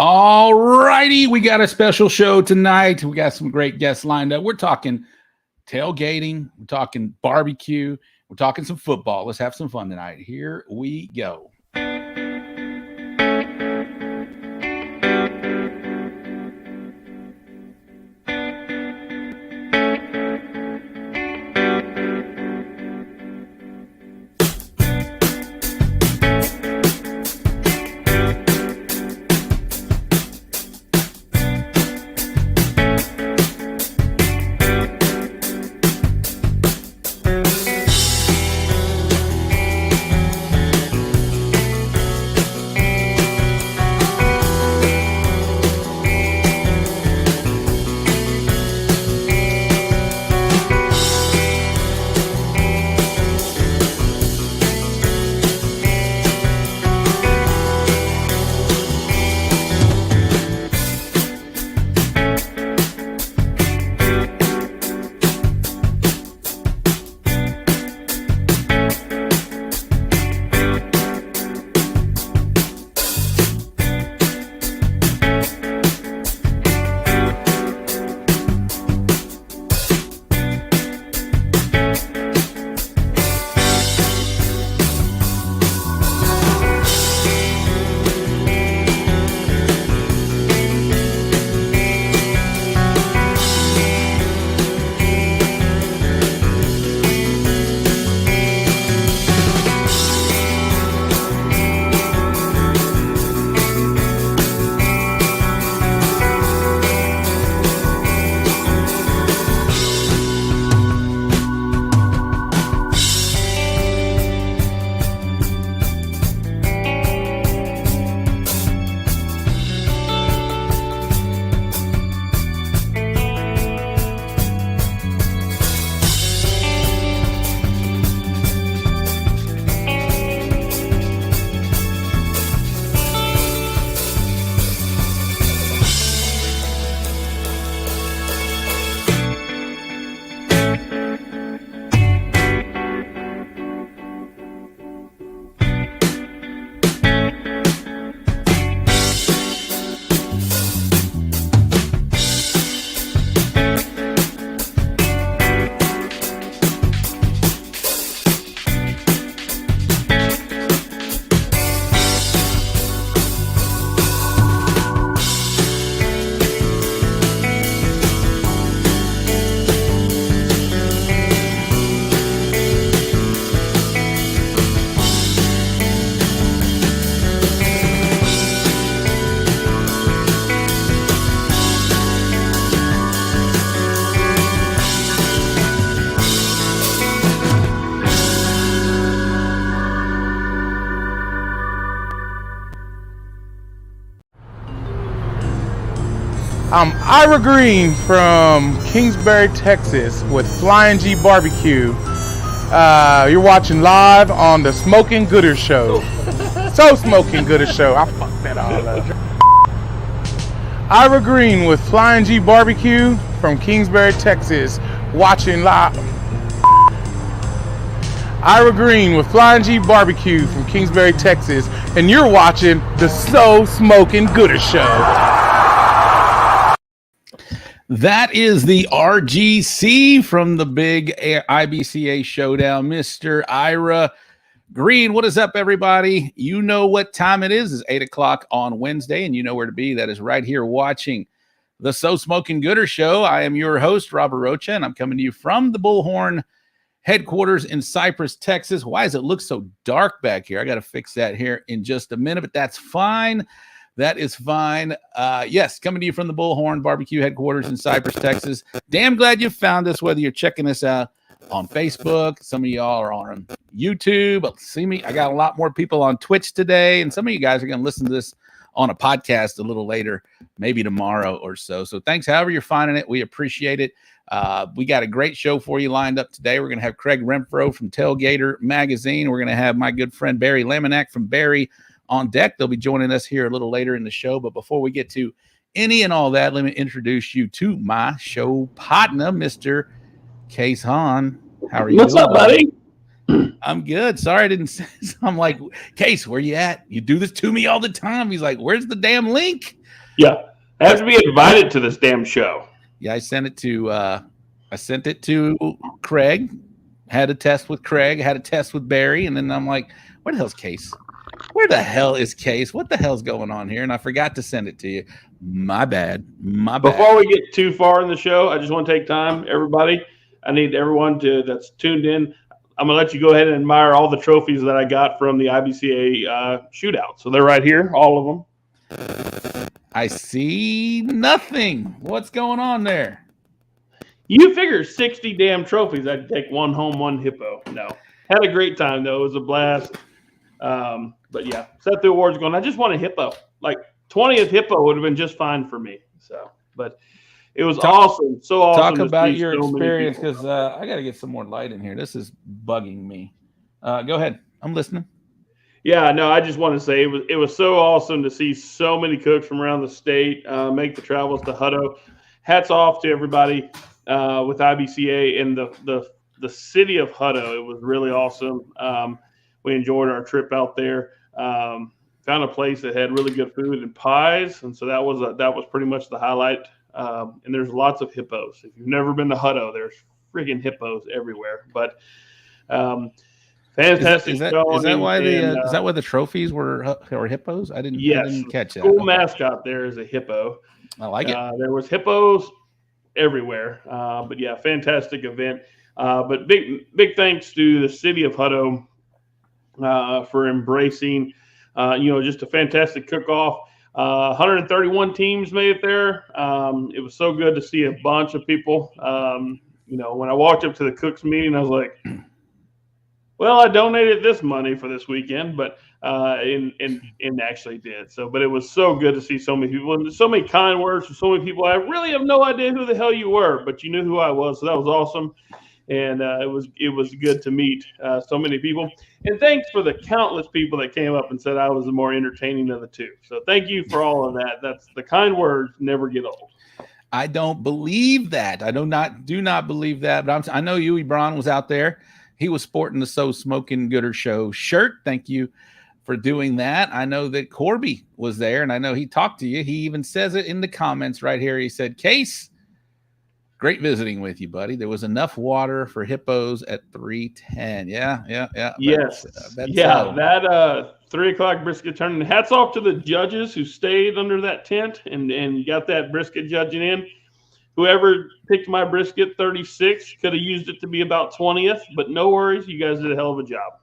All righty, we got a special show tonight. We got some great guests lined up. We're talking tailgating, we're talking barbecue, we're talking some football. Let's have some fun tonight. Here we go. I'm Ira Green from Kingsbury, Texas with Flying G Barbecue. You're watching live on the Smoking Gooder Show. So Smoking Gooder Show. I fucked that all up. Ira Green with Flying G Barbecue from Kingsbury, Texas, watching live. Ira Green with Flying G Barbecue from Kingsbury, Texas, and you're watching the So Smoking Gooder Show. That is the RGC from the big IBCA showdown, Mr. Ira Green. What is up, everybody? You know what time it is. It's 8 o'clock on Wednesday, and you know where to be. That is right here watching the So Smoking Gooder Show. I am your host, Robert Rocha, and I'm coming to you from the Bullhorn headquarters in Cypress, Texas. Why does it look so dark back here? I got to fix that here in just a minute, but that's fine. That is fine. Yes, coming to you from the Bullhorn Barbecue headquarters in Cypress, Texas. Damn glad you found us, whether you're checking us out on Facebook. Some of y'all are on YouTube. See me. I got a lot more people on Twitch today, and some of you guys are going to listen to this on a podcast a little later, maybe tomorrow or so. So thanks, however you're finding it. We appreciate it. We got a great show for you lined up today. We're going to have Craig Renfro from Tailgater Magazine. We're going to have my good friend Barry Laminack from Barry on deck. They'll be joining us here a little later in the show. But before we get to any and all that, let me introduce you to my show partner, Mr. Case Hahn. How are you? What's up, buddy? I'm good. Sorry I didn't say. I'm like, Case, where you at? You do this to me all the time. He's like, where's the damn link? Yeah, I have to be invited to this damn show. Yeah, I sent it to Craig. Had a test with Craig. Had a test with Barry, and then I'm like, where the hell's Case? Where the hell is Case? What the hell's going on here? And I forgot to send it to you. My bad. Before we get too far in the show, I just want to take time, everybody. I need everyone that's tuned in. I'm going to let you go ahead and admire all the trophies that I got from the IBCA shootout. So they're right here, all of them. I see nothing. What's going on there? You figure 60 damn trophies. I'd take one home, one hippo. No. Had a great time, though. It was a blast. But, yeah, set the awards going. I just want a hippo. Like, 20th hippo would have been just fine for me. So, but it was awesome. So awesome. Talk about your experience, because I got to get some more light in here. This is bugging me. Go ahead. I'm listening. Yeah, no, I just want to say it was so awesome to see so many cooks from around the state make the travels to Hutto. Hats off to everybody with IBCA in the city of Hutto. It was really awesome. We enjoyed our trip out there. Found a place that had really good food and pies, and so that was pretty much the highlight. And there's lots of hippos. If you've never been to Hutto, there's friggin' hippos everywhere. But fantastic. Is that why the trophies were hippos? I didn't catch that. School mascot there is a hippo. I like it. There was hippos everywhere. But yeah, fantastic event. But big thanks to the city of Hutto for embracing, just a fantastic cook-off. 131 teams made it there. It was so good to see a bunch of people. When I walked up to the cooks meeting, I was like, well, I donated this money for this weekend, but and actually did. So, but it was so good to see so many people and so many kind words from so many people. I really have no idea who the hell you were, but you knew who I was. So that was awesome. And it was good to meet so many people. And thanks for the countless people that came up and said I was the more entertaining of the two. So thank you for all of that. That's the kind words never get old. I don't believe that. I do not believe that. But I know Huey Braun was out there. He was sporting the So Smoking Gooder Show shirt. Thank you for doing that. I know that Corby was there, and I know he talked to you. He even says it in the comments right here. He said, Case, great visiting with you, buddy. There was enough water for hippos at 3:10. Yeah. Yes. That 3 o'clock brisket turning. Hats off to the judges who stayed under that tent and got that brisket judging in. Whoever picked my brisket 36 could have used it to be about 20th, but no worries. You guys did a hell of a job.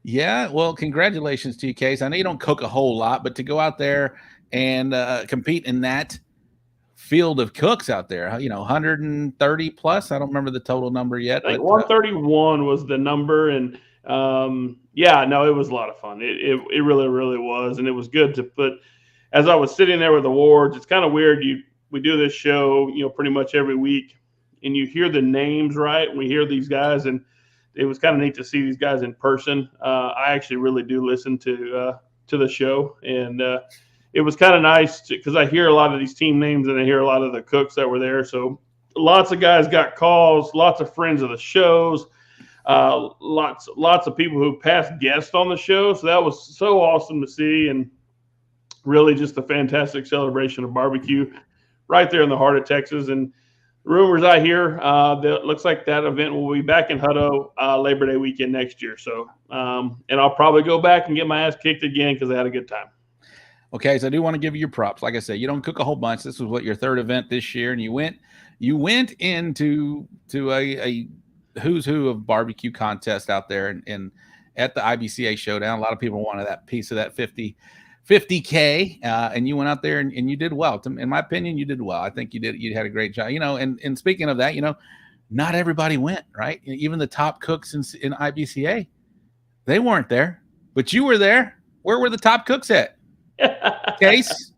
Yeah. Well, congratulations to you, Case. I know you don't cook a whole lot, but to go out there and compete in that field of cooks out there, 130 plus. I don't remember the total number yet. I think 131 was the number. And it was a lot of fun. It really, really was. And it was good to put, as I was sitting there with awards, it's kind of weird. We do this show, pretty much every week, and you hear the names, right? We hear these guys, and it was kind of neat to see these guys in person. I actually really do listen to the show, and it was kind of nice because I hear a lot of these team names and I hear a lot of the cooks that were there. So lots of guys got calls, lots of friends of the shows, lots of people who passed guests on the show. So that was so awesome to see, and really just a fantastic celebration of barbecue right there in the heart of Texas. And rumors I hear, that looks like that event will be back in Hutto Labor Day weekend next year. So, and I'll probably go back and get my ass kicked again because I had a good time. Okay, so I do want to give you your props. Like I said, you don't cook a whole bunch. This was your third event this year, and you went into a who's who of barbecue contest out there, and at the IBCA showdown, a lot of people wanted that piece of that 50K, and you went out there and you did well. In my opinion, you did well. I think you had a great job. And speaking of that, not everybody went, right? Even the top cooks in IBCA, they weren't there, but you were there. Where were the top cooks at? Case,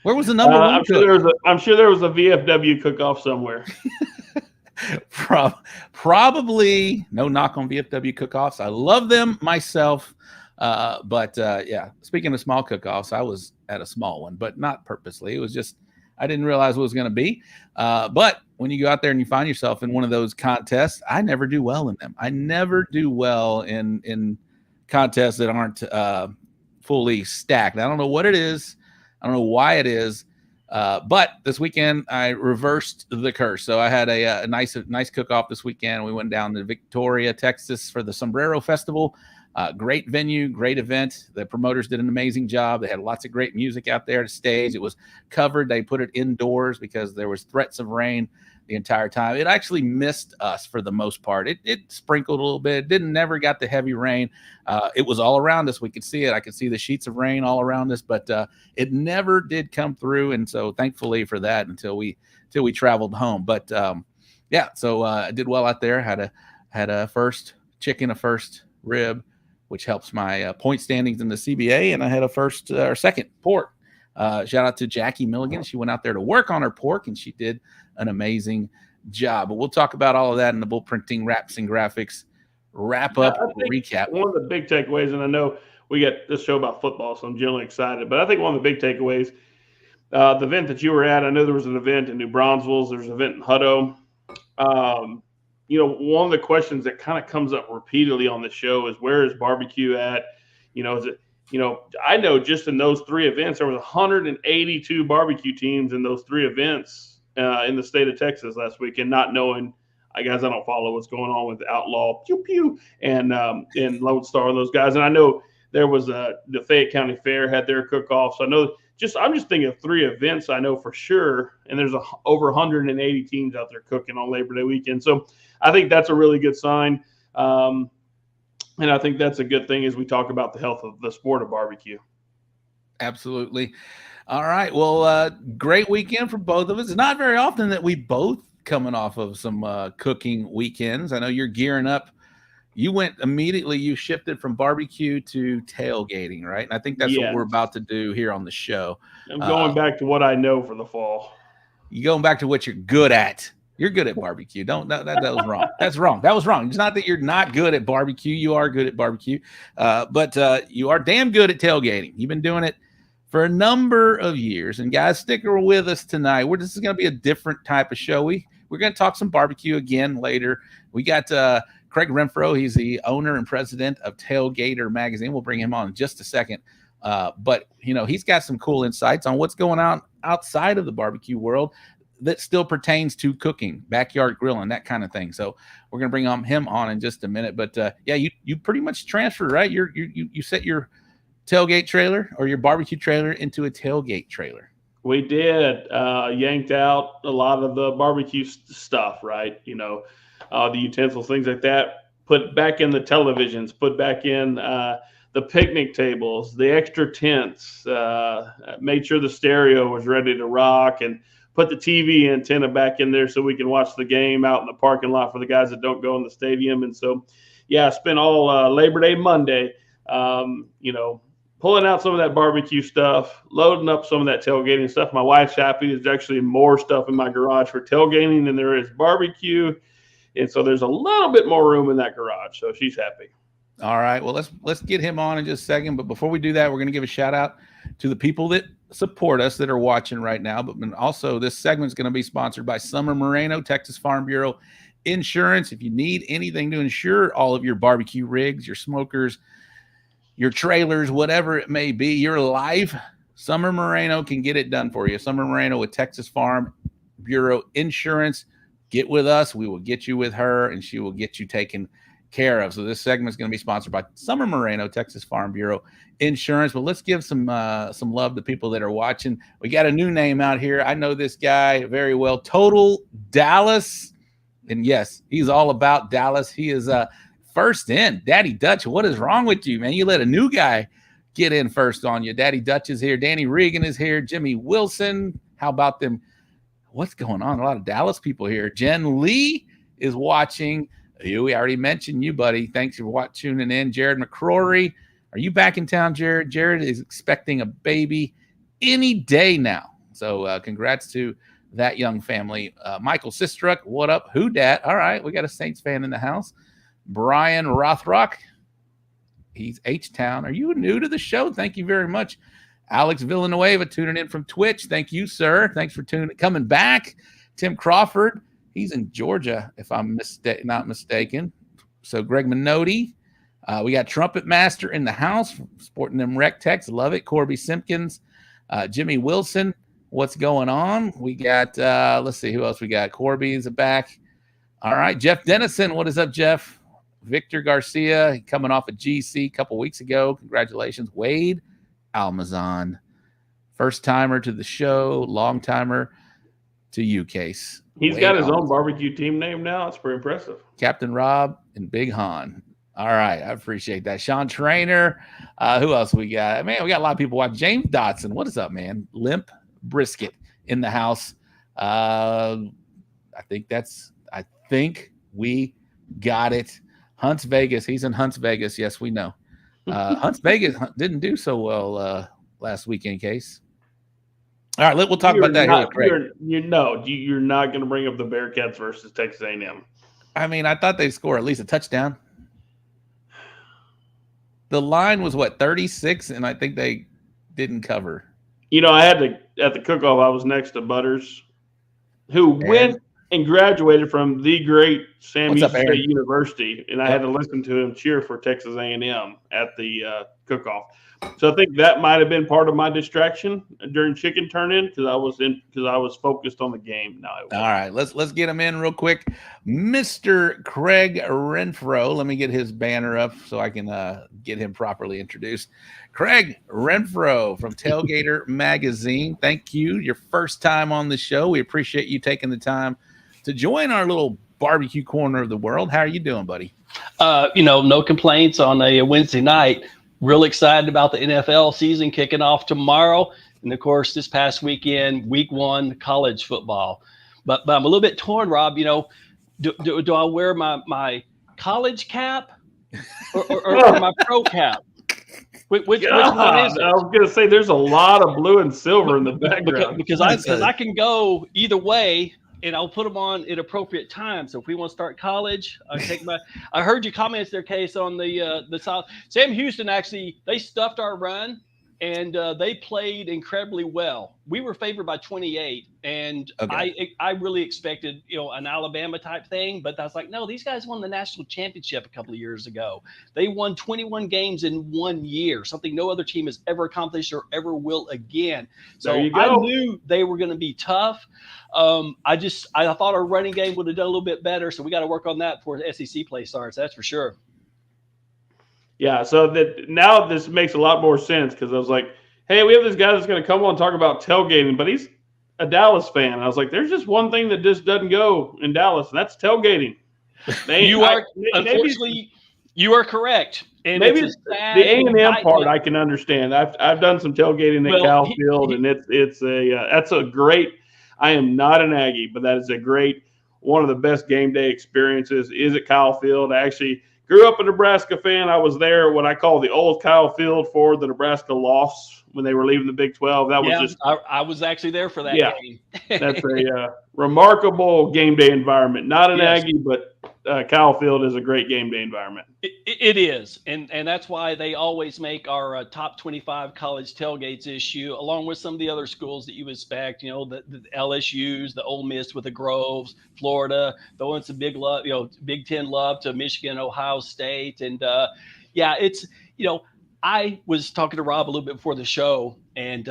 where was the number one? I'm sure there was a VFW cook-off somewhere. Probably. No knock on VFW cook-offs. I love them myself. But speaking of small cook-offs, I was at a small one, but not purposely. It was just I didn't realize what it was going to be. But when you go out there and you find yourself in one of those contests, I never do well in them. I never do well in contests that aren't fully stacked. I don't know what it is. I don't know why it is. But this weekend I reversed the curse. So I had a nice cook-off this weekend. We went down to Victoria, Texas for the Sombrero Festival. Great venue, great event. The promoters did an amazing job. They had lots of great music out there to stage. It was covered. They put it indoors because there was threats of rain the entire time. It actually missed us for the most part. It sprinkled a little bit. Never got the heavy rain. It was all around us. We could see it. I could see the sheets of rain all around us, but it never did come through. And so thankfully for that until we traveled home. But yeah, so I did well out there. Had a first chicken, a first rib, which helps my point standings in the CBA. And I had a first or second pork. Shout out to Jackie Milligan. She went out there to work on her pork, and she did an amazing job. But we'll talk about all of that in the bull printing, wraps, and graphics wrap-up recap. One of the big takeaways, and I know we get this show about football, so I'm generally excited, but I think one of the big takeaways, the event that you were at, I know there was an event in New Braunfels. There's an event in Hutto. One of the questions that kind of comes up repeatedly on the show is, where is barbecue at? Is it, I know just in those three events, there was 182 barbecue teams in those three events in the state of Texas last week, and not knowing, I don't follow what's going on with Outlaw Pew Pew and Lone Star and those guys. And I know there was the Fayette County Fair had their cook-off. So I know I'm just thinking of three events I know for sure. And there's over 180 teams out there cooking on Labor Day weekend. So I think that's a really good sign. And I think that's a good thing as we talk about the health of the sport of barbecue. Absolutely. All right. Well, great weekend for both of us. It's not very often that we both coming off of some cooking weekends. I know you're gearing up. You shifted from barbecue to tailgating, right? And I think that's what we're about to do here on the show. I'm going back to what I know for the fall. You're going back to what you're good at. You're good at barbecue. That was wrong. That's wrong. That was wrong. It's not that you're not good at barbecue. You are good at barbecue. But you are damn good at tailgating. You've been doing it for a number of years. And guys, stick with us tonight. This is going to be a different type of show. We're going to talk some barbecue again later. We got Craig Renfro. He's the owner and president of Tailgater Magazine. We'll bring him on in just a second. But he's got some cool insights on what's going on outside of the barbecue world that still pertains to cooking, backyard grilling, that kind of thing. So we're going to bring him on in just a minute. But you pretty much transferred, right? You set your tailgate trailer or your barbecue trailer into a tailgate trailer. We did. Yanked out a lot of the barbecue stuff, right? The utensils, things like that. Put back in the televisions. Put back in the picnic tables, the extra tents. Made sure the stereo was ready to rock, and put the TV antenna back in there so we can watch the game out in the parking lot for the guys that don't go in the stadium. And so, I spent all Labor Day Monday, pulling out some of that barbecue stuff, loading up some of that tailgating stuff. My wife's happy. There's actually more stuff in my garage for tailgating than there is barbecue. And so there's a little bit more room in that garage. So she's happy. All right. Well, let's get him on in just a second. But before we do that, we're going to give a shout out to the people that support us that are watching right now. But also this segment is going to be sponsored by Summer Moreno, Texas Farm Bureau Insurance. If you need anything to insure all of your barbecue rigs, your smokers, your trailers, whatever it may be, your life, Summer Moreno can get it done for you. Summer Moreno with Texas Farm Bureau Insurance. Get with us. We will get you with her, and she will get you taken care of. So this segment is going to be sponsored by Summer Moreno, Texas Farm Bureau Insurance. But let's give some love to people that are watching. We got a new name out here. I know this guy very well. Total Dallas. And yes, he's all about Dallas. He is first in. Daddy Dutch, what is wrong with you, man? You let a new guy get in first on you. Daddy Dutch is here. Danny Regan is here. Jimmy Wilson. How about them? What's going on? A lot of Dallas people here. Jen Lee is watching. We already mentioned you, buddy. Thanks for tuning in. Jared McCrory. Are you back in town, Jared? Jared is expecting a baby any day now. So congrats to that young family. Michael Sistruck, what up? Who dat? All right, we got a Saints fan in the house. Brian Rothrock. He's H-Town. Are you new to the show? Thank you very much. Alex Villanueva tuning in from Twitch. Thank you, sir. Thanks for coming back. Tim Crawford. He's in Georgia, if I'm not mistaken. So Greg Minotti. We got Trumpet Master in the house, sporting them rec techs. Love it. Corby Simpkins. Jimmy Wilson. What's going on? We got, let's see who else we got. Corby is back. All right. Jeff Dennison. What is up, Jeff? Victor Garcia coming off a GC a couple weeks ago. Congratulations. Wade Almazan. First timer to the show. Long timer to you, Case. He's Wade got his Almazan. own barbecue team name now. It's pretty impressive. Captain Rob and Big Han. All right. I appreciate that. Sean Trainer. Who else we got? Man, we got a lot of people watching. James Dotson. What is up, man? Limp Brisket in the house. I think we got it. Hunts Vegas. He's in Hunts Vegas. Yes, we know. Hunts Vegas didn't do so well last weekend, Case. All right, we'll talk about that here with Craig. You're not going to bring up the Bearcats versus Texas A&M. I mean, I thought they'd score at least a touchdown. The line was, 36, and I think they didn't cover. I had to, at the cook-off, I was next to Butters, who went and graduated from the great Sam Houston State University, and I had to listen to him cheer for Texas A&M at the cook-off. So I think that might have been part of my distraction during chicken turn-in because I was focused on the game. All right, let's get him in real quick. Mr. Craig Renfro. Let me get his banner up so I can get him properly introduced. Craig Renfro from Tailgater Magazine. Thank you. Your first time on the show. We appreciate you taking the time to join our little barbecue corner of the world. How are you doing, buddy? No complaints on a Wednesday night. Real excited about the NFL season kicking off tomorrow. And, of course, this past weekend, week 1, college football. But I'm a little bit torn, Rob. Do I wear my college cap or my pro cap? Which one is it? I was going to say there's a lot of blue and silver in the background. Because I can go either way. And I'll put them on at appropriate times. So if we want to start college, I heard your comments there, Case, on the South. Sam Houston, actually, they stuffed our run, and they played incredibly well. We were favored by 28, and I really expected, an Alabama type thing. But I was like, no, these guys won the national championship a couple of years ago. They won 21 games in 1 year, something no other team has ever accomplished or ever will again. So I knew they were going to be tough. I thought our running game would have done a little bit better. So we got to work on that before the SEC play starts. That's for sure. Yeah. So now this makes a lot more sense because I was like, hey, we have this guy that's going to come on and talk about tailgating, but he's a Dallas fan. And I was like, there's just one thing that just doesn't go in Dallas, and that's tailgating. Unfortunately, you are correct. And maybe the A&M part I can understand. I've done some tailgating at Cal Field, and that's a great. I am not an Aggie, but that is one of the best game day experiences is at Kyle Field. I actually grew up a Nebraska fan. I was there what I call the old Kyle Field for the Nebraska loss when they were leaving the Big 12. That was I was actually there for that game. That's a remarkable game day environment. Not an Aggie, but Kyle Field is a great game day environment. It is, and that's why they always make our top 25 college tailgates issue, along with some of the other schools that you expect. The LSU's, the Ole Miss with the Groves, Florida, throwing some big love, Big Ten love to Michigan, Ohio State, and it's I was talking to Rob a little bit before the show, and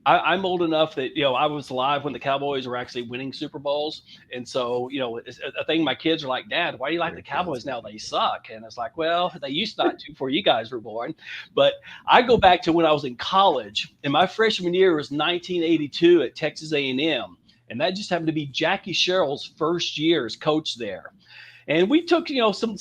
I'm old enough that, I was alive when the Cowboys were actually winning Super Bowls. And so, it's a thing my kids are like, Dad, why do you like the Cowboys now? They suck. And it's like, well, they used not to before you guys were born. But I go back to when I was in college, and my freshman year was 1982 at Texas A&M. And that just happened to be Jackie Sherrill's first year as coach there. And we took, some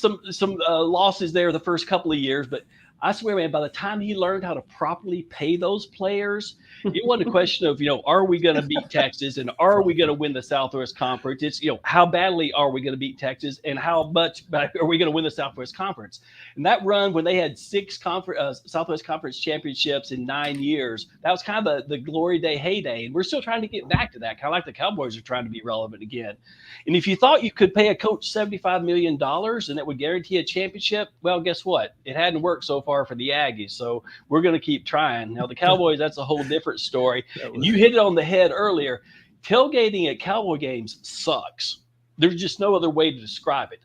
losses there the first couple of years, but I swear, man, by the time he learned how to properly pay those players, it wasn't a question of, are we going to beat Texas and are we going to win the Southwest Conference? It's, how badly are we going to beat Texas and how much are we going to win the Southwest Conference? And that run when they had 6 Southwest Conference championships in 9 years, that was kind of the glory day heyday. And we're still trying to get back to that, kind of like the Cowboys are trying to be relevant again. And if you thought you could pay a coach $75 million and that would guarantee a championship, well, guess what? It hadn't worked so far for the Aggies. So we're going to keep trying. Now, the Cowboys, that's a whole different story. And you hit it on the head earlier. Tailgating at Cowboy games sucks. There's just no other way to describe it.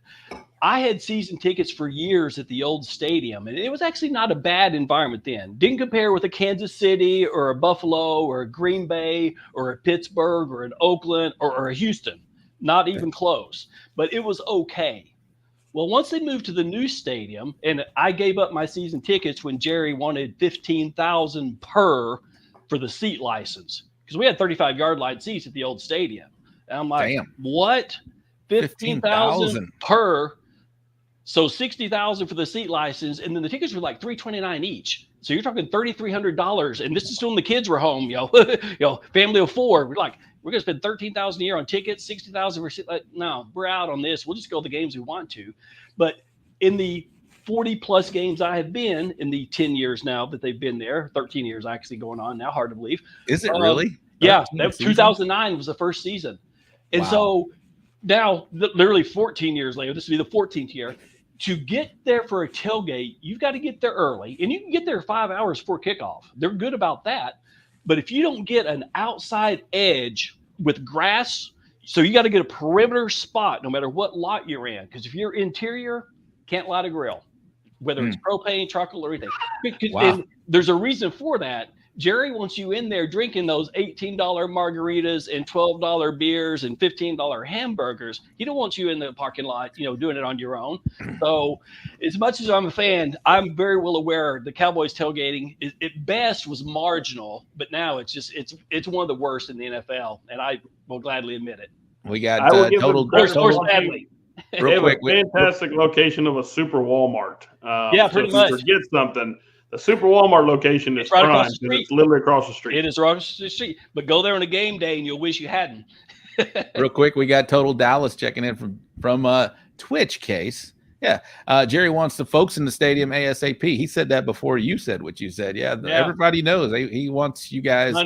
I had season tickets for years at the old stadium, and it was actually not a bad environment then. Didn't compare with a Kansas City or a Buffalo or a Green Bay or a Pittsburgh or an Oakland or a Houston. Not even close, but it was okay. Well, once they moved to the new stadium, and I gave up my season tickets when Jerry wanted $15,000 per for the seat license, because we had 35-yard line seats at the old stadium. And I'm like, Damn. what? 15,000 per? So 60,000 for the seat license, and then the tickets were like $329 each. So you're talking $3,300, and this is when the kids were home, family of four. We're like, we're gonna spend $13,000 a year on tickets, $60,000 for seat. No, we're out on this. We'll just go to the games we want to. But in the 40 plus games I have been in the 10 years now that they've been there, 13 years actually going on now, hard to believe. Is it really? Yeah, 2009 was the first season, and so now literally 14 years later, this will be the 14th year. To get there for a tailgate, you've got to get there early, and you can get there 5 hours before kickoff. They're good about that. But if you don't get an outside edge with grass, so you got to get a perimeter spot no matter what lot you're in. Because if you're interior, can't light a grill, whether it's propane, charcoal, or anything. And there's a reason for that. Jerry wants you in there drinking those $18 margaritas and $12 beers and $15 hamburgers. He don't want you in the parking lot, doing it on your own. So as much as I'm a fan, I'm very well aware the Cowboys tailgating at best was marginal, but now it's one of the worst in the NFL, and I will gladly admit it. We got total. Sadly. Real quick, fantastic location of a super Walmart. Pretty much. Forget something. The Super Walmart location is right prime. It's literally across the street. It is across the street. But go there on a game day, and you'll wish you hadn't. Real quick, we got Total Dallas checking in from Twitch case. Yeah, Jerry wants the folks in the stadium ASAP. He said that before you said what you said. Yeah. Everybody knows he wants you guys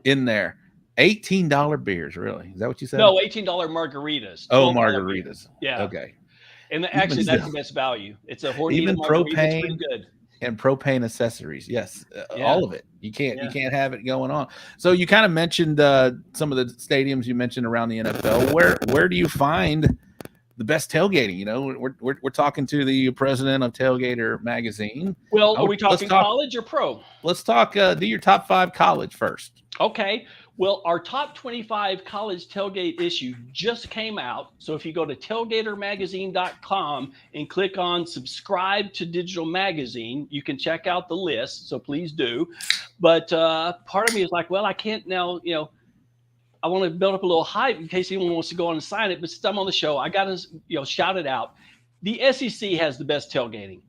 in there. $18 beers, really? Is that what you said? No, $18 margaritas. Oh, margaritas. Yeah. Okay. And that's the best value. It's a Hornito even margarita. propane. It's pretty good. And propane accessories, yes, all of it. You can't have it going on. So you kind of mentioned some of the stadiums you mentioned around the NFL. Where do you find the best tailgating? We're talking to the president of Tailgater Magazine. Well, are we talking college or pro? Let's talk. Do your top 5 college first. Okay. Well, our top 25 college tailgate issue just came out. So if you go to tailgatermagazine.com and click on subscribe to digital magazine, you can check out the list. So please do. But part of me is like, well, I can't now, I want to build up a little hype in case anyone wants to go on and sign it. But since I'm on the show, I got to, shout it out. The SEC has the best tailgating,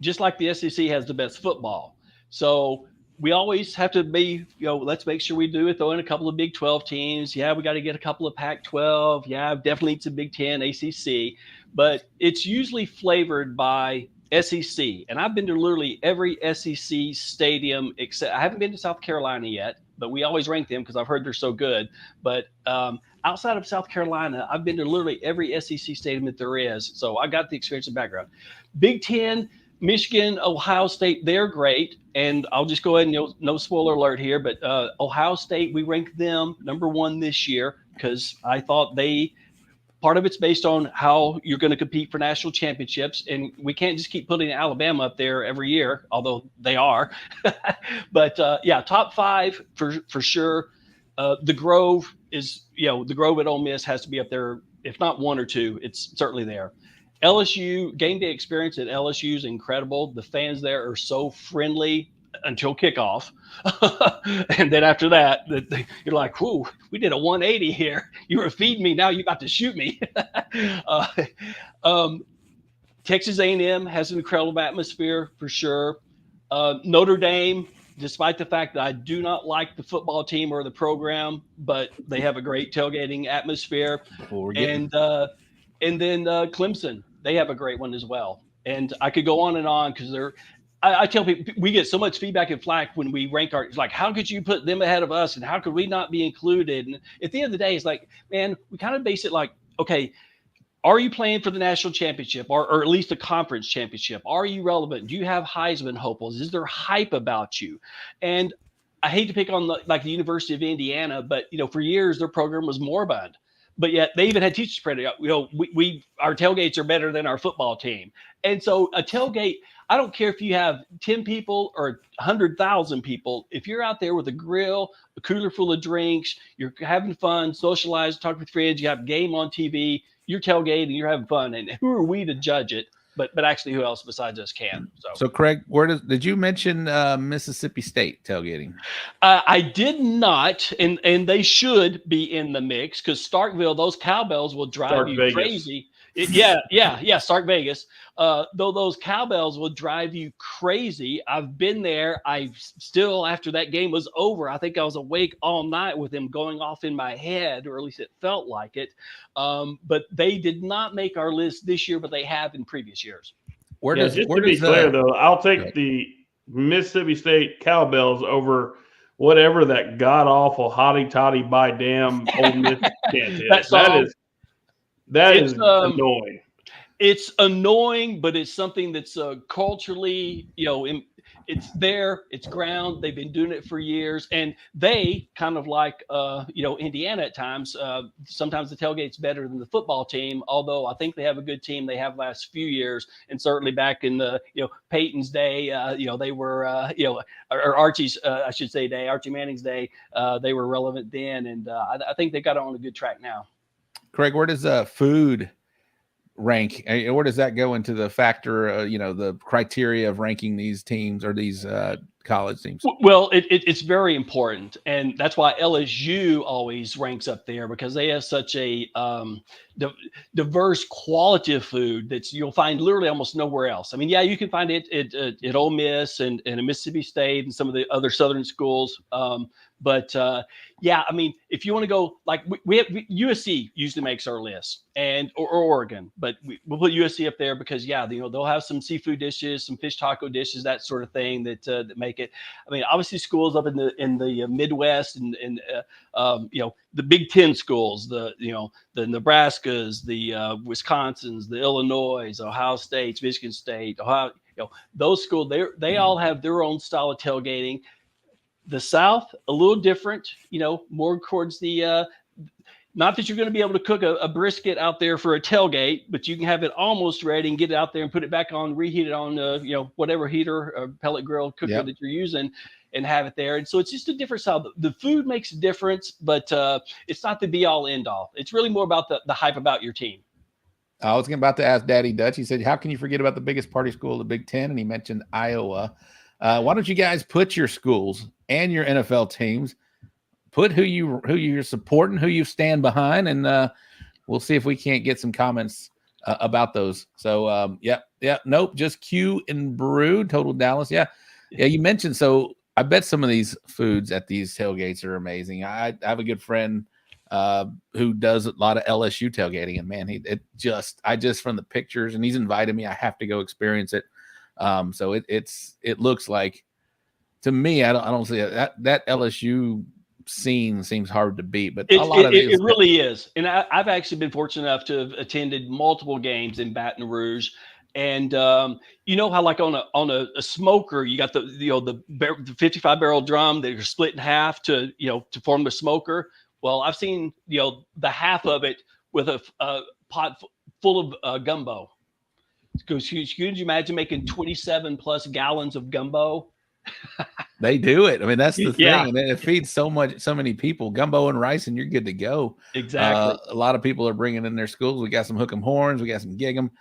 just like the SEC has the best football. So we always have to be, let's make sure we do it. Throw in a couple of Big 12 teams. Yeah, we got to get a couple of Pac-12. Yeah, definitely it's a Big 10, ACC. But it's usually flavored by SEC. And I've been to literally every SEC stadium except I haven't been to South Carolina yet, but we always rank them because I've heard they're so good. But outside of South Carolina, I've been to literally every SEC stadium that there is. So I got the experience and background. Big 10, Michigan, Ohio State, they're great. And I'll just go ahead and no spoiler alert here, but Ohio State, we ranked them number 1 this year because I thought part of it's based on how you're going to compete for national championships. And we can't just keep putting Alabama up there every year, although they are. But top 5 for sure. The Grove is, the Grove at Ole Miss has to be up there. If not 1 or 2, it's certainly there. LSU, game day experience at LSU is incredible. The fans there are so friendly until kickoff. And then after that, you're like, whoo, we did a 180 here. You were feeding me. Now you're about to shoot me. Texas A&M has an incredible atmosphere for sure. Notre Dame, despite the fact that I do not like the football team or the program, but they have a great tailgating atmosphere. And then Clemson, they have a great one as well. And I could go on and on because I tell people, we get so much feedback and flack when we rank it's like, how could you put them ahead of us? And how could we not be included? And at the end of the day, it's like, man, we kind of base it like, okay, are you playing for the national championship or at least a conference championship? Are you relevant? Do you have Heisman hopefuls? Is there hype about you? And I hate to pick on the University of Indiana, but, for years their program was moribund. but yet they even had teachers spread it out. Our tailgates are better than our football team. And so a tailgate, I don't care if you have 10 people or 100,000 people. If you're out there with a grill, a cooler full of drinks, you're having fun, socialize, talk with friends, you have game on TV, you're tailgating, you're having fun. And who are we to judge it? But actually, who else besides us can? So Craig, did you mention Mississippi State tailgating? I did not, and they should be in the mix because Starkville, those cowbells will drive you crazy. Stark Vegas. Though those cowbells will drive you crazy. I've been there. I still, after that game was over, I think I was awake all night with them going off in my head, or at least it felt like it. But they did not make our list this year, but they have in previous years. Just to be clear, though, I'll take the Mississippi State cowbells over whatever that god-awful hotty toddy by damn Ole Miss chant is. That is annoying. It's annoying, but it's something that's culturally, it's there, it's ground. They've been doing it for years, and they kind of like, Indiana at times. Sometimes the tailgate's better than the football team, although I think they have a good team. They have last few years, and certainly back in the Peyton's day, they were or Archie's, I should say, day, Archie Manning's day. They were relevant then, and I think they got on a good track now. Craig, where does food rank? Where does that go into the factor, the criteria of ranking these teams or these college teams? Well, it's very important. And that's why LSU always ranks up there, because they have such a diverse quality of food that you'll find literally almost nowhere else. I mean, yeah, you can find it at Ole Miss and at Mississippi State and some of the other Southern schools. But I mean, if you want to go, like we have USC usually makes our list, or Oregon, but we'll put USC up there because they'll have some seafood dishes, some fish taco dishes, that sort of thing that make it. I mean, obviously schools up in the Midwest and the Big Ten schools, the Nebraskas, the Wisconsins, the Illinois, Ohio States, Michigan State, Ohio, those schools, they all have their own style of tailgating. The South, a little different, more towards the, not that you're going to be able to cook a brisket out there for a tailgate, but you can have it almost ready and get it out there and put it back on, reheat it on, whatever heater or pellet grill cooker that you're using, and have it there. And so it's just a different style. The food makes a difference, but it's not the be all end all. It's really more about the hype about your team. I was about to ask Daddy Dutch. He said, how can you forget about the biggest party school of the Big Ten? And he mentioned Iowa. Why don't you guys put your schools and your NFL teams, put who you're supporting, who you stand behind, and we'll see if we can't get some comments about those. So, nope, just Q and Brew, Total Dallas. Yeah, you mentioned, so I bet some of these foods at these tailgates are amazing. I have a good friend who does a lot of LSU tailgating, and man, I just from the pictures, and he's invited me, I have to go experience it. So it looks like, to me, I don't see it. That LSU scene seems hard to beat, but a lot of it really is. And I've actually been fortunate enough to have attended multiple games in Baton Rouge, and how like on a smoker, you got the 55 barrel drum that are split in half to form the smoker. Well, I've seen the half of it with a pot full of gumbo. Could you imagine making 27 plus gallons of gumbo? They do it. I mean, that's the thing. And it feeds so many people. Gumbo and rice, and you're good to go. Exactly. A lot of people are bringing in their schools. We got some Hook 'em Horns. We got some Gig 'em,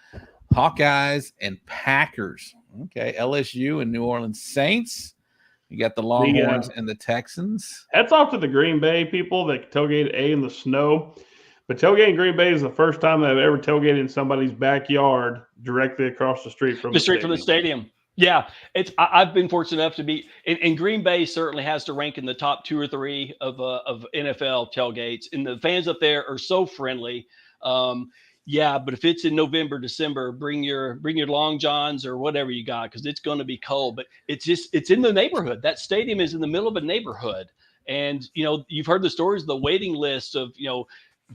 Hawkeyes, and Packers. Okay, LSU and New Orleans Saints. You got the Longhorns and the Texans. Hats off to the Green Bay people that tailgate in the snow. But tailgating Green Bay is the first time I've ever tailgated in somebody's backyard directly across the street from the stadium. Yeah, I've been fortunate enough to be, and Green Bay certainly has to rank in the top 2 or 3 of NFL tailgates. And the fans up there are so friendly. But if it's in November, December, bring your long johns or whatever you got, because it's going to be cold. But it's in the neighborhood. That stadium is in the middle of a neighborhood, and you've heard the stories, the waiting list of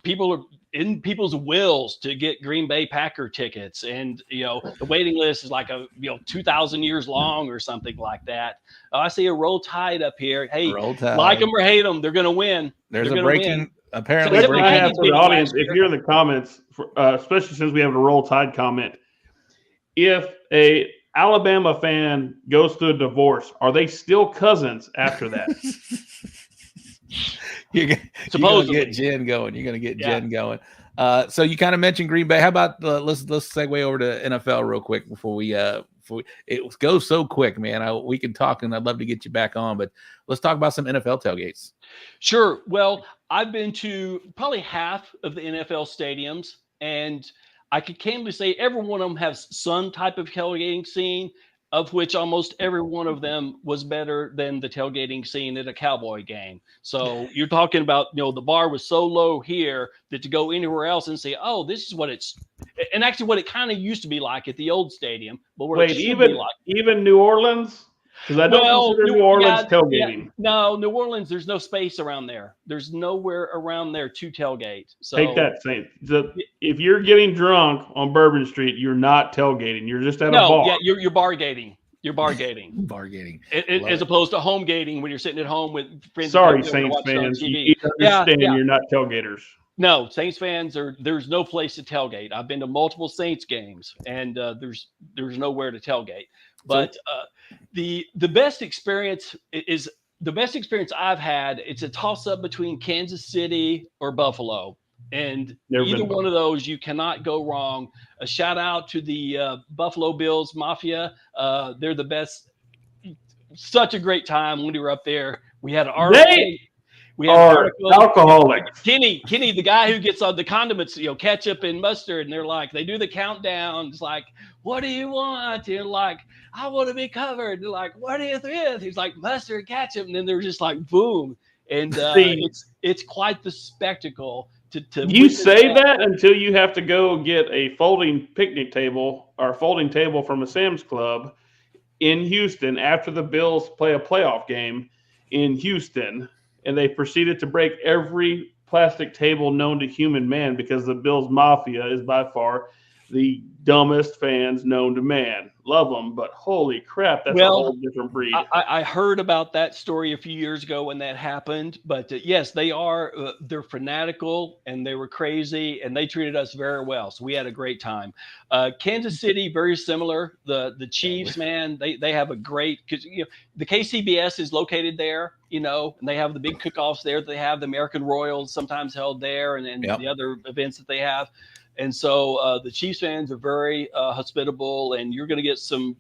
people are in people's wills to get Green Bay Packer tickets. And, the waiting list is like 2,000 years long or something like that. I see a Roll Tide up here. Hey, like them or hate them, they're going to win. There's apparently Question breaking I Breaking have for the news audience, last if year. you're in the comments, especially since we have a Roll Tide comment, if a Alabama fan goes through a divorce, are they still cousins after that? You're gonna Supposedly. get Jen going. You're gonna get Yeah. Jen going. So you kind of mentioned Green Bay. How about let's segue over to NFL real quick before we it goes so quick, man. We can talk, and I'd love to get you back on, but let's talk about some NFL tailgates. Sure. Well, I've been to probably half of the NFL stadiums, and I could candidly say every one of them has some type of tailgating scene, of which almost every one of them was better than the tailgating scene at a Cowboy game. So you're talking about, the bar was so low here that to go anywhere else and say, oh, this is what it's, and actually what it kind of used to be like at the old stadium, but what Wait, it should be like. even New Orleans? Because I don't consider New Orleans tailgating. No, New Orleans, there's no space around there. There's nowhere around there to tailgate. So Take that, Saint. If you're getting drunk on Bourbon Street, you're not tailgating. You're just at a bar. Yeah, you're bar gating. You're bar gating. Bar gating. As opposed to home gating when you're sitting at home with friends. Sorry, Saints fans. You understand you're not tailgaters. No, Saints fans there's no place to tailgate. I've been to multiple Saints games, and there's nowhere to tailgate. But the best experience is the best experience I've had. It's a toss up between Kansas City or Buffalo, and either one of those you cannot go wrong. A shout out to the Buffalo Bills Mafia. They're the best. Such a great time when we were up there. We had an article. We have alcoholics. Kenny, the guy who gets on the condiments, ketchup and mustard, and they're like, they do the countdown. It's like, what do you want? And you're like, I want to be covered. They're like, what is this? He's like, mustard, ketchup, and then they're just like, boom. And it's quite the spectacle to you say that until you have to go get a folding picnic table or folding table from a Sam's Club in Houston after the Bills play a playoff game in Houston. And they proceeded to break every plastic table known to human man because the Bills Mafia is by far the dumbest fans known to man. Love them, but holy crap, that's a whole different breed. I heard about that story a few years ago when that happened, but yes, they're fanatical and they were crazy and they treated us very well. So we had a great time. Kansas City, very similar. The Chiefs, man, they have a great, because the KCBS is located there, and they have the big cook-offs there. They have the American Royals sometimes held there, and the other events that they have. And so the Chiefs fans are very hospitable, and you're going to get some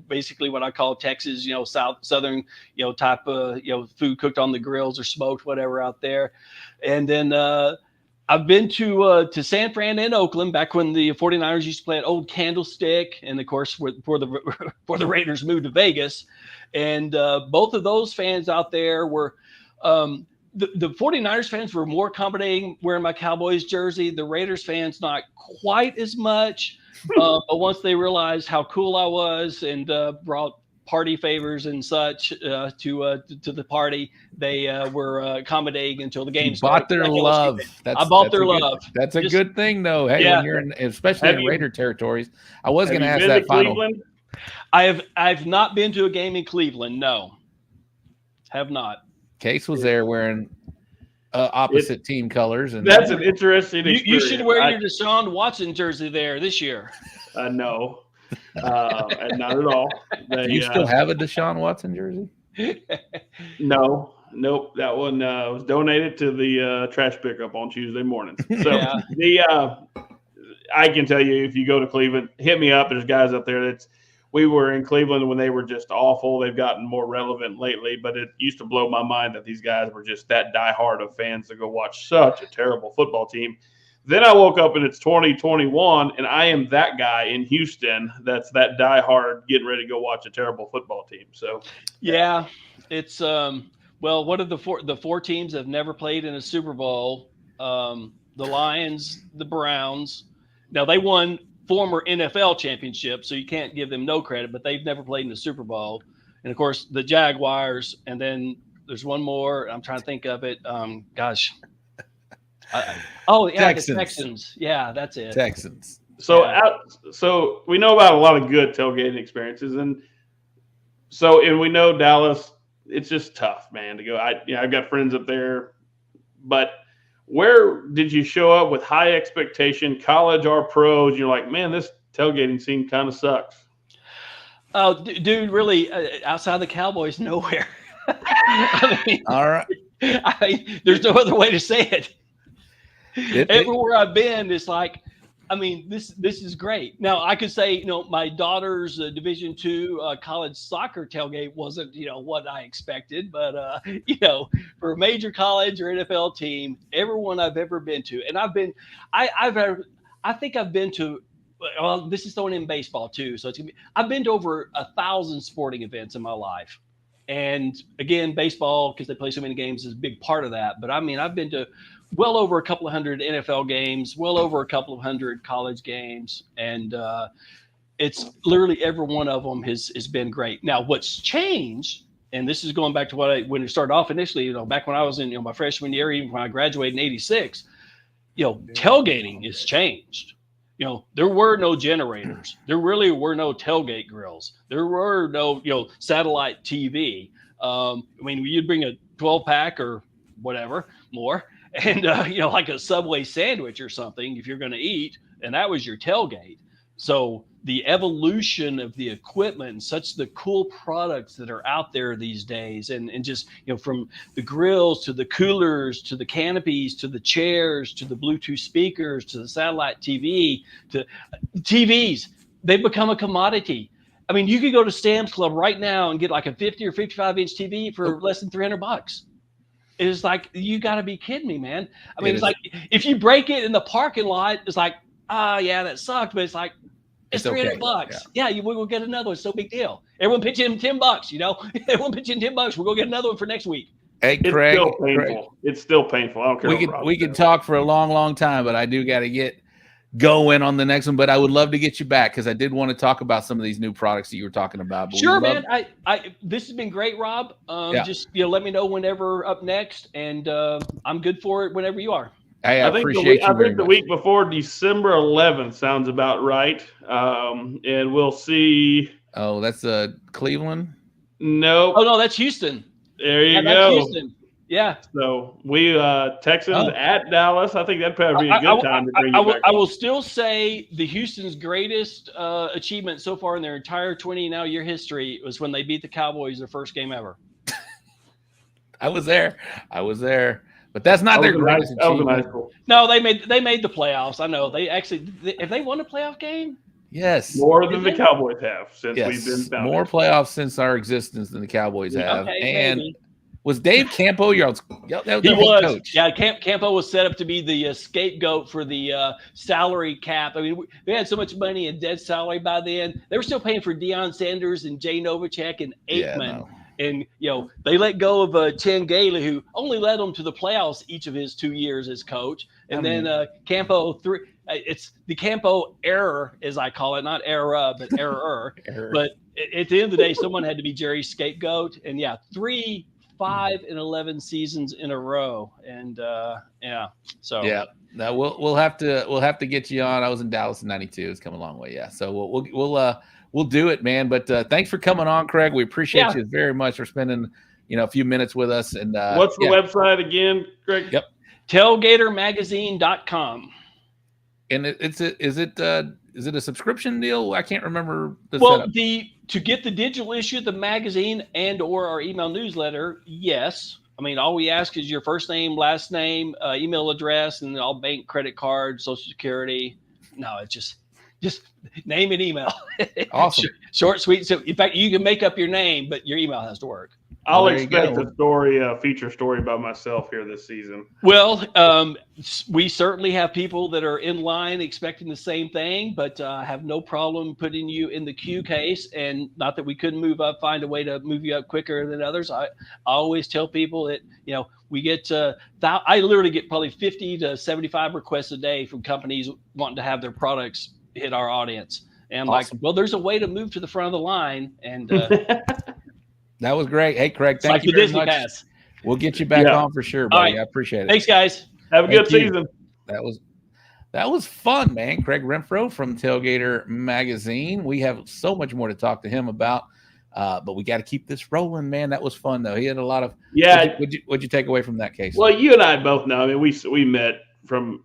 basically what I call Texas, southern, type of, food cooked on the grills or smoked, whatever out there. And then I've been to San Fran and Oakland back when the 49ers used to play at Old Candlestick. And of course, before the Raiders moved to Vegas. And both of those fans out there were the 49ers fans were more accommodating wearing my Cowboys jersey. The Raiders fans, not quite as much. But once they realized how cool I was and brought party favors and such to the party, they were accommodating until the game started. Bought their love. I bought their love. That's a good thing, though. Hey, when you're especially in Raider territories. I was going to ask that final. Cleveland? I've not been to a game in Cleveland. No, have not. Case was there wearing opposite team colors, and that's an interesting experience. You should wear your Deshaun Watson jersey there this year. No, and not at all. Do you still have a Deshaun Watson jersey? No, nope. That one was donated to the trash pickup on Tuesday mornings. So I can tell you, if you go to Cleveland, hit me up. There's guys up there we were in Cleveland when they were just awful. They've gotten more relevant lately, but it used to blow my mind that these guys were just that diehard of fans to go watch such a terrible football team. Then I woke up and it's 2021, and I am that guy in Houston that's that diehard getting ready to go watch a terrible football team. So, yeah, it's what are the four teams that have never played in a Super Bowl? The Lions, the Browns. Now they won former NFL championship, so you can't give them no credit, but they've never played in the Super Bowl. And of course the Jaguars, and then there's one more, I'm trying to think of it. Texans. The Texans. Yeah, that's it. Texans. So we know about a lot of good tailgating experiences, and we know Dallas, it's just tough, man, to go. I've got friends up there, but where did you show up with high expectation, college or pros? You're like, man, this tailgating scene kind of sucks. Oh, dude, really, outside the Cowboys, nowhere. I mean, All right. There's no other way to say it. Everywhere I've been, it's like, I mean, this is great. Now, I could say, my daughter's Division II college soccer tailgate wasn't, what I expected. But, for a major college or NFL team, everyone I've ever been to, and I think I've been to, well, this is thrown in baseball too. So I've been to over 1,000 sporting events in my life. And again, baseball, because they play so many games, is a big part of that. But I mean, I've been to well over a couple of hundred NFL games, well over a couple of hundred college games. And it's literally every one of them has been great. Now, what's changed, and this is going back to when it started off initially, back when I was in my freshman year, even when I graduated in '86, tailgating has changed. There were no generators. There really were no tailgate grills. There were no, satellite TV. I mean, you'd bring a 12-pack or whatever more, and like a Subway sandwich or something if you're going to eat, and that was your tailgate. So the evolution of the equipment and such the cool products that are out there these days, and just from the grills to the coolers to the canopies to the chairs to the Bluetooth speakers to the satellite TV to TVs, they've become a commodity. I mean, you could go to Sam's Club right now and get like a 50 or 55-inch TV for less than $300. It's like, you got to be kidding me, man. I mean, it's like if you break it in the parking lot, it's like, yeah, that sucked, but it's like, it's $300. Yeah, we'll get another one. It's no big deal. Everyone pitch in $10, Everyone pitch in $10. We'll go get another one for next week. Hey, Craig. It's still painful. It's still painful. I don't care. We could talk for a long, long time, but I do got to get going on the next one. But I would love to get you back because I did want to talk about some of these new products that you were talking about. Sure, man. This has been great, Rob. Just let me know whenever up next, and I'm good for it whenever you are. Hey, I appreciate you. I think the week before December 11th sounds about right. And we'll see. Oh, that's Cleveland? No. Oh, no, that's Houston. There you go. That's Houston. Yeah. So we Texans at Dallas. I think that'd probably be a good time to bring you back. I will still say the Houston's greatest achievement so far in their entire 20-year history was when they beat the Cowboys their first game ever. I was there. But that's not their greatest achievement. No, they made the playoffs. I know. Have they won a playoff game? Yes. More than the Cowboys have since we've been founded. More playoffs since our existence than the Cowboys have. Okay, and maybe. Was Dave Campo your he was coach? Yeah, Campo was set up to be the scapegoat for the salary cap. I mean, we had so much money in dead salary by then. They were still paying for Deion Sanders and Jay Novacek and Aikman. Yeah, no. And, they let go of Chan Gailey, who only led them to the playoffs each of his 2 years as coach. And then Campo, it's the Campo error, as I call it, not error, but error. But at the end of the day, someone had to be Jerry's scapegoat. And, 3, 5, and 11 seasons in a row. And, so. Yeah. Now we'll have to get you on. I was in Dallas in '92. It's come a long way. Yeah. So we'll do it, man. But thanks for coming on, Craig. We appreciate you very much for spending, a few minutes with us. And what's the website again, Craig? Yep. Tailgatermagazine.com. And is it a subscription deal? I can't remember the setup. Setup. To get the digital issue of the magazine and or our email newsletter, yes. I mean, all we ask is your first name, last name, email address, and all bank, credit card, Social Security. No, it's just name and email. Awesome. Short, sweet. So, in fact, you can make up your name, but your email has to work. I'll expect a feature story by myself here this season. Well, we certainly have people that are in line expecting the same thing, but I have no problem putting you in the queue case. And not that we couldn't move up, find a way to move you up quicker than others. I always tell people that, we get I literally get probably 50 to 75 requests a day from companies wanting to have their products hit our audience. And I'm awesome. like, well, there's a way to move to the front of the line. And that was great. Hey, Craig, thank you very much. Pass. We'll get you back on for sure, buddy. Right. I appreciate it. Thanks, guys. Have a good season. That was fun, man. Craig Renfro from Tailgater Magazine. We have so much more to talk to him about. But we got to keep this rolling, man. That was fun, though. He had a lot of – Yeah. What'd you take away from that case? Well, you and I both know. I mean, we met from,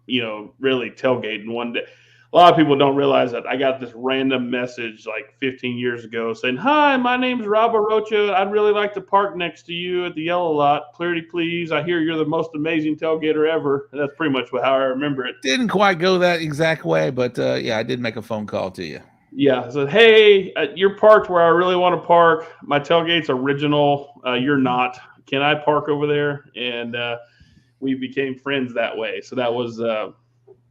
really tailgating one day. A lot of people don't realize that I got this random message like 15 years ago saying, "Hi, my name's Rob Arocha. I'd really like to park next to you at the yellow lot. Pretty please. I hear you're the most amazing tailgater ever." And that's pretty much how I remember it. Didn't quite go that exact way, but I did make a phone call to you. Yeah. I said, "Hey, you're parked where I really want to park. My tailgate's original. You're not. Can I park over there?" And we became friends that way. So that was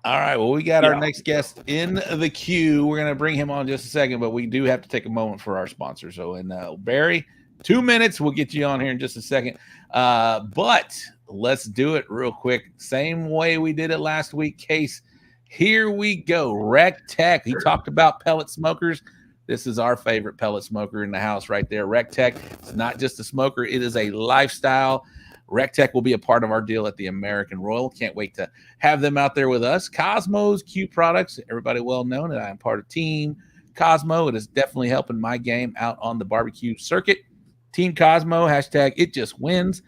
all right. Well, we got our next guest in the queue. We're going to bring him on in just a second, but we do have to take a moment for our sponsor. So, Barry, 2 minutes. We'll get you on here in just a second. But let's do it real quick. Same way we did it last week. Case, here we go. Rec Tech. He talked about pellet smokers. This is our favorite pellet smoker in the house right there. Rec Tech. It's not just a smoker. It is a lifestyle. Rec Tech will be a part of our deal at the American Royal. Can't wait to have them out there with us. Cosmo's Q Products. Everybody well known that I am part of Team Cosmo. It is definitely helping my game out on the barbecue circuit. Team Cosmo, hashtag it just wins.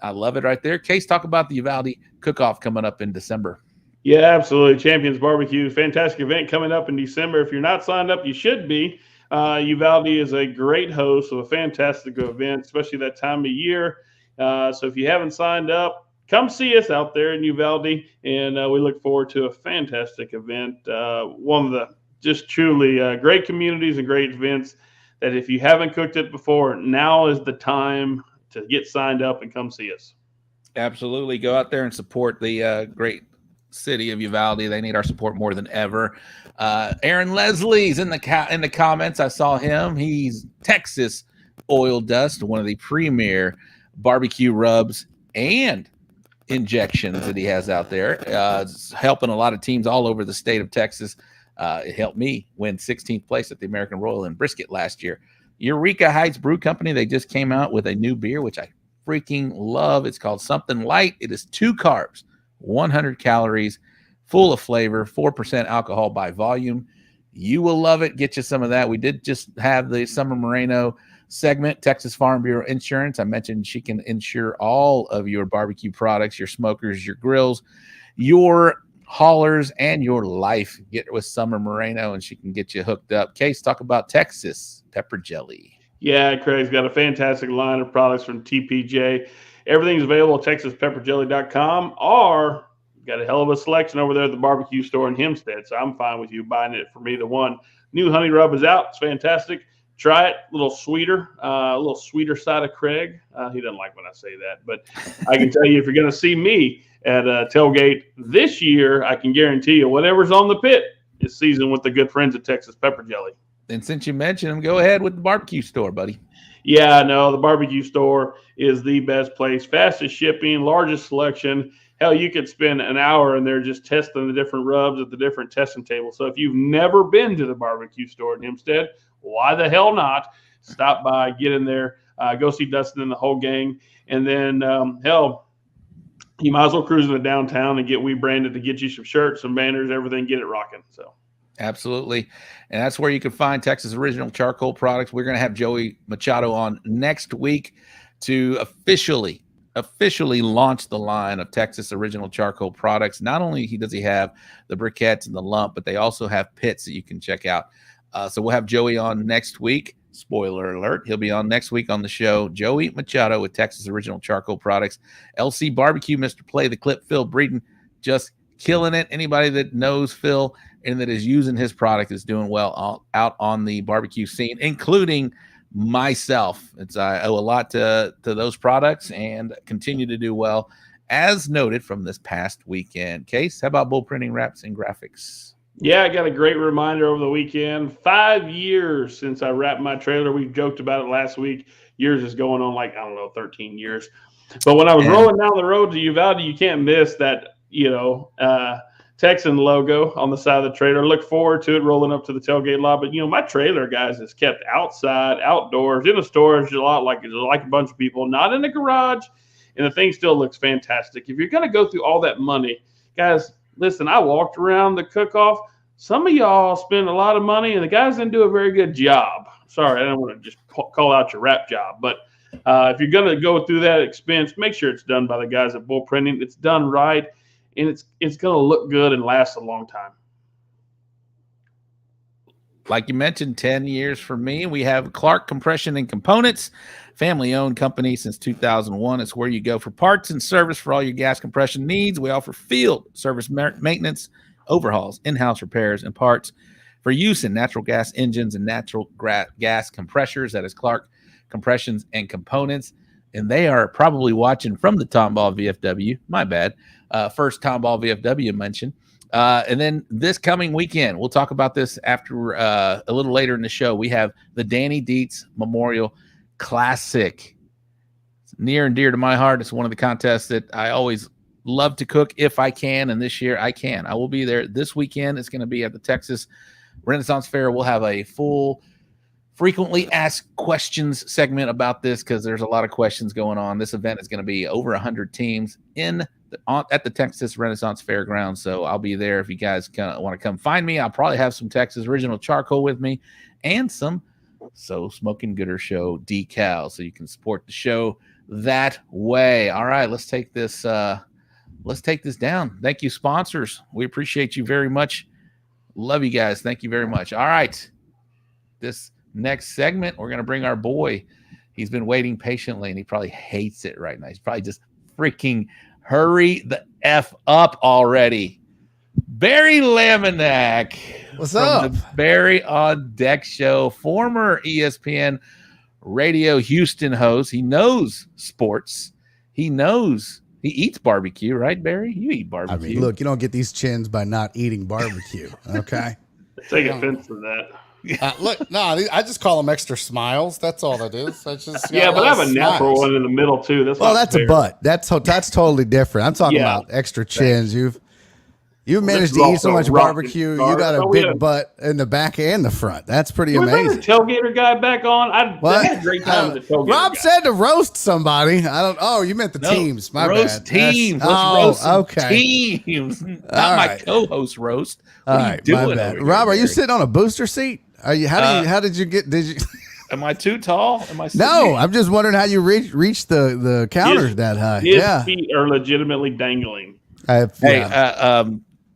I love it right there. Case, talk about the Uvalde cook-off coming up in December. Yeah, absolutely. Champions Barbecue, fantastic event coming up in December. If you're not signed up, you should be. Uvalde is a great host of a fantastic event, especially that time of year. So if you haven't signed up, come see us out there in Uvalde, and we look forward to a fantastic event. One of the just truly great communities and great events that if you haven't cooked it before, now is the time to get signed up and come see us. Absolutely. Go out there and support the great city of Uvalde. They need our support more than ever. Aaron Leslie's in the comments. I saw him. He's Texas Oil Dust, one of the premier barbecue rubs and injections that he has out there. It's helping a lot of teams all over the state of Texas. It helped me win 16th place at the American Royal in Brisket last year. Eureka Heights Brew Company, they just came out with a new beer, which I freaking love. It's called Something Light. It is 2 carbs, 100 calories, full of flavor, 4% alcohol by volume. You will love it. Get you some of that. We did just have the Summer Moreno segment, Texas Farm Bureau Insurance. I mentioned she can insure all of your barbecue products, your smokers, your grills, your haulers, and your life. Get with Summer Moreno, and she can get you hooked up. Case, talk about Texas pepper jelly. Yeah, Craig's got a fantastic line of products from TPJ. Everything's available at TexasPepperJelly.com, or got a hell of a selection over there at the barbecue store in Hempstead. So I'm fine with you buying it from either one. New honey rub is out. It's fantastic. Try it. A little sweeter side of Craig. He doesn't like when I say that, but I can tell you, if you're going to see me at Tailgate this year, I can guarantee you whatever's on the pit is seasoned with the good friends at Texas Pepper Jelly. And since you mentioned them, go ahead with the barbecue store, buddy. Yeah, no, the barbecue store is the best place. Fastest shipping, largest selection. Hell, you could spend an hour in there just testing the different rubs at the different testing tables. So if you've never been to the barbecue store in Hempstead, why the hell not? Stop by, get in there, go see Dustin and the whole gang. And then, hell, you might as well cruise into downtown and get rebranded to get you some shirts, some banners, everything, get it rocking. So. Absolutely. And that's where you can find Texas Original Charcoal products. We're going to have Joey Machado on next week to officially launch the line of Texas Original Charcoal products. Not only does he have the briquettes and the lump, but they also have pits that you can check out. So we'll have Joey on next week. Spoiler alert, he'll be on next week on the show. Joey Machado with Texas Original Charcoal products. LC Barbecue, Mr. Play the Clip, Phil Breeden, just killing it. Anybody that knows Phil and that is using his product is doing well out on the barbecue scene, including myself. I owe a lot to those products and continue to do well, as noted from this past weekend. Case, how about Bull Printing Wraps and Graphics? Yeah, I got a great reminder over the weekend. 5 years since I wrapped my trailer. We joked about it last week. Years is going on 13 years. But when I was rolling down the road to Uvalde, you can't miss that, Texan logo on the side of the trailer. Look forward to it rolling up to the tailgate lot. But, my trailer, guys, is kept outside, outdoors, in a storage a lot like a bunch of people, not in the garage. And the thing still looks fantastic. If you're going to go through all that money, guys, listen, I walked around the cook-off. some of y'all spend a lot of money, and the guys didn't do a very good job. Sorry, I don't want to just call out your rap job, but if you're going to go through that expense, make sure it's done by the guys at Bull Printing. It's done right, and it's going to look good and last a long time. Like you mentioned, 10 years for me. We have Clark Compression and Components, family-owned company since 2001. It's where you go for parts and service for all your gas compression needs. We offer field service maintenance, overhauls, in-house repairs, and parts for use in natural gas engines and natural gas compressors. That is Clark Compressions and Components. And they are probably watching from the Tomball VFW. My bad. First Tomball VFW mention. And then this coming weekend, we'll talk about this after a little later in the show. We have the Danny Dietz Memorial Classic. It's near and dear to my heart. It's one of the contests that I always love to cook if I can. And this year I can. I will be there this weekend. It's going to be at the Texas Renaissance Fair. We'll have a full frequently asked questions segment about this because there's a lot of questions going on. This event is going to be over 100 teams at the Texas Renaissance Fairgrounds. So I'll be there if you guys want to come find me. I'll probably have some Texas Original Charcoal with me and some Smoking Gooder Show decals so you can support the show that way. All right, let's take this down. Thank you, sponsors. We appreciate you very much. Love you guys. Thank you very much. All right. This next segment, we're going to bring our boy. He's been waiting patiently, and he probably hates it right now. He's probably just freaking hurry the F up already. Barry Laminack. What's up? The Barry on Deck Show, former ESPN Radio Houston host. He knows sports. He eats barbecue, right, Barry? You eat barbecue. I mean, look, you don't get these chins by not eating barbecue, okay? Take offense to that. Look, no, I just call them extra smiles. That's all that is. That's just but I have a natural one in the middle too. That's a butt. That's totally different. I'm talking about extra chins. You've managed to eat so much barbecue. You got a big butt in the back and the front. That's pretty amazing. Was that the tailgater guy back on? I had a great time with the tailgater Rob guy. said to roast somebody. You meant the teams. My roast bad. Teams. Let's roast okay. Teams. Not my co-host roast. What are you doing? My bad. Rob, are you sitting on a booster seat? Are you? How did you get? Did you? Am I too tall? Am I? No, I'm just wondering how you reached the counter that high. His feet are legitimately dangling.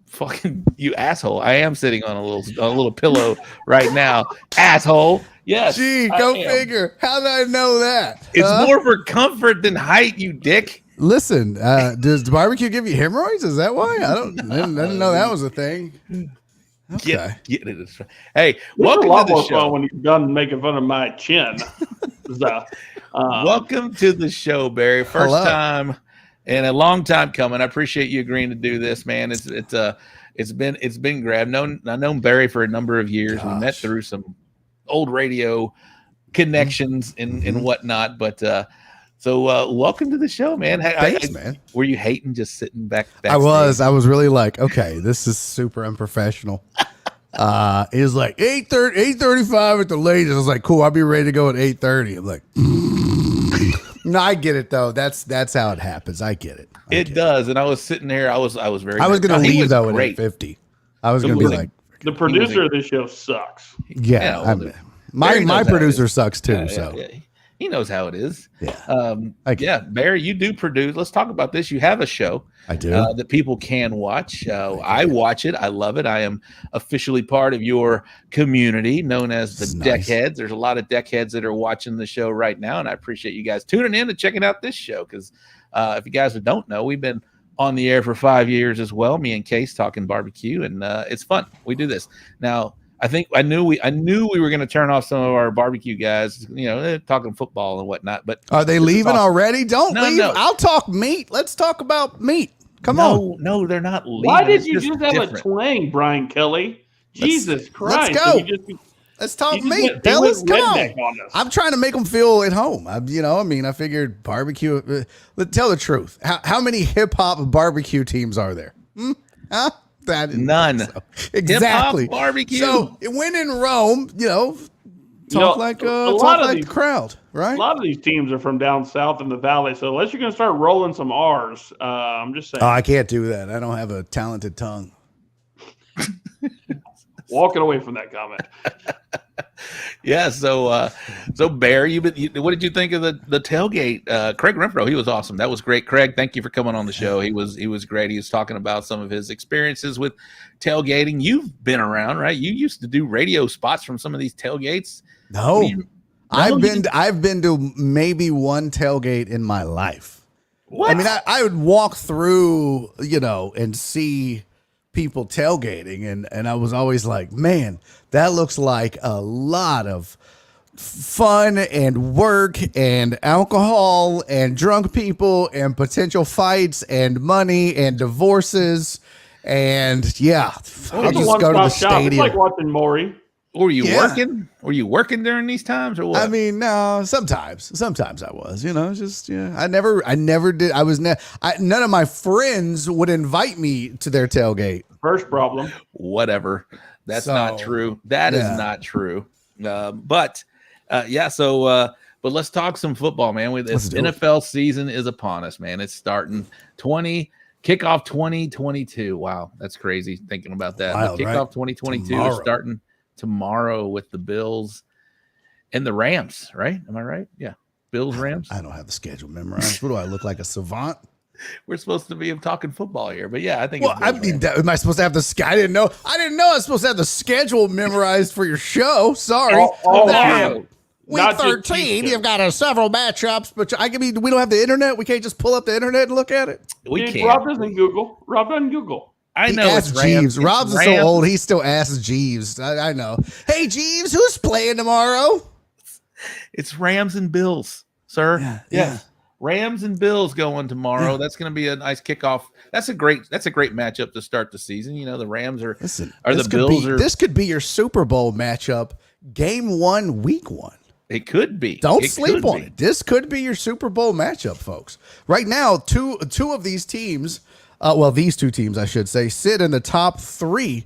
Fucking you asshole! I am sitting on a little pillow right now, asshole. Yes. Gee, go figure. How did I know that? It's more for comfort than height, you dick. Listen, does barbecue give you hemorrhoids? Is that why? I didn't know that was a thing. Okay. Get it. Hey, welcome to the more show. Fun when you're done making fun of my chin. Welcome to the show, Barry. First time and a long time coming. I appreciate you agreeing to do this, man. It's been great. I've known Barry for a number of years. We met through some old radio connections and whatnot. But so welcome to the show, man. Thanks, man. Were you hating just sitting back? I was really like, okay, this is super unprofessional. It was like 8:35 at the latest. I was like, cool, I'll be ready to go at 8:30. I'm like, no, I get it though. That's how it happens. I get it. It does. And I was sitting here. I was very. I was going to leave though at 8:50. I was going to be like, the producer of this show sucks. Yeah, my producer sucks too. Yeah. He knows how it is. Yeah. Barry, you do produce. Let's talk about this. You have a show. I do. That people can watch. I watch it. I love it. I am officially part of your community known as the Deckheads. There's a lot of Deckheads that are watching the show right now, and I appreciate you guys tuning in and checking out this show because if you guys don't know, we've been on the air for 5 years as well. Me and Case talking barbecue, and it's fun. We do this now. I knew we were going to turn off some of our barbecue guys, talking football and whatnot. But are they leaving already? Don't leave. No. I'll talk meat. Let's talk about meat. Come on. No, they're not leaving. Why did you just have a twang, Brian Kelly? Jesus Christ. Let's go. Let's talk meat, fellas. Come on. I'm trying to make them feel at home. I figured barbecue. Tell the truth. How many hip hop barbecue teams are there? Huh? None. So. Exactly. Hip-hop barbecue. So when in Rome, talk like the crowd, right? A lot of these teams are from down south in the valley. So unless you're going to start rolling some R's, I'm just saying. Oh, I can't do that. I don't have a talented tongue. Walking away from that comment. Yeah. So Bear, what did you think of the tailgate? Craig Renfro, he was awesome. That was great. Craig, thank you for coming on the show. He was great. He was talking about some of his experiences with tailgating. You've been around, right? You used to do radio spots from some of these tailgates. No, I've been to maybe one tailgate in my life. What? I mean, I would walk through, and see people tailgating, and I was always like, man, that looks like a lot of fun and work and alcohol and drunk people and potential fights and money and divorces. And I'll just go to the stadium. It's like watching Maury. Were you working? Were you working during these times or what? I mean, no, sometimes I was, I never did. None of my friends would invite me to their tailgate. First problem. Whatever. That's not true. That is not true. But let's talk some football, man. This NFL season is upon us, man. It's starting kickoff 2022. Wow. That's crazy thinking about that. Wild, kickoff right? 2022 is starting tomorrow with the Bills and the Rams, right? Am I right? Yeah. Bills, Rams. I don't have the schedule memorized. What do I look like, a savant? We're supposed to be talking football here, but yeah, I think. Well, am I supposed to have I didn't know I was supposed to have the schedule memorized for your show. Sorry. Week 13, you've got several matchups, but we don't have the internet. We can't just pull up the internet and look at it. We can't. Rob doesn't Google. I know it's Jeeves. Rob's so old, he still asks Jeeves. I know. Hey, Jeeves, who's playing tomorrow? It's Rams and Bills, sir. Yeah. Rams and Bills going tomorrow. Yeah. That's going to be a nice kickoff. That's a great matchup to start the season. The Rams are the Bills. This could be your Super Bowl matchup, game 1, week 1. It could be. Don't sleep on it. This could be your Super Bowl matchup, folks. Right now, two of these teams, these two teams, I should say, sit in the top 3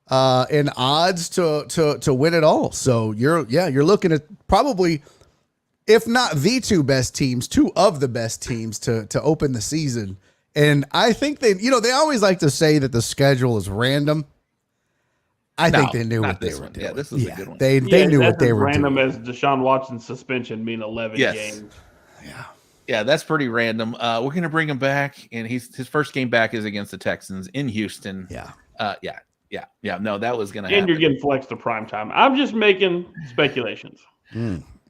in odds to win it all. So you're looking at probably, if not the two best teams, two of the best teams to open the season. And I think they always like to say that the schedule is random. I think they knew what they were doing. Yeah, this is a good one. They knew what they were doing. Random as Deshaun Watson's suspension being 11 games. Yeah, that's pretty random. We're going to bring him back, and his first game back is against the Texans in Houston. Yeah. No, that was going to happen. And you're getting flexed to prime time. I'm just making speculations.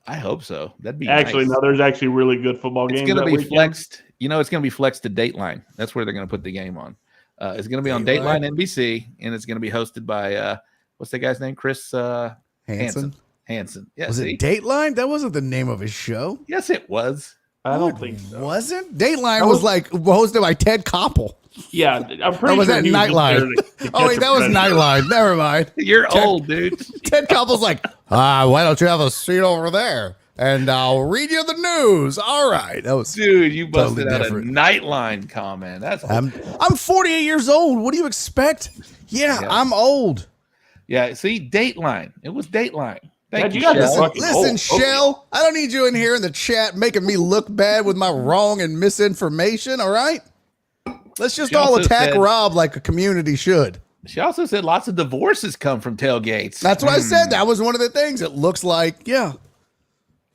I hope so. That'd be nice. No, there's actually really good football games. It's going to be flexed. It's going to be flexed to Dateline. That's where they're going to put the game on. It's going to be on Dateline NBC, and it's going to be hosted by what's that guy's name? Chris Hansen. Yeah, was it Dateline? That wasn't the name of his show. Yes, it was. I don't think so. Wasn't Dateline was like hosted by Ted Koppel? Yeah, I'm pretty sure. Was that Nightline? Wait, that was Nightline. Never mind. You're old, dude. Ted Koppel's like, why don't you have a seat over there? And I'll read you the news. All right. That was dude, you busted out a Nightline comment. That's I'm 48 years old. What do you expect? Yeah, I'm old. Yeah, see, Dateline. It was Dateline. Thank you, Shell. Listen, Shell, I don't need you in here in the chat making me look bad with my wrong and misinformation, all right? Let's just all attack Rob like a community should. She also said lots of divorces come from tailgates. That's what I said. That was one of the things. It looks like,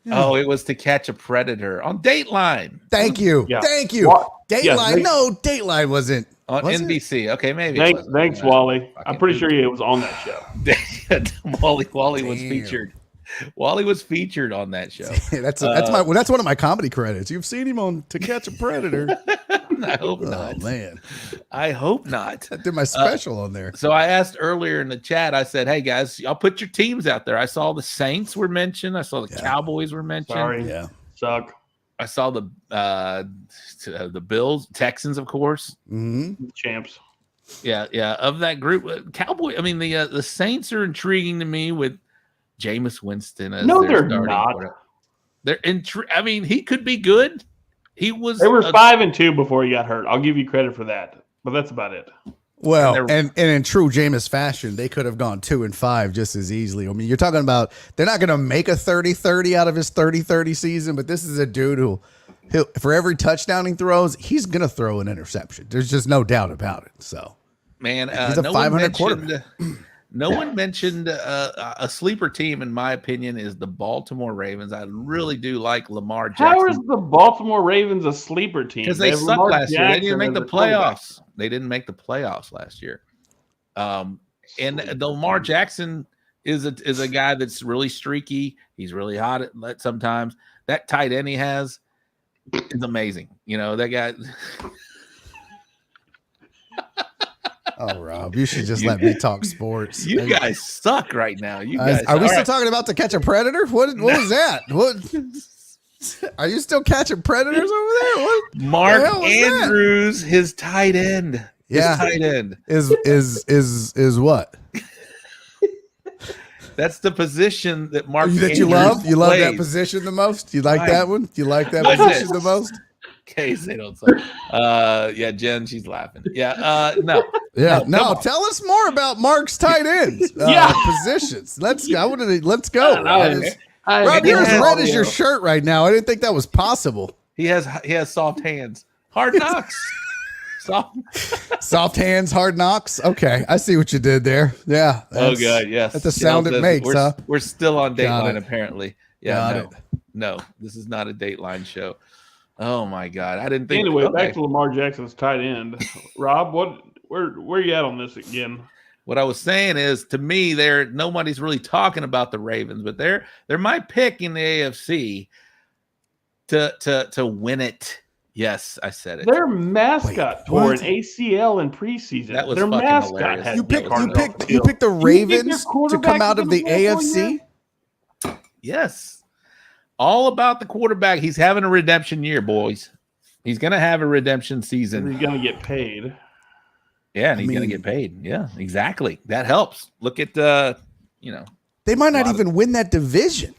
Oh, it was To Catch a Predator on Dateline. Thank you. Yeah. Thank you. Dateline. No, Dateline wasn't. On NBC. Okay, maybe. Thanks, Wally. I'm pretty sure it was on that show. Wally was featured. Wally was featured on that show. That's one of my comedy credits. You've seen him on To Catch a Predator. I hope not. Oh, man. I hope not. I did my special on there. So I asked earlier in the chat, I said, hey, guys, y'all put your teams out there. I saw the Saints were mentioned. I saw the Cowboys were mentioned. Sorry. Yeah. Suck. I saw the Bills, Texans, of course. Mm-hmm. Champs. Yeah. Of that group, the Saints are intriguing to me with Jameis Winston. They're not. He could be good. They were 5-2 before he got hurt. I'll give you credit for that, but that's about it. Well, and in true Jameis fashion, they could have gone 2-5 just as easily. I mean, you're talking about they're not going to make a 30-30 out of his 30-30 season, but this is a dude who for every touchdown he throws, he's going to throw an interception. There's just no doubt about it. So, man, he's a 500 quarterback. No one mentioned a sleeper team, in my opinion, is the Baltimore Ravens. I really do like Lamar Jackson. How is the Baltimore Ravens a sleeper team? Because they have sucked Lamar last year. They Jackson didn't make as the a quarterback. playoffs. They didn't make the playoffs last year. And the Lamar Jackson is a guy that's really streaky. He's really hot at sometimes. That tight end he has is amazing. You know, that guy. Oh, Rob, you should just let me talk sports. You guys suck right now. You guys. Are we all still right. talking about To Catch a Predator? What was that? What? Are you still catching predators over there? What? Mark the hell was that? Andrews, his tight end. Yeah. His tight end. Is what? That's the position that Mark that Andrews you love? You love that plays. position the most? You like Right. that one? You like that What's position this? the most? In case they don't suck. Yeah, Jen, she's laughing. Yeah, no. Yeah. come No, on. tell us more about Mark's tight ends positions. Let's go. Let's go. Rob, you're as red as your shirt right now. I didn't think that was possible. He has soft hands. Hard knocks. Soft hands, hard knocks. Okay, I see what you did there. Yeah. Oh, God, yes. That's the sound it makes, we're, huh? We're still on Got Dateline, it. apparently. Yeah, Got no, this is not a Dateline show. Oh my God, I didn't think. Anyway, okay. back to Lamar Jackson's tight end. Rob, where you at on this again? What I was saying is, to me, nobody's really talking about the Ravens, but they're my pick in the AFC to win it. Yes, I said it. Their mascot tore what? an ACL in preseason. That was Their fucking mascot hilarious. had You picked the You think their Ravens to quarterback come out is of the gonna go for AFC? you? Yes. All about the quarterback. He's having a redemption year, boys. He's going to have a redemption season. He's going to get paid. Yeah, and he's going to get paid. Yeah, exactly. That helps. Look at They might not even win that division.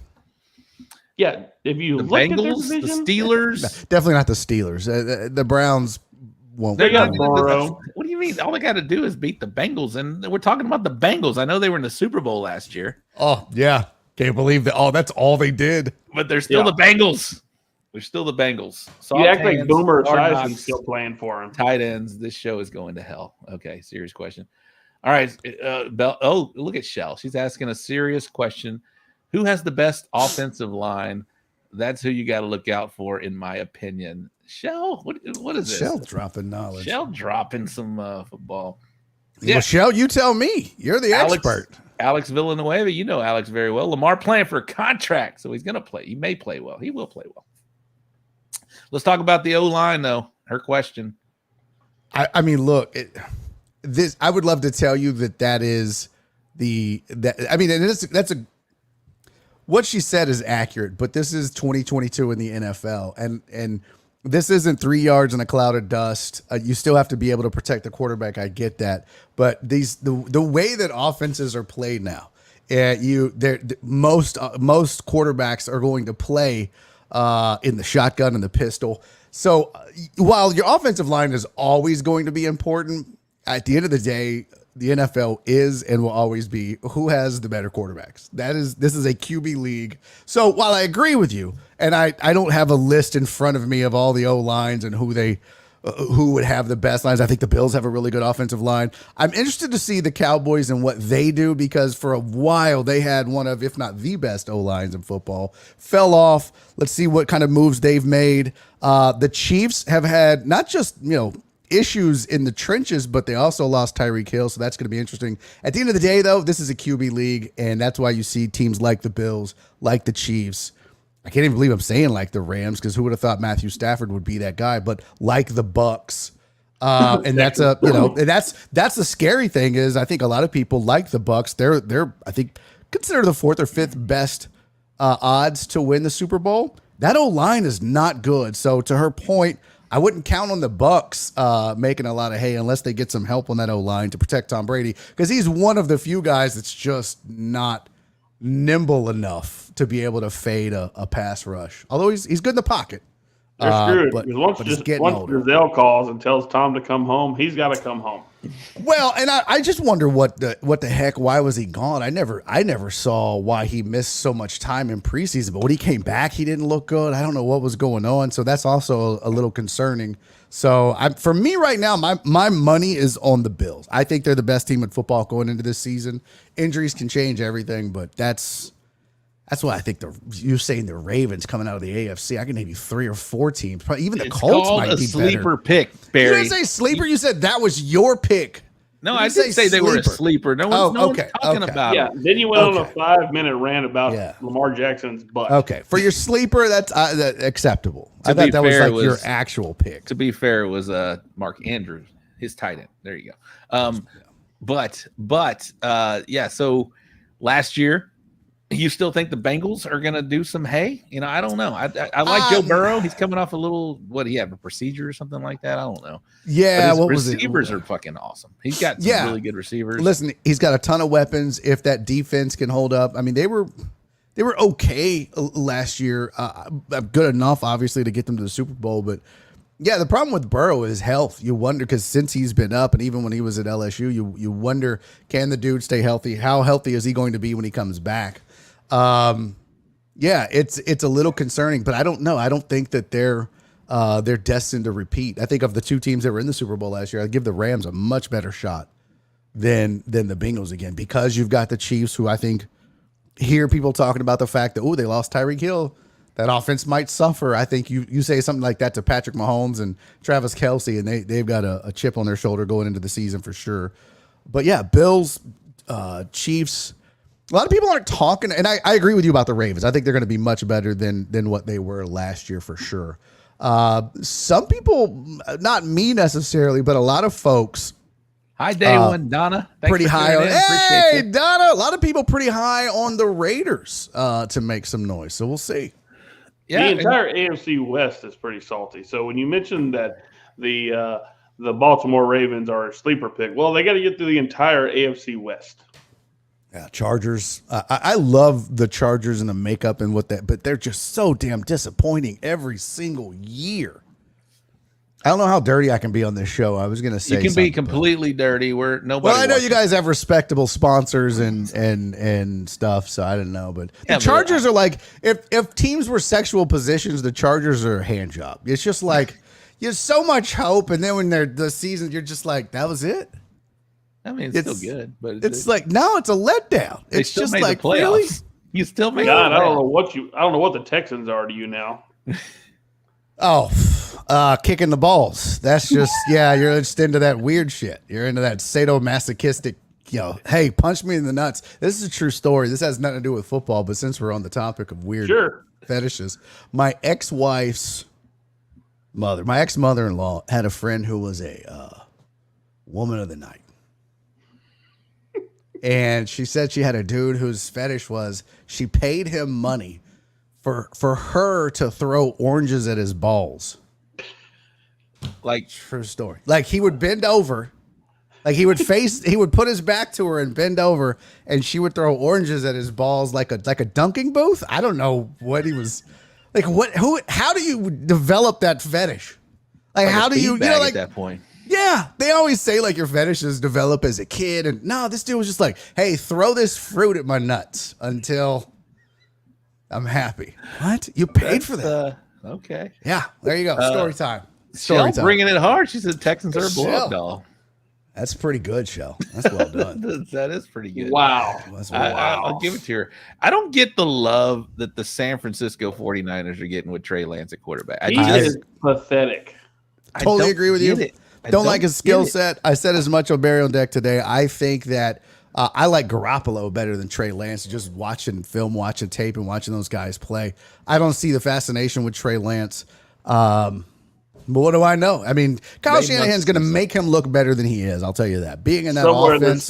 Yeah, if you the look at their Bengals, the division, Steelers. Definitely not the Steelers. The Browns won't. They got win. Burrow. What do you mean? All they got to do is beat the Bengals, and we're talking about the Bengals. I know they were in the Super Bowl last year, Oh yeah, can't believe that. Oh, that's all they did. but they're still the Bengals. They're still the Bengals. You act like Soft Boomer hands, hard Esiason's knocks, still playing for him. tight ends. This show is going to hell. Okay, serious question. All right, Bell. Oh, look at Shell. She's asking a serious question. Who has the best offensive line? That's who you got to look out for, in my opinion. Shell, what is this? Shell dropping knowledge. Shell dropping some football. Well, Shell, you tell me. You're the expert. Alex Villanueva, you know Alex very well. Lamar playing for a contract, so he's going to play. He may play well. He will play well. Let's talk about the O-line, though. Her question. I mean, look, I would love to tell you that is what she said is accurate, but this is 2022 in the NFL, and this isn't 3 yards in a cloud of dust. You still have to be able to protect the quarterback. I get that, but the way that offenses are played now, most quarterbacks are going to play in the shotgun and the pistol. So while your offensive line is always going to be important, at the end of the day, the NFL is and will always be who has the better quarterbacks. This is a QB league. So while I agree with you, and I don't have a list in front of me of all the O lines and who would have the best lines. I think the Bills have a really good offensive line. I'm interested to see the Cowboys and what they do, because for a while they had one of, if not the best O lines in football. Fell off. Let's see what kind of moves they've made. The Chiefs have had not just, issues in the trenches, but they also lost Tyreek Hill, so that's going to be interesting. At the end of the day, though, this is a QB league, and that's why you see teams like the Bills, like the Chiefs. I can't even believe I'm saying like the Rams, because who would have thought Matthew Stafford would be that guy? But like the Bucks, and that's that's the scary thing is I think a lot of people like the Bucks. They're I think considered the fourth or fifth best odds to win the Super Bowl. That O-line is not good. So to her point, I wouldn't count on the Bucks making a lot of hay unless they get some help on that O-line to protect Tom Brady, because he's one of the few guys that's just not nimble enough to be able to fade a pass rush. Although he's good in the pocket. They're screwed. But Because once he's getting older. Giselle calls and tells Tom to come home, he's got to come home. Well, and I just wonder what the heck, why was he gone? I never saw why he missed so much time in preseason, but when he came back, he didn't look good. I don't know what was going on. So that's also a little concerning. So for me right now, my money is on the Bills. I think they're the best team in football going into this season. Injuries can change everything, but that's why I think you're saying the Ravens coming out of the AFC. I can name you 3 or 4 teams. Probably even the Colts might be sleeper better. pick, Barry. You didn't say sleeper. You said that was your pick. No, I didn't say they were a sleeper. No one's talking about it. Yeah, then you went on a 5-minute rant about Lamar Jackson's butt. Okay, for your sleeper, that's acceptable. I thought that was like your actual pick. To be fair, it was Mark Andrews, his tight end. There you go. But so last year, you still think the Bengals are going to do some hay? I don't know. I like Joe Burrow. He's coming off a little, what, he had a procedure or something like that? I don't know. Yeah, what was it? Receivers are fucking awesome. He's got some really good receivers. Listen, he's got a ton of weapons. If that defense can hold up, I mean, they were okay last year. Good enough, obviously, to get them to the Super Bowl. But yeah, the problem with Burrow is health. You wonder, because since he's been up, and even when he was at LSU, you wonder, can the dude stay healthy? How healthy is he going to be when he comes back? It's a little concerning, but I don't know. I don't think that they're destined to repeat. I think of the 2 teams that were in the Super Bowl last year, I'd give the Rams a much better shot than the Bengals again, because you've got the Chiefs, who I think hear people talking about the fact that, they lost Tyreek Hill. That offense might suffer. I think you say something like that to Patrick Mahomes and Travis Kelce, and they've got a chip on their shoulder going into the season for sure. But yeah, Bills, Chiefs. A lot of people aren't talking, and I agree with you about the Ravens. I think they're going to be much better than what they were last year for sure. Some people, not me necessarily, but a lot of folks. Hi, day one, Donna. Thanks pretty high on. Hey, Donna. A lot of people pretty high on the Raiders to make some noise. So we'll see. Yeah, the entire AFC West is pretty salty. So when you mentioned that the Baltimore Ravens are a sleeper pick, well, they got to get through the entire AFC West. Yeah, Chargers. I love the Chargers and the makeup and what that, but they're just so damn disappointing every single year. I don't know how dirty I can be on this show. I was going to say you can be completely dirty. Where nobody. Well, I know you guys have respectable sponsors and stuff, so I didn't know. But the Chargers are like, if teams were sexual positions, the Chargers are a hand job. It's just like you have so much hope, and then when they're the season, you're just like, that was it. I mean, it's still good, but it's like, no, it's a letdown. It's just like, playoffs. Really? You still made God, I don't know what the Texans are to you now. Kicking the balls. That's just, you're just into that weird shit. You're into that sadomasochistic, hey, punch me in the nuts. This is a true story. This has nothing to do with football, but since we're on the topic of weird fetishes, my ex-wife's mother, my ex-mother-in-law, had a friend who was a woman of the night. And she said she had a dude whose fetish was she paid him money for her to throw oranges at his balls. Like, true story. Like, he would bend over, like he would put his back to her and bend over, and she would throw oranges at his balls like a dunking booth. I don't know what he was like. How do you develop that fetish? Like how do you at that point? Yeah, they always say like your fetishes develop as a kid, and no, this dude was just like, hey, throw this fruit at my nuts until I'm happy. What? You paid for that? Okay. Yeah, there you go. Story time. Story time. Bringing it hard. She said Texans are a blow-up doll. That's pretty good, Shell. That's well done. That is pretty good. Wow. I'll give it to her. I don't get the love that the San Francisco 49ers are getting with Trey Lance at quarterback. He is pathetic. Totally agree with you. Don't like his skill set. I said as much on Barry on Deck today. I think that I like Garoppolo better than Trey Lance. Just watching film, watching tape, and watching those guys play. I don't see the fascination with Trey Lance. But what do I know? I mean, Kyle Shanahan's going to make him look better than he is. I'll tell you that. Being in that offense.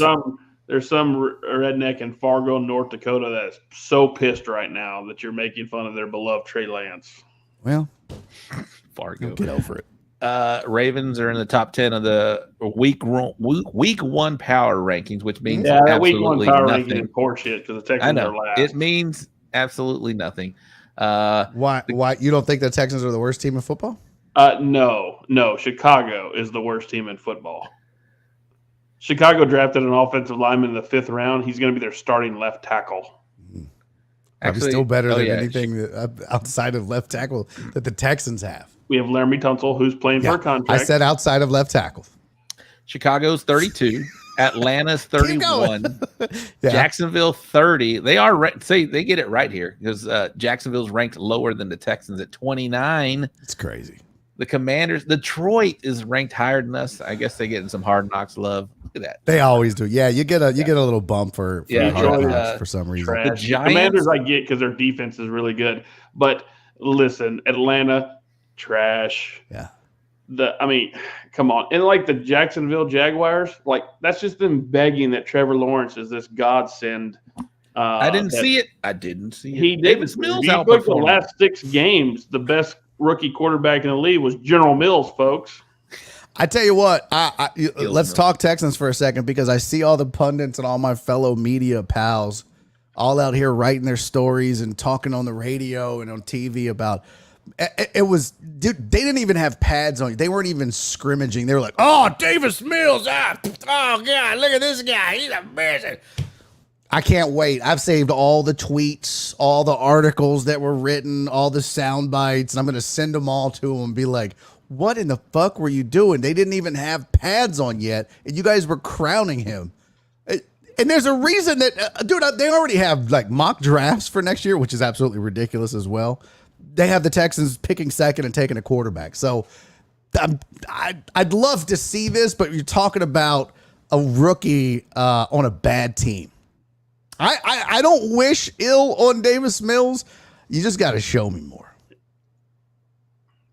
There's some redneck in Fargo, North Dakota that's so pissed right now that you're making fun of their beloved Trey Lance. Well, Fargo. Get over it. Ravens are in the top 10 of the week one power rankings, which means week one power nothing. ranking is horseshit because the Texans are last. It means absolutely nothing. Why you don't think the Texans are the worst team in football? No. Chicago is the worst team in football. Chicago drafted an offensive lineman in the 5th round. He's going to be their starting left tackle. Probably still better than yeah. anything outside of left tackle that the Texans have. We have Laramie Tunsil, who's playing for a contract. I said outside of left tackle. Chicago's 32. Atlanta's 31. Yeah. Jacksonville 30. They are they get it right here because Jacksonville's ranked lower than the Texans at 29. It's crazy. The Commanders, Detroit is ranked higher than us. I guess they're getting some Hard Knocks love. Look at that. They always do. Yeah, you get a little bump for Hard Detroit, Knocks for some reason. Trash. The Giants, Commanders I get because their defense is really good. But listen, Atlanta, trash. Yeah. Come on. And like the Jacksonville Jaguars, like that's just them begging that Trevor Lawrence is this godsend. I didn't see it. He Davis Mills He took the last 6 games. The best rookie quarterback in the league was General Mills, folks. I tell you what, let's talk Texans for a second because I see all the pundits and all my fellow media pals all out here writing their stories and talking on the radio and on TV about it was, dude, they didn't even have pads on. They weren't even scrimmaging. They were like, oh, Davis Mills. Oh, God, look at this guy. He's amazing. I can't wait. I've saved all the tweets, all the articles that were written, all the sound bites, and I'm going to send them all to them and be like, what in the fuck were you doing? They didn't even have pads on yet, and you guys were crowning him. And there's a reason that, dude, they already have like mock drafts for next year, which is absolutely ridiculous as well. They have the Texans picking second and taking a quarterback. So I'd love to see this, but you're talking about a rookie on a bad team. I don't wish ill on Davis Mills. You just got to show me more.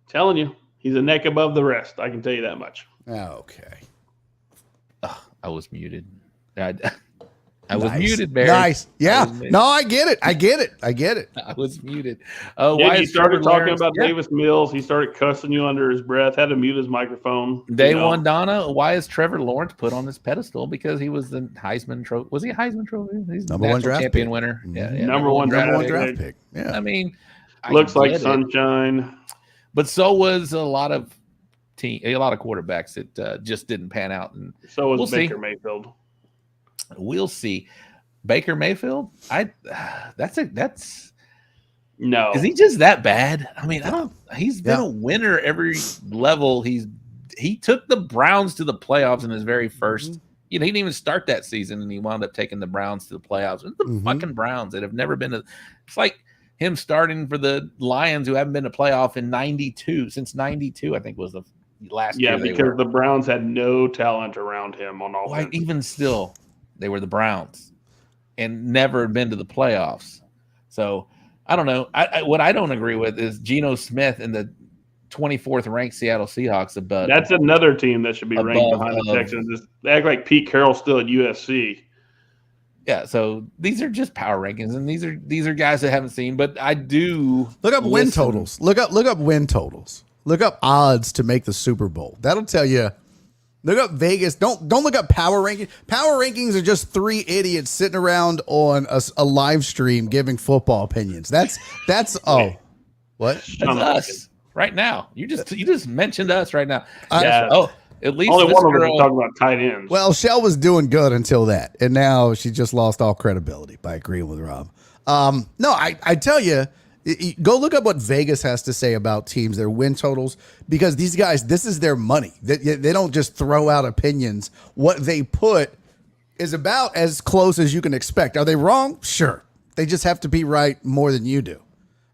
Telling you, he's a neck above the rest. I can tell you that much. Okay. I was muted. I was muted, Barry. Nice. Yeah. No, I get it. I get it. I was muted. Yeah, he started talking about Davis Mills. He started cussing you under his breath. Had to mute his microphone. Day one, Donna. Why is Trevor Lawrence put on this pedestal? Because he was the Heisman Trophy. Was he a Heisman Trophy? He's number one draft champion pick. winner. Mm-hmm. Yeah, number one draft pick. Yeah. I mean, looks like sunshine. But so was a lot of quarterbacks that just didn't pan out. And so was we'll Baker Mayfield. We'll see. Baker Mayfield, that's no. Is he just that bad? I mean, he's been a winner every level. He took the Browns to the playoffs in his very first. He didn't even start that season, and he wound up taking the Browns to the playoffs. It's the fucking Browns that have never been to. It's like him starting for the Lions, who haven't been to playoff in '92 since '92. I think was the last year. Yeah, because the Browns had no talent around him on offense. Like even still, they were the Browns. And never been to the playoffs. So I don't know. What I don't agree with is Geno Smith and the 24th ranked Seattle Seahawks. That's another team that should be ranked behind the Texans. They act like Pete Carroll's still at USC. Yeah, so these are just power rankings, and these are guys that haven't seen. But I do look up win totals. Look up win totals. Look up odds to make the Super Bowl. That'll tell you. Look up Vegas. Don't look up power rankings. Power rankings are just 3 idiots sitting around on a live stream giving football opinions. That's what? That's us right now. You just mentioned us right now. Yeah. At least only one of them talking about tight ends. Well, Shell was doing good until that, and now she just lost all credibility by agreeing with Rob. No, I tell you. Go look up what Vegas has to say about teams, their win totals, because these guys, this is their money. They don't just throw out opinions. What they put is about as close as you can expect. Are they wrong? Sure. They just have to be right more than you do.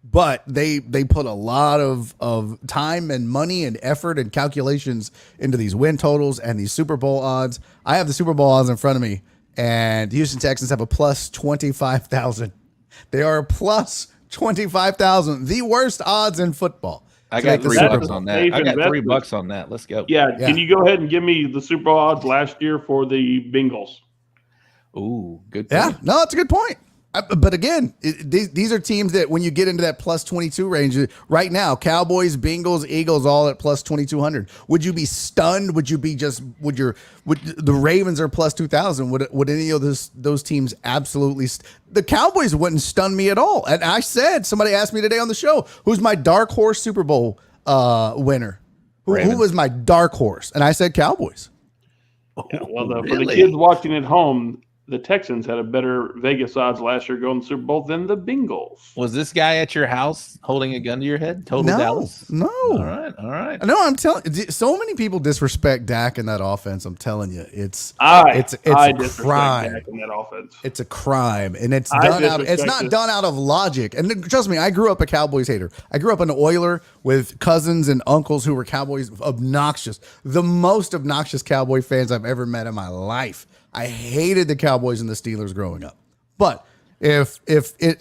But they put a lot of time and money and effort and calculations into these win totals and these Super Bowl odds. I have the Super Bowl odds in front of me, and the Houston Texans have a plus 25,000. They are a plus 25,000, the worst odds in football. I got $3 on that. I got $3 on that. Let's go. Yeah. Can you go ahead and give me the Super Bowl odds last year for the Bengals? Ooh, good point. Yeah, no, that's a good point. But again, these are teams that when you get into that plus 22 range right now, Cowboys, Bengals, Eagles, all at plus 2,200. Would you be stunned? Would the Ravens are plus 2,000? Would any of those teams absolutely? The Cowboys wouldn't stun me at all. And I said, somebody asked me today on the show, who's my dark horse Super Bowl winner? Who was my dark horse? And I said Cowboys. Yeah, well, for the Really? kids watching at home, the Texans had a better Vegas odds last year going to the Super Bowl than the Bengals. Was this guy at your house holding a gun to your head? Total Dallas? No. All right. No, I'm telling. So many people disrespect Dak in that offense. I'm telling you, it's I a disrespect crime. Dak in that offense. It's a crime, and it's I done out. It's disrespect not this. done out of logic. And trust me, I grew up a Cowboys hater. I grew up an Oiler with cousins and uncles who were Cowboys obnoxious. The most obnoxious Cowboy fans I've ever met in my life. I hated the Cowboys and the Steelers growing up. But if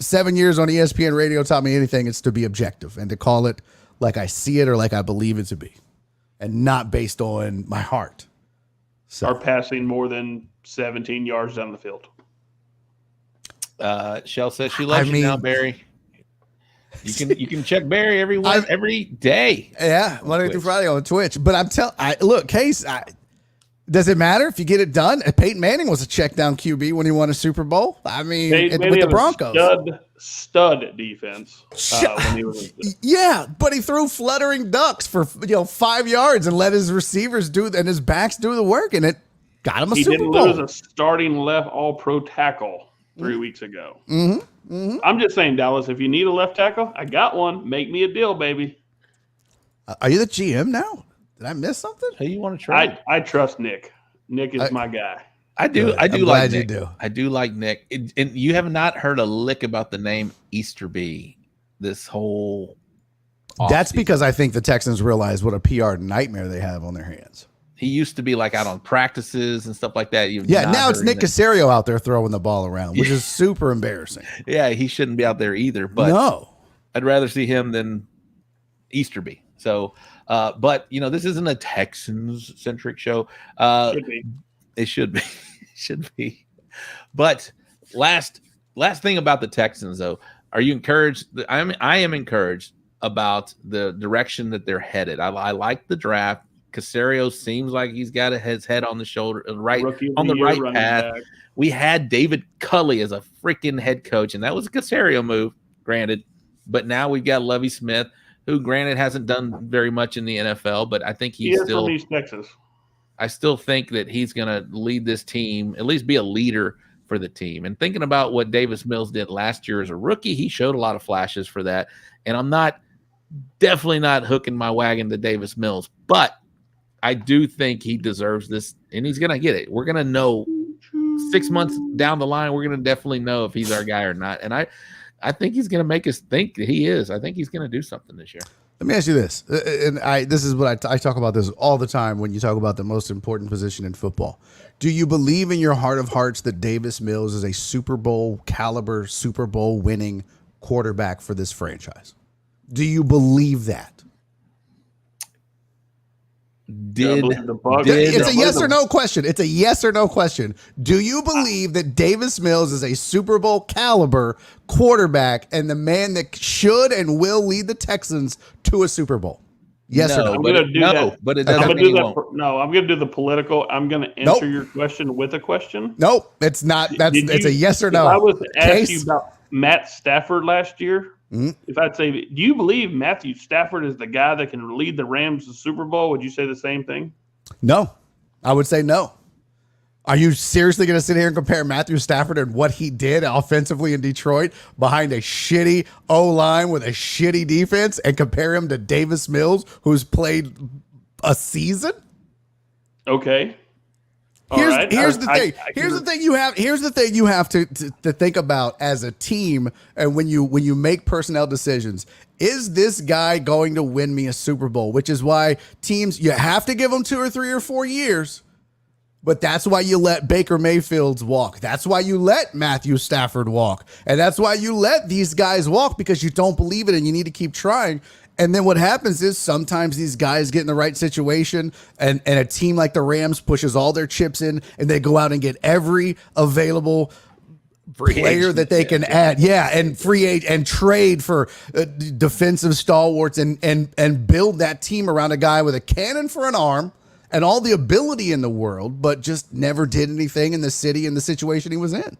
7 years on ESPN radio taught me anything, it's to be objective and to call it like I see it or like I believe it to be, and not based on my heart. Are passing more than 17 yards down the field. Shell says she loves you now, Barry. You can check Barry every day. Yeah, Monday through Friday on Twitch. But look, Case, does it matter if you get it done? Peyton Manning was a check down QB when he won a Super Bowl. I mean, with the Broncos. Stud defense. When he was yeah, but he threw fluttering ducks for 5 yards and let his receivers and his backs do the work, and it got him a Super Bowl. He didn't lose a starting left All-Pro tackle 3 weeks ago. I'm just saying, Dallas, if you need a left tackle, I got one. Make me a deal, baby. Are you the GM now? Did I miss something? Who you want to trade? I trust Nick. Nick is my guy. I do. Good. I do I'm like glad Nick. you do. I do like Nick. And you have not heard a lick about the name Easterby this whole. That's because I think the Texans realize what a PR nightmare they have on their hands. He used to be like out on practices and stuff like that. Now it's Nick Caserio out there throwing the ball around, which is super embarrassing. Yeah, he shouldn't be out there either. But no, I'd rather see him than Easterby. So, but this isn't a Texans centric show. Should be. It should be. Should be. But last thing about the Texans, though, are you encouraged? I am encouraged about the direction that they're headed. I like the draft. Caserio seems like he's got his head on the shoulder, right on the right path. Back. We had David Culley as a freaking head coach, and that was a Caserio move, granted. But now we've got Lovie Smith, who, granted, hasn't done very much in the NFL, but I think he's still from East Texas. I still think that he's going to lead this team, at least be a leader for the team. And thinking about what Davis Mills did last year as a rookie, he showed a lot of flashes for that. And I'm definitely not hooking my wagon to Davis Mills, but I do think he deserves this, and he's going to get it. We're going to know 6 months down the line. We're going to definitely know if he's our guy or not. And I think he's going to make us think that he is. I think he's going to do something this year. Let me ask you this, and this is what I talk about this all the time when you talk about the most important position in football. Do you believe in your heart of hearts that Davis Mills is a Super Bowl caliber, Super Bowl winning quarterback for this franchise? Do you believe that? It's a yes or no question. It's a yes or no question. Do you believe that Davis Mills is a Super Bowl caliber quarterback and the man that should and will lead the Texans to a Super Bowl? Yes or no? I'm going to do that. But it doesn't mean he won't. No, I'm going to do the political. I'm going to answer your question with a question. Nope, it's not. It's a yes or no. If I was to ask you about Matt Stafford last year, if I'd say, do you believe Matthew Stafford is the guy that can lead the Rams to the Super Bowl? Would you say the same thing? No, I would say no. Are you seriously going to sit here and compare Matthew Stafford and what he did offensively in Detroit behind a shitty O-line with a shitty defense and compare him to Davis Mills, who's played a season? Okay. Here's the thing. Here's the thing you have to think about as a team, and when you make personnel decisions. Is this guy going to win me a Super Bowl? Which is why teams, you have to give them 2 or 3 or 4 years. But that's why you let Baker Mayfield's walk. That's why you let Matthew Stafford walk. And that's why you let these guys walk, because you don't believe it and you need to keep trying. And then what happens is sometimes these guys get in the right situation and a team like the Rams pushes all their chips in and they go out and get every available player that they can add. Yeah, and free agent and trade for defensive stalwarts and build that team around a guy with a cannon for an arm and all the ability in the world, but just never did anything in the city and the situation he was in.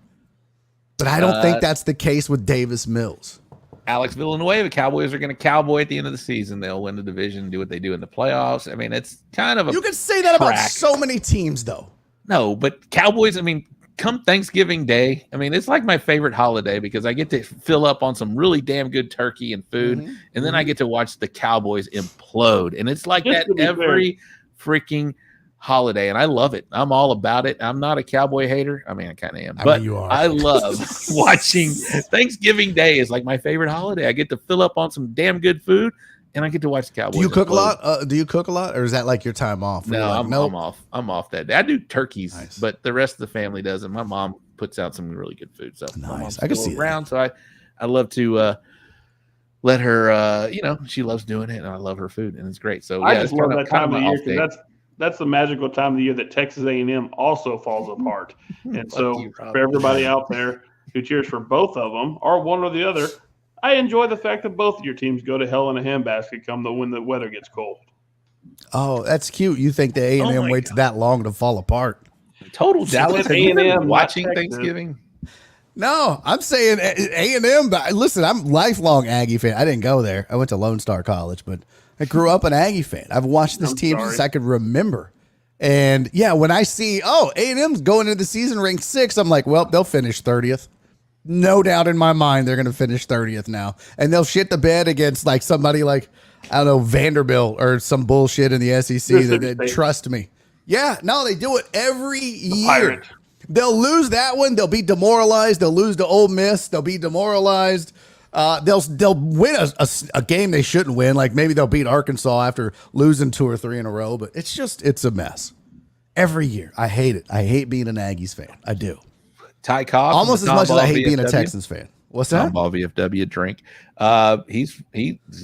But I don't think that's the case with Davis Mills. Alex Villanueva, Cowboys are going to cowboy at the end of the season. They'll win the division, do what they do in the playoffs. I mean, it's kind of You could say that about so many teams, though. No, but Cowboys, I mean, come Thanksgiving Day, I mean, it's like my favorite holiday because I get to fill up on some really damn good turkey and food, and then I get to watch the Cowboys implode. And it's like Just that to be every freaking holiday, and I love it. I'm all about it. I'm not a Cowboy hater. I mean, I kind of am, but you are. I love watching Thanksgiving Day is like my favorite holiday. I get to fill up on some damn good food, and I get to watch the Cowboys. Do you cook implode. a lot? Do you cook a lot, or is that like your time off? No, Like, I'm off. I'm off that day. I do turkeys, Nice. but the rest of the family doesn't. My mom puts out some really good food, so my Nice. mom's I can still see that. around. So I love to let her. She loves doing it, and I love her food, and it's great. So I yeah, just it's love kind that time of my the year off day. because that's the magical time of the year that Texas A&M also falls apart. And Fuck so you, Rob. for everybody out there who cheers for both of them or one or the other, I enjoy the fact that both of your teams go to hell in a handbasket when the weather gets cold. Oh, that's cute. You think the A&M Oh my waits God. that long to fall apart? Total Dallas. Have you A&M, been not watching Texas. Thanksgiving? No, I'm saying A&M. But listen, I'm a lifelong Aggie fan. I didn't go there. I went to Lone Star College, but I grew up an Aggie fan. I've watched this I'm team sorry. since I could remember. And yeah, when I see, A&M's going into the season ranked 6, I'm like, well, they'll finish 30th. No doubt in my mind they're going to finish 30th now. And they'll shit the bed against like somebody like, I don't know, Vanderbilt or some bullshit in the SEC. Mississippi That State. trust me. Yeah, no, they do it every year. Pirates. They'll lose that one. They'll be demoralized. They'll lose to Ole Miss. They'll be demoralized. They'll win a game they shouldn't win. Like maybe they'll beat Arkansas after losing 2 or 3 in a row. But it's a mess every year. I hate it. I hate being an Aggies fan. I do. Ty Cobb, Almost as much as I hate being a Texans fan. What's that? Ball VFW drink. He's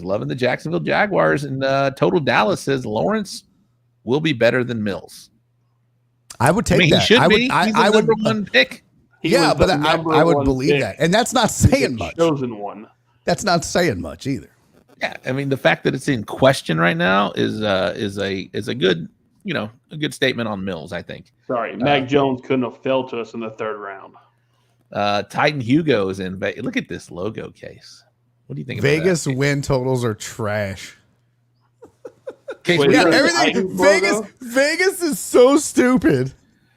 loving the Jacksonville Jaguars, and Total Dallas says Lawrence will be better than Mills. I would take I mean, that. he should I would, be. I, He's I the would. number one pick. He Yeah, was but the I number would one believe pick. that, and that's not He's saying the much. chosen one. That's not saying much either. Yeah, I mean the fact that it's in question right now is a good a good statement on Mills. I think. Sorry, Mac Jones couldn't have fell to us in the 3rd round. Titan Hugo is in. Look at this logo case. What do you think? Vegas about that? win totals are trash. Case, Wait, what do you Yeah, Is think? that everything. Titans logo? Vegas is so stupid.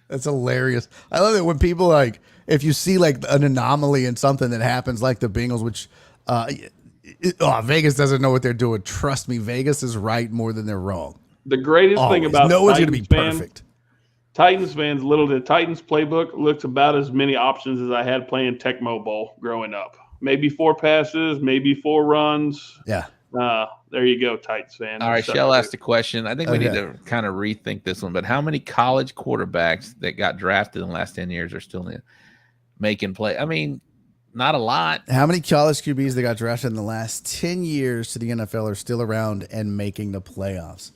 That's hilarious. I love it when people like if you see like an anomaly in something that happens, like the Bengals, which Vegas doesn't know what they're doing. Trust me, Vegas is right more than they're wrong. The greatest thing Always. about No one's going to be Titans fan- perfect. Titans fans, the Titans playbook looks about as many options as I had playing Tecmo Bowl growing up. Maybe 4 passes, maybe 4 runs. Yeah. There you go, Titans fan. All right, Suck Shell it. asked a question. I think we need Okay. to kind of rethink this one. But how many college quarterbacks that got drafted in the last 10 years are still making play? I mean, not a lot. How many college QBs that got drafted in the last 10 years to the NFL are still around and making the playoffs?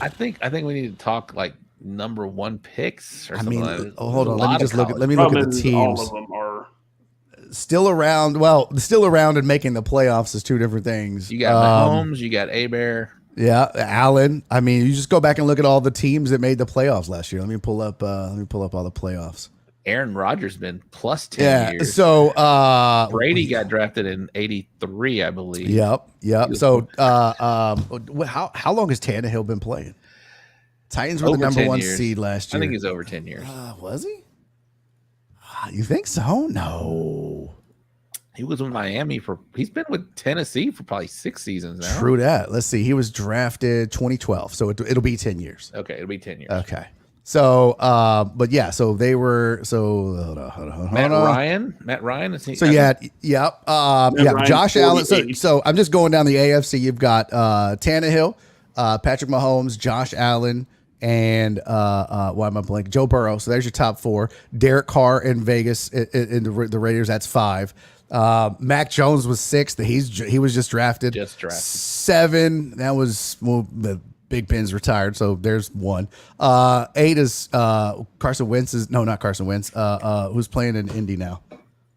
I think we need to talk like number 1 picks or I something mean, like that. hold There's on. a Let me lot of just look at college. let me look at Problem the is all teams. of them are Still around. Well, still around and making the playoffs is 2 different things. You got Mahomes, you got Abear. Yeah, Allen. I mean, you just go back and look at all the teams that made the playoffs last year. Let me pull up all the playoffs. Aaron Rodgers been plus 10 Yeah. years. So Brady got drafted in 83, I believe. Yep. So how long has Tannehill been playing? Titans were the Over number 10 1 years. seed last I year. think he's over 10 years. Was he? You think so? No. He was with Miami he's been with Tennessee for probably 6 seasons now. True that. Let's see. He was drafted 2012, so it'll be 10 years. Okay, it'll be 10 years. Okay. So, but yeah, so they were hold on. Matt Ryan. Is he, So yeah, Ryan's Josh Allen. 48. So I'm just going down the AFC. You've got Tannehill, Patrick Mahomes, Josh Allen, and why am I blanking? Joe Burrow. So there's your top 4. Derek Carr in Vegas in the Raiders. That's 5. Mac Jones was 6th. He was just drafted. 7. That was the Big Ben's retired. So there's 1. 8 is Carson Wentz. Not Carson Wentz. Who's playing in Indy now?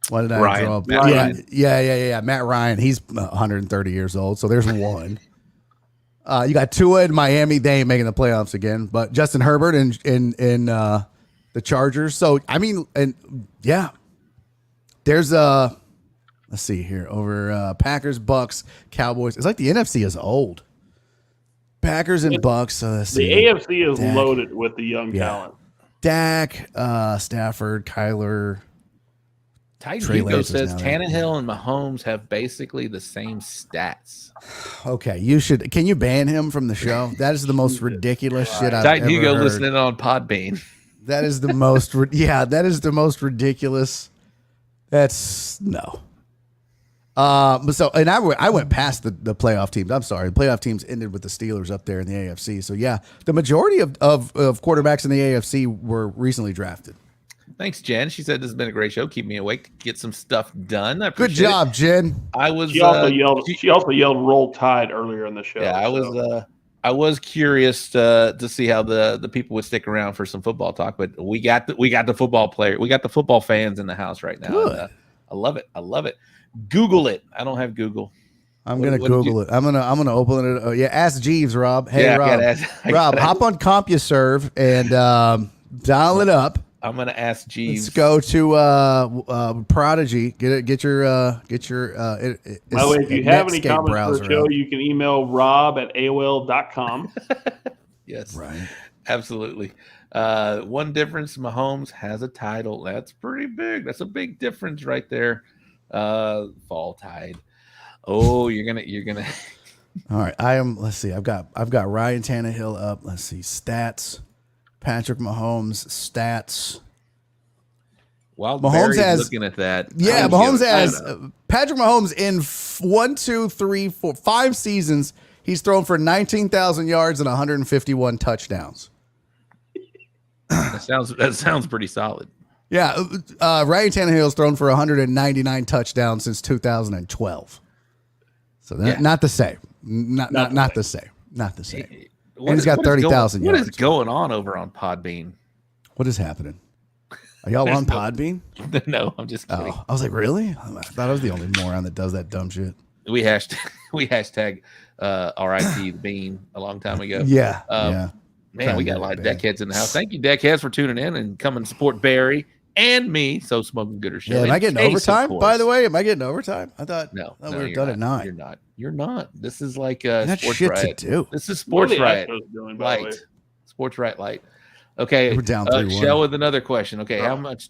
Why did I Ryan. draw? Matt Ryan. Yeah. Matt Ryan. He's 130 years old. So there's 1. You got Tua in Miami. They ain't making the playoffs again. But Justin Herbert in the Chargers. So I mean, and yeah, there's let's see here over Packers, Bucks, Cowboys. It's like the NFC is old. Packers and Bucks. Let's The see. AFC is Dak. loaded with the young talent. Dak, Stafford, Kyler. Titan Trey Hugo Lance is says now there. Tannehill and Mahomes have basically the same stats. Okay, you should. Can you ban him from the show? That is the most ridiculous shit I've Titan ever Hugo heard. listening on Podbean. That is the most. Yeah, that is the most ridiculous. That's no. But so, and I went past the playoff teams. I'm sorry, the playoff teams ended with the Steelers up there in the AFC. So yeah, the majority of quarterbacks in the AFC were recently drafted. Thanks, Jen. She said this has been a great show. Keep me awake, get some stuff done. I Good appreciate job, it. Jen. I was. She also yelled. She also yelled "Roll Tide" earlier in the show. Yeah, I was curious to see how the people would stick around for some football talk, but we got the football player, we got the football fans in the house right now. Good. And, I love it. I love it. Google it. I don't have Google. I'm gonna Google it. I'm gonna open it. Yeah, ask Jeeves, Rob. Hey, Yeah, Rob. Rob, hop on CompuServe and dial it up. I'm gonna ask Jeeves. Let's go to Prodigy. Get your. By the way, if you have any comments for the show, you can email rob@aol.com. Yes, right. Absolutely. One difference: Mahomes has a title. That's pretty big. That's a big difference right there. Fall Tide. Oh, you're gonna. All right, let's see. I've got Ryan Tannehill up. Let's see stats. Patrick Mahomes stats. While Mahomes has looking at that, yeah, Mahomes has Patrick Mahomes in 5 seasons. He's thrown for 19,000 yards and 151 touchdowns. That sounds pretty solid. Yeah, Ryan Tannehill's thrown for 199 touchdowns since 2012. So not the same. Not the same. Not the same. And he's got 30,000 yards. What is going on over on Podbean? What is happening? Are y'all on Podbean? No, I'm just kidding. Oh, I was like, really? I thought I was the only moron that does that dumb shit. We hashtag RIP the Bean a long time ago. Yeah. Man, we got a lot of deckheads in the house. Thank you, deckheads, for tuning in and coming to support Barry and me. So Smoking Gooder Show. Yeah, am I getting overtime? By the way, am I getting overtime? I thought no, we were done at 9. You're not. This is like That's Sports shit Riot. to do. This is Sports Riot doing, Light. Sports Riot Light. Okay. We're down 3-1. Shell with another question. Okay, how much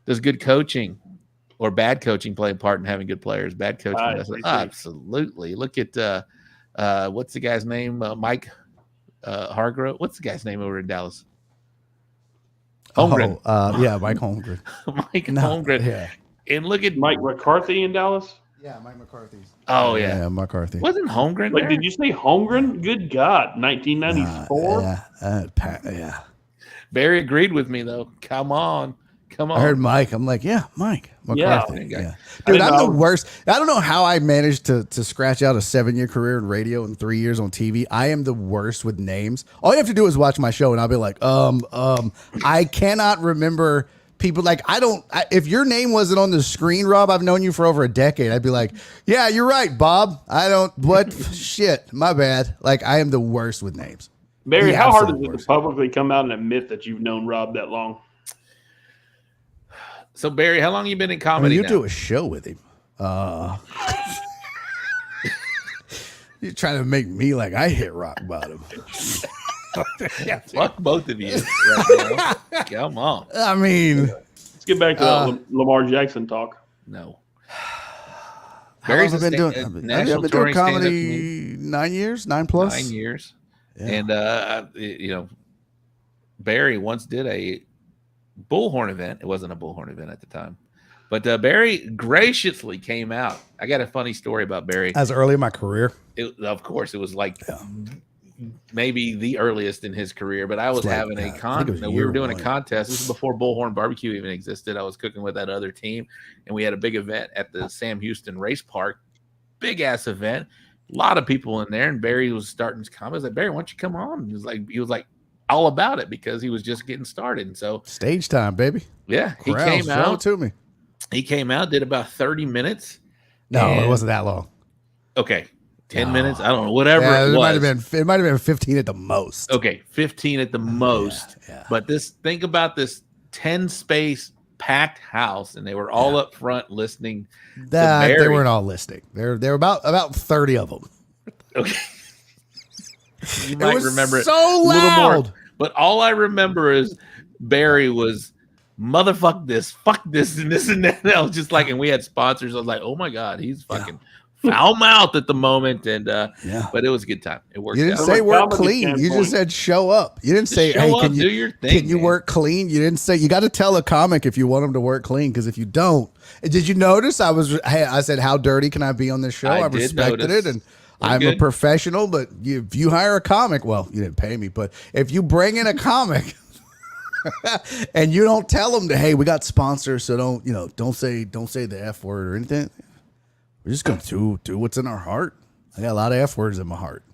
does good coaching or bad coaching play a part in having good players? Bad coaching, absolutely. Look at what's the guy's name? Mike Hargrove. What's the guy's name over in Dallas? Holmgren. Yeah, Mike Holmgren. Holmgren. Yeah. And look at Mike McCarthy in Dallas. Yeah, Mike McCarthy's. Oh yeah, yeah, McCarthy. Wasn't Holmgren like? there? Did you say Holmgren? Good God, 1994. Yeah. Barry agreed with me though. Come on. I heard Mike. I'm like, yeah, Mike McCarthy. Yeah. Dude, I'm the worst. I don't know how I managed to scratch out a 7-year career in radio and 3 years on TV. I am the worst with names. All you have to do is watch my show, and I'll be like, I cannot remember people. Like, if your name wasn't on the screen, Rob, I've known you for over a decade. I'd be like, yeah, you're right, Bob. Shit, my bad. Like, I am the worst with names. Barry, how hard is it to publicly come out and admit that you've known Rob that long? So Barry, how long have you been in comedy? You do a show with him. You're trying to make me like I hit rock bottom. Yeah, fuck both of you right now. Come on. I mean, let's get back to Lamar Jackson talk. No. Barry's been doing. I've been doing comedy 9 years, 9+. 9 years. Yeah. And Barry once did a bullhorn event. It wasn't a bullhorn event at the time, but Barry graciously came out. I got a funny story about Barry. As early in my career, of course, it was like maybe the earliest in his career. But I was having a contest. We were doing a contest. This was before Bullhorn Barbecue even existed. I was cooking with that other team, and we had a big event at the Sam Houston Race Park. Big ass event. A lot of people in there, and Barry was starting his comments. I was like, Barry, why don't you come on? He was like all about it because he was just getting started. And so stage time, baby. Yeah. He came out to me. He came out, did about 30 minutes. No, it wasn't that long. Okay. 10 minutes. I don't know. Whatever it was. It might have been 15 at the most. Okay. 15 at the most. Yeah. But think about this 10 space packed house, and they were all up front listening. They weren't all listening. There were about 30 of them. Okay. You might was remember it so a little loud. more. But all I remember is Barry was motherfuck this, fuck this, and this and that. And I was just like, and we had sponsors. I was like, oh my God, he's fucking foul mouth at the moment. And but it was a good time. It worked. You didn't out. say From a work comedy clean. You standpoint. just said show up. You didn't say, show hey, up, can do you your thing, can you man. work clean? You didn't say. You got to tell a comic if you want them to work clean, because if you don't, did you notice I said, how dirty can I be on this show? I did respected notice. it, and We're I'm a good. professional. But if you hire a comic, well, you didn't pay me, but if you bring in a comic and you don't tell them to, hey, we got sponsors, so don't say the F word or anything. We're just gonna do what's in our heart. I got a lot of F words in my heart.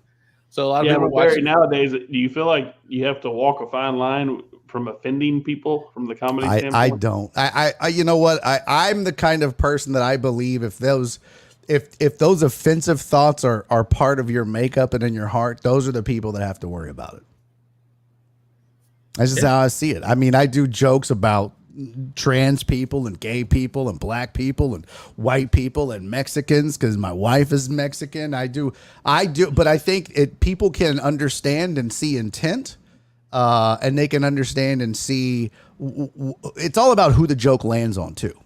So a lot of Yeah, people but Barry, watching. nowadays, do you feel like you have to walk a fine line from offending people from the comedy standpoint? I don't. I you know what? I'm the kind of person that I believe if those offensive thoughts are part of your makeup and in your heart, those are the people that have to worry about it. That's just how I see it. I mean, I do jokes about trans people and gay people and black people and white people and Mexicans because my wife is Mexican. I do, but I think people can understand and see intent, and they can understand and see. It's all about who the joke lands on too,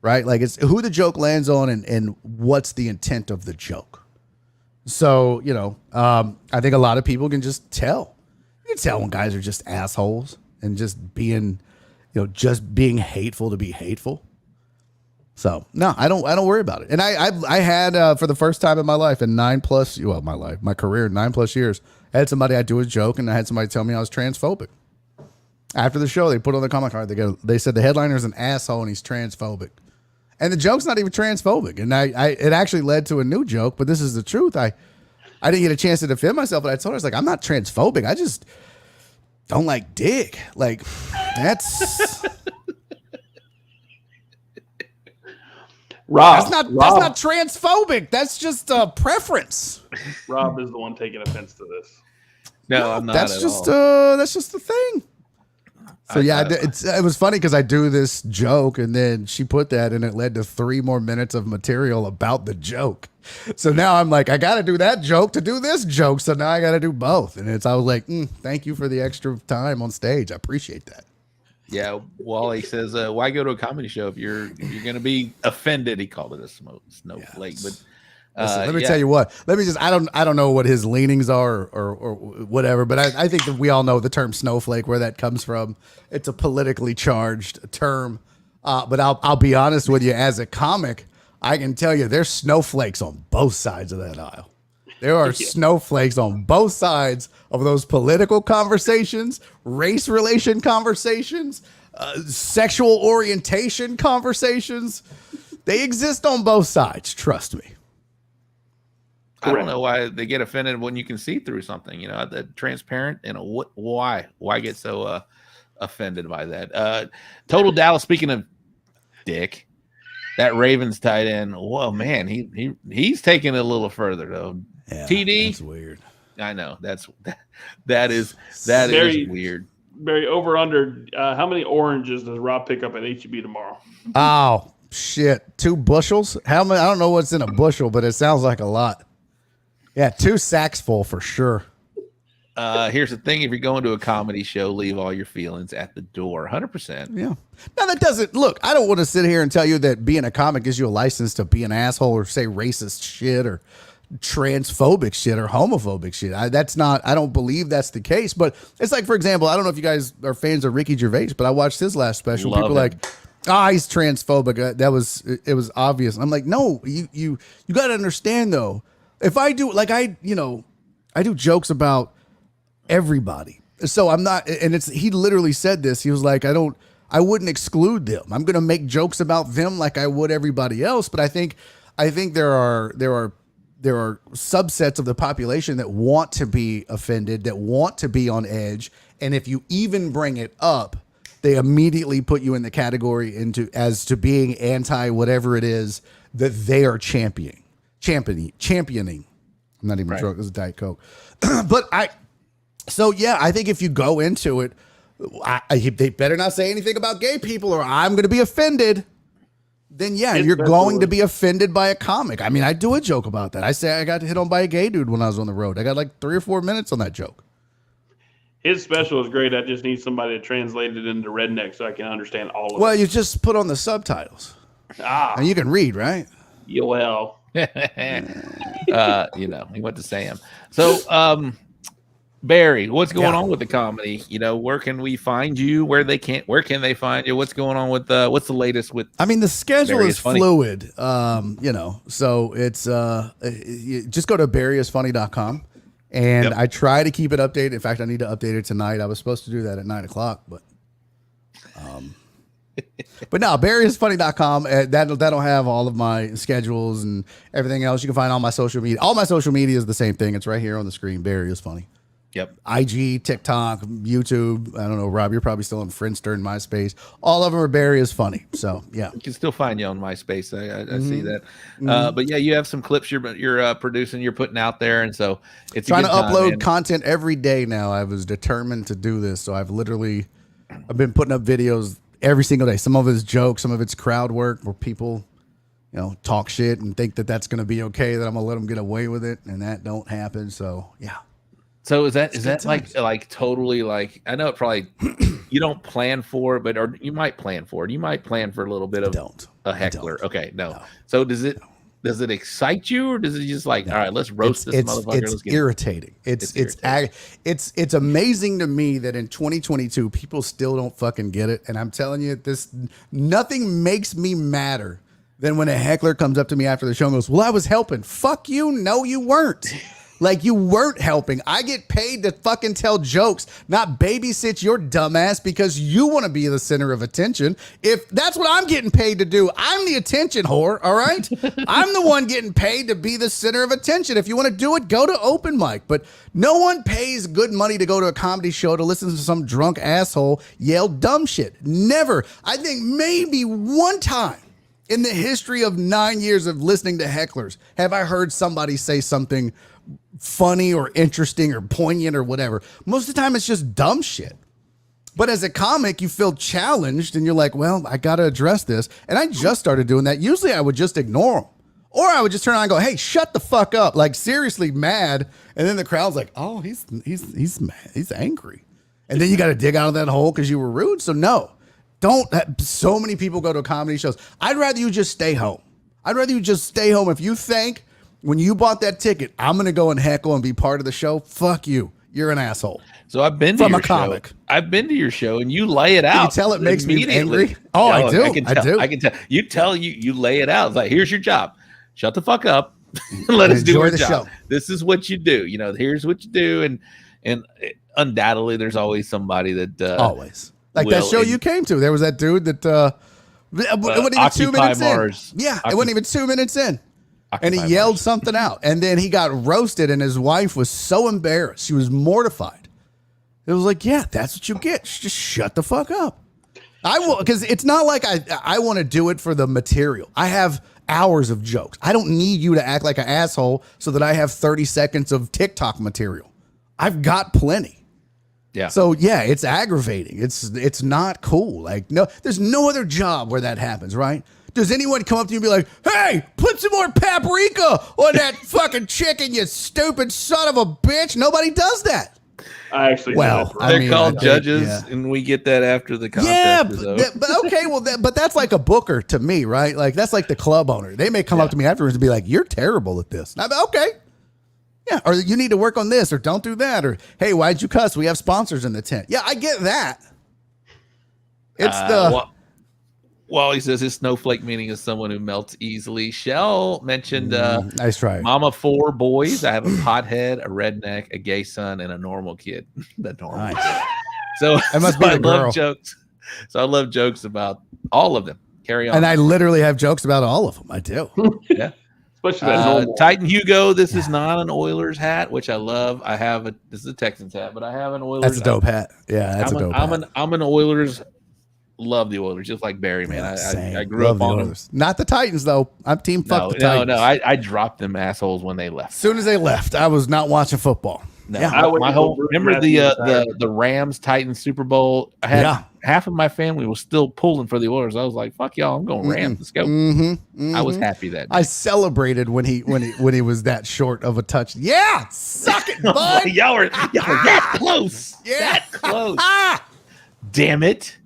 right? Like it's who the joke lands on and what's the intent of the joke. So I think a lot of people can just tell. You can tell when guys are just assholes and just being hateful to be hateful. So no, I don't worry about it. And I had for the first time in my life in my career, 9+ years, I had somebody, I do a joke and I had somebody tell me I was transphobic. After the show, they put on the comment card, they said the headliner's an asshole and he's transphobic. And the joke's not even transphobic. And it actually led to a new joke, but this is the truth. I didn't get a chance to defend myself, but I told her, I was like, I'm not transphobic. I just don't like dick. Like, that's Rob, that's not transphobic. That's just a preference. Rob is the one taking offense to this. No, I'm not. That's at just all. that's just the thing. So it was funny because I do this joke and then she put that and it led to 3 more minutes of material about the joke. So now I'm like, I got to do that joke to do this joke. So now I got to do both. And I was like, thank you for the extra time on stage. I appreciate that. Yeah, Wally says, "Why go to a comedy show if you're going to be offended?" He called it a snowflake, but. Listen, let me tell you what. I don't know what his leanings are or whatever, but I think that we all know the term snowflake, where that comes from. It's a politically charged term. But I'll be honest with you, as a comic, I can tell you there's snowflakes on both sides of that aisle. There are snowflakes on both sides of those political conversations, race relation conversations, sexual orientation conversations. They exist on both sides. Trust me. I don't know why they get offended when you can see through something, the transparent, why get so offended by that? Total Dallas, speaking of dick, that Ravens tight end, whoa, man, he's taking it a little further though. Yeah, TD, that's weird. I know that is weird. Barry, over under, how many oranges does Rob pick up at HEB tomorrow? Oh shit, 2 bushels? How many? I don't know what's in a bushel, but it sounds like a lot. Yeah, 2 sacks full for sure. Here's the thing: if you're going to a comedy show, leave all your feelings at the door. 100%. Yeah. Now that doesn't look. I don't want to sit here and tell you that being a comic gives you a license to be an asshole or say racist shit or transphobic shit or homophobic shit. That's not. I don't believe that's the case. But it's like, for example, I don't know if you guys are fans of Ricky Gervais, but I watched his last special. Love People are him. like, he's transphobic. It was obvious. I'm like, no, you got to understand though. If I do, like, I do jokes about everybody. So I'm not, and he literally said this. He was like, I wouldn't exclude them. I'm going to make jokes about them like I would everybody else. But I think there are subsets of the population that want to be offended, that want to be on edge. And if you even bring it up, they immediately put you in the category as to being anti whatever it is that they are championing. I'm not even drunk. It was a Diet Coke. But I think if you go into it, they better not say anything about gay people or I'm going to be offended. then yeah, His you're special going to was- be offended by a comic. I mean, I do a joke about that. I say I got hit on by a gay dude when I was on the road. I got like 3 or 4 minutes on that joke. His special is great. I just need somebody to translate it into redneck so I can understand all of Well, it. you just put on the subtitles and you can read, right? Well, You know, he went to Sam. So, Barry, what's going Yeah. on with the comedy? You know, where can we find you? Where can they find you? What's going on with what's the latest with? I mean, the schedule Barry is is funny. fluid, you know, so it's you just go to barryisfunny.com and Yep. I try to keep it updated. In fact, I need to update it tonight. I was supposed to do that at 9:00, but no, barryisfunny.com. That'll have all of my schedules and everything else. You can find all my social media. All my social media is the same thing. It's right here on the screen. Barry is funny. Yep. IG, TikTok, YouTube. I don't know, Rob. You're probably still on Friendster and MySpace. All of them are Barry is funny. So yeah. You can still find you on MySpace. I see that. But yeah, you have some clips you're producing, you're putting out there, and so it's Trying a to good time, upload man. content every day now. I was determined to do this, so I've been putting up videos every single day. Some of it's jokes, some of it's crowd work where people, you know, talk shit and think that that's going to be okay, that I'm gonna let them get away with it, and that don't happen. So yeah. So is that good like totally like, I know it probably you don't plan for it, but or you might plan for it. You might plan for a little bit of don't. a heckler. don't. Okay, no. So does it excite you, or does it just like, all right, let's roast this motherfucker? It's Let's get irritating. It's amazing to me that in 2022 people still don't fucking get it. And I'm telling you, nothing makes me madder than when a heckler comes up to me after the show and goes, "Well, I was helping." Fuck you. No, you weren't. Like, you weren't helping. I get paid to fucking tell jokes, not babysit your dumbass because you want to be the center of attention. If that's what I'm getting paid to do, I'm the attention whore, all right? I'm the one getting paid to be the center of attention. If you want to do it, go to open mic. But no one pays good money to go to a comedy show to listen to some drunk asshole yell dumb shit. Never. I think maybe one time in the history of 9 years of listening to hecklers have I heard somebody say something funny or interesting or poignant or whatever. Most of the time it's just dumb shit. But as a comic, you feel challenged and you're like, well, I got to address this. And I just started doing that. Usually I would just ignore them, or I would just turn around and go, hey, shut the fuck up. Like, seriously mad. And then the crowd's like, oh, he's mad. He's angry. And then you got to dig out of that hole because you were rude. So no, don't. So many people go to comedy shows. I'd rather you just stay home. If you think when you bought that ticket, I'm going to go and heckle and be part of the show, fuck you. You're an asshole. So I've been to From your a comic. show. I've been to your show, and you lay it out. you tell it makes me immediately. angry? Oh, I do. I can I tell. do. I can tell. You lay it out. It's like, here's your job. Shut the fuck up. Let us do Enjoy our the job. show. This is what you do. You know, here's what you do, and undoubtedly, there's always somebody that Always. Like that will show and- you came to. There was that dude that it wasn't even 2 Occupy minutes Mars. in. Yeah, it wasn't even 2 minutes in. And he Occupy yelled Mars. something out. And then he got roasted, and his wife was so embarrassed. She was mortified. It was like, yeah, that's what you get. Just shut the fuck up. I will, because it's not like I want to do it for the material. I have hours of jokes. I don't need you to act like an asshole so that I have 30 seconds of TikTok material. I've got plenty. Yeah. So yeah, it's aggravating. It's not cool. Like, no, there's no other job where that happens, right? Does anyone come up to you and be like, hey, put some more paprika on that fucking chicken, you stupid son of a bitch? Nobody does that. I actually Well, did. I They're mean, called I think, judges, yeah. and we get that after the contest Yeah, is over. but okay, well, but that's like a booker to me, right? Like, that's like the club owner. They may come up to me afterwards and be like, you're terrible at this. And I'm like, okay. Yeah, or you need to work on this, or don't do that, or hey, why'd you cuss? We have sponsors in the tent. Yeah, I get that. It's Well, he says his snowflake meaning is someone who melts easily. Shell mentioned nice try. Mama 4 boys. I have a pothead, a redneck, a gay son, and a normal kid. The normal Nice. kid. So, That must so be I the girl. love jokes. So I love jokes about all of them. Carry on. And I literally have jokes about all of them. I do. yeah. Especially that normal. Titan Hugo, this is not an Oilers hat, which I love. I have this is a Texans hat, but I have an Oilers. That's a dope hat. Yeah, that's a dope hat. I'm an Oilers. Love the Oilers, just like Barry, man. Same. I grew Love up the on them. Oilers. Not the Titans, though. I'm team fuck the Titans. No. I dropped them assholes when they left. As soon as they left, I was not watching football. No, Yeah. I went my to whole Bruce remember Matthews the Rams Titans Super Bowl. I had Yeah. half of my family was still pulling for the Oilers. I was like, "Fuck y'all, I'm going Rams. Let's go." I was happy that day. I celebrated when he was that short of a touch. Yeah, suck it, bud. y'all were that close. Yeah. That close. Damn it.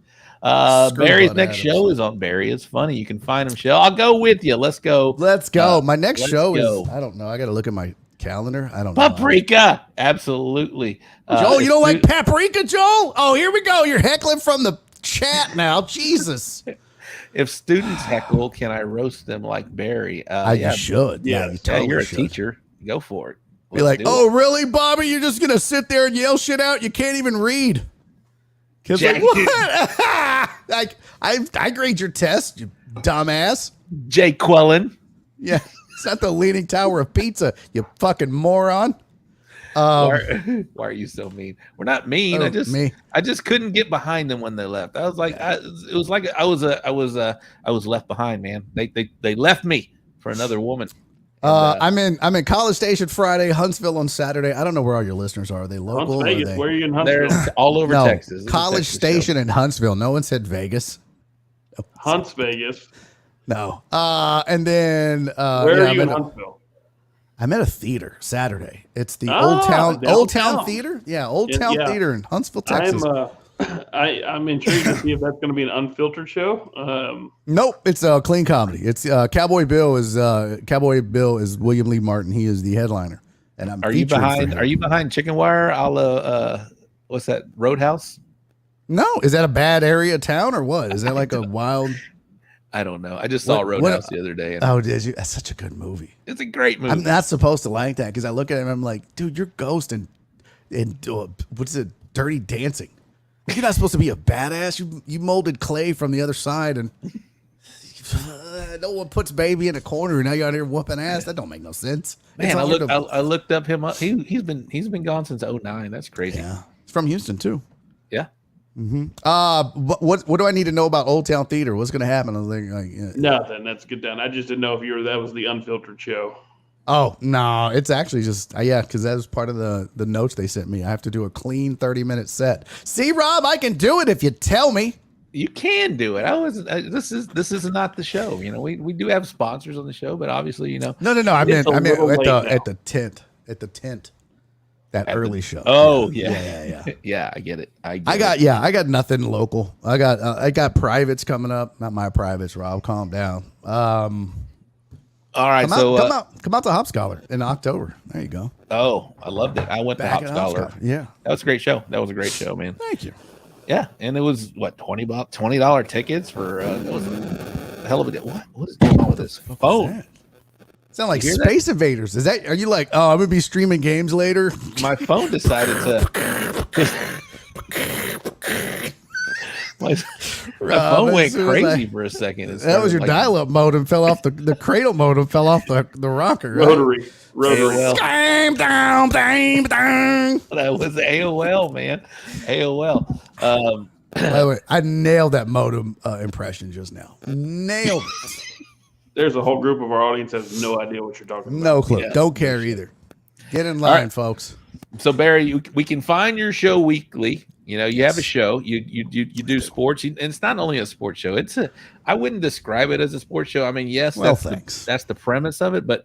Screw Barry's Bud next Adams. show is on Barry. It's funny. You can find him. Show. I'll go with you. Let's go. Let's go. My next let's show go. is I don't know. I got to look at my calendar. I don't know. Paprika. Absolutely. Joel, you don't like it's- paprika, Joel? Oh, here we go. You're heckling from the chat now. Jesus. If students heckle, can I roast them like Barry? You should. Yeah, you Yeah, totally you're a should. teacher. Go for it. Be Let's like, do it. oh, really, Bobby? You're just gonna sit there and yell shit out? You can't even read. Kids like, Jack- what? Like, I grade your test, you dumbass. Jay Quellen. Yeah, it's not the Leaning Tower of Pizza, you fucking moron. Why are you so mean? We're not mean. Oh, I just couldn't get behind them when they left. I was like, it was like I was left behind, man. They left me for another woman. I'm in College Station Friday, Huntsville on Saturday. I don't know where all your listeners are. Are they local? Hunts Or are Vegas. they... Where are you in They're Huntsville? all over No, Texas. It's a College Texas Station show. in Huntsville. No one said Vegas. Hunts Vegas. No. And then Where yeah, are you in Huntsville? I'm at a theater Saturday. It's the Ah, Old Town downtown. Theater. Yeah, Old Yeah, Town yeah. Theater in Huntsville, Texas. I'm intrigued to see if that's going to be an unfiltered show. Nope, it's a clean comedy. It's Cowboy Bill is William Lee Martin. He is the headliner, and I'm. Are you featuring for behind? him. Are you behind Chicken Wire? A la what's that? Roadhouse? No, is that a bad area of town or what? Is that like a wild? I don't know. I just saw What- Roadhouse the other day, and Oh, did you? That's such a good movie. it's a great movie. I'm not supposed to like that because I look at him and I'm like, dude, you're Ghost and what's it? Dirty Dancing. You're not supposed to be a badass. You molded clay from the other side and no one puts baby in a corner and now you're out here whooping ass. That don't make no sense. It's Man, hard to- I looked up him up. He's been gone since 2009. That's crazy. yeah, it's from Houston too. Yeah. What do I need to know about Old Town Theater? What's going to happen? I was like, yeah. Nothing. That's good done. I just didn't know if that was the unfiltered show. Oh no, it's actually just yeah, because that was part of the notes they sent me. I have to do a clean 30-minute set. See, Rob, I can do it if you tell me. You can do it. This is not the show. You know, we do have sponsors on the show, but obviously, you know. No. I meant a little late now. at the tent. That early show. Oh yeah. Yeah, I get it. I got nothing local. I got privates coming up. Not my privates, Rob. Calm down. All right. Come out to Hop Scholar in October. There you go. Oh, I loved it. I went to Back Hop at Scholar. Yeah. That was a great show. That was a great show, man. Thank you. Yeah, and it was what $20 tickets for that was a hell of a deal. What is going on with this phone? Sound like You hear Space Invaders. Are you like, oh, I'm gonna be streaming games later? My phone decided to. My phone went as soon as crazy for a second. It That was started, your like, dial-up modem fell off the cradle modem fell off the rocker. Right? Rotary. AOL. Bang, down, bang, bang. That was AOL, man. AOL. By the way, I nailed that modem impression just now. Nailed it. There's a whole group of our audience that has no idea what you're talking about. No clue. Yeah. Don't care either. Get in line, right. folks. So Barry, we can find your show weekly. You know, you have a show. You do sports, and it's not only a sports show. I wouldn't describe it as a sports show. I mean, yes, Well, that's thanks. that's the premise of it, but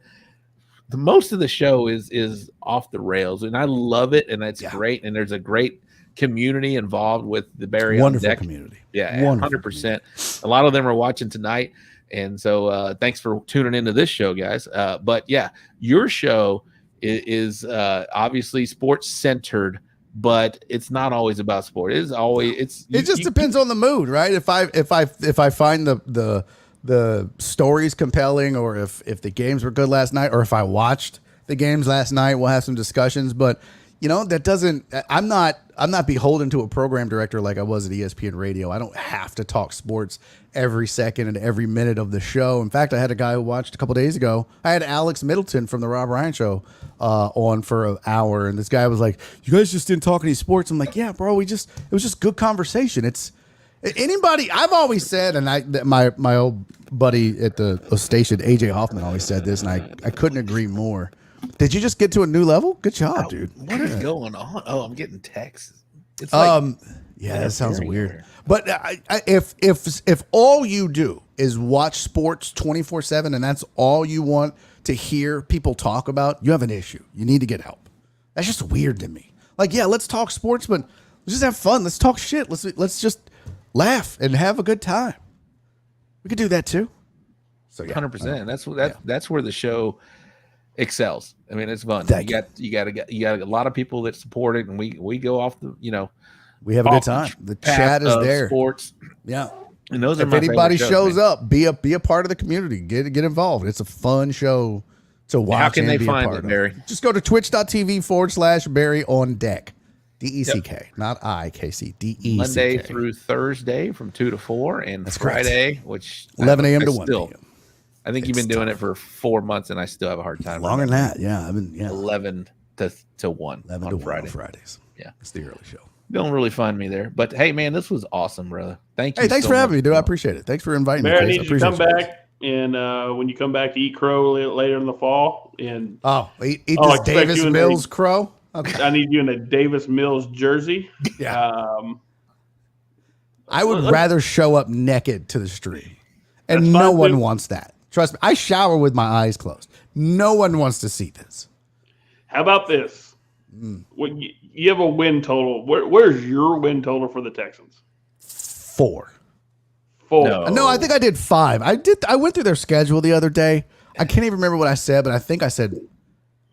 the most of the show is off the rails, and I love it, and it's great. And there's a great community involved with the Barry on Wonderful Deck. community. Yeah, Wonderful 100%. A lot of them are watching tonight, and so thanks for tuning into this show, guys. But yeah, your show is obviously sports centered, but it's not always about sport. It just Depends on the mood, right? If I find the stories compelling, or if the games were good last night, or if I watched the games last night, we'll have some discussions. But you know, that doesn't. I'm not beholden to a program director like I was at ESPN Radio. I don't have to talk sports every second and every minute of the show. In fact, I had a guy who watched a couple days ago. I had Alex Middleton from the Rob Ryan Show on for an hour, and this guy was like, "You guys just didn't talk any sports." I'm like, "Yeah, bro. It was just good conversation." It's anybody. I've always said, and my old buddy at the station, AJ Hoffman, always said this, and I couldn't agree more. Did you just get to a new level? Good job, dude. What is going on? Oh, I'm getting texts. It's like, yeah, that sounds very weird. weird. But if all you do is watch sports 24/7 and that's all you want to hear people talk about, you have an issue. You need to get help. That's just weird to me. Like, yeah, let's talk sports, but let's just have fun. Let's talk shit. Let's just laugh and have a good time. We could do that too. So yeah, 100%. That's where the show excels. I mean, it's fun. Thank You got a lot of people that support it, and we go off the we have a good time. The chat is there. Sports. Yeah. And those are if my anybody favorite shows shows, man. up, be a part of the community. Get involved. It's a fun show to watch. How can and they be a find part it, of. Barry? Just go to twitch.tv/Barry on deck. DECK, not IKC. DECK. Monday through Thursday from 2 to 4, and That's Friday, which 11 a.m. I to 1 still- p.m. I think you've been doing it for 4 months, and I still have a hard time. Longer than that, yeah. 11 to 1 11 on to 1 Friday. on Fridays. Yeah. It's the early show. Don't really find me there, but hey, man, this was awesome, brother. Thank you. Hey, thanks so for having much. me, dude. I appreciate it. Thanks for inviting Barry, I me. need Chase. you to come appreciate back, and when you come back to eat crow later in the fall, and Eat I'll this expect Davis you in Mills crow. Okay. I need you in a Davis Mills jersey. Yeah. I would rather show up naked to the street, and That's no fine, one too. wants that. Trust me. I shower with my eyes closed. No one wants to see this. How about this? What you have a win total? Where's your win total for the Texans? 4. 4. No, I think I did 5. I went through their schedule the other day. I can't even remember what I said, but I think I said,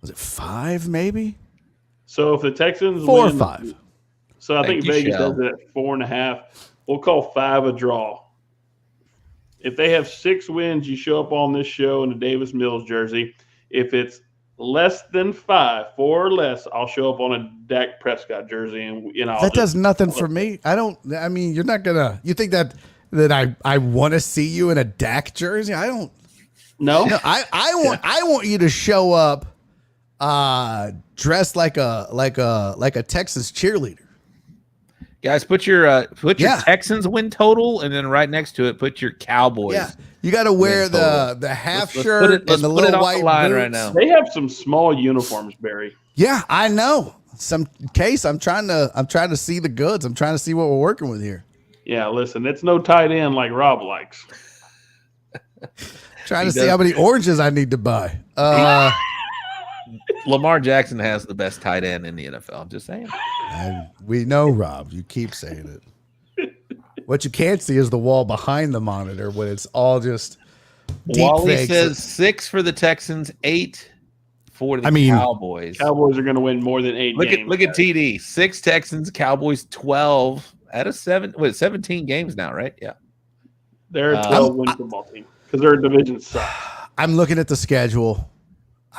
was it 5 maybe? So if the Texans 4 or win, 5. So I Thank think you, Vegas Shell. does it at 4.5. We'll call 5 a draw. If they have 6 wins, you show up on this show in a Davis Mills jersey. If it's less than 5, 4 or less, I'll show up on a Dak Prescott jersey, and I'll That does nothing for me. I mean, you're not gonna. You think that I want to see you in a Dak jersey? I don't. No. I want you to show up, dressed like a Texas cheerleader. Guys, put your Yeah. Texans win total, and then right next to it, put your Cowboys. Yeah, you got to wear Win total. the half Let's shirt put it- and let's the put little it on the white line boots. right now. They have some small uniforms, Barry. Yeah, I know. I'm trying to see the goods. I'm trying to see what we're working with here. Yeah, listen, it's no tight end like Rob likes. Trying He to see does. how many oranges I need to buy. Lamar Jackson has the best tight end in the NFL. I'm just saying. We know, Rob. You keep saying it. What you can't see is the wall behind the monitor when it's all just deep Wally fakes. says 6 for the Texans, 8 for the Cowboys. Cowboys are going to win more than 8 games. Look at TD. 6 Texans, Cowboys 12 out of 17 games now, right? Yeah. They're a 12-win football team because their division sucks. I'm looking at the schedule.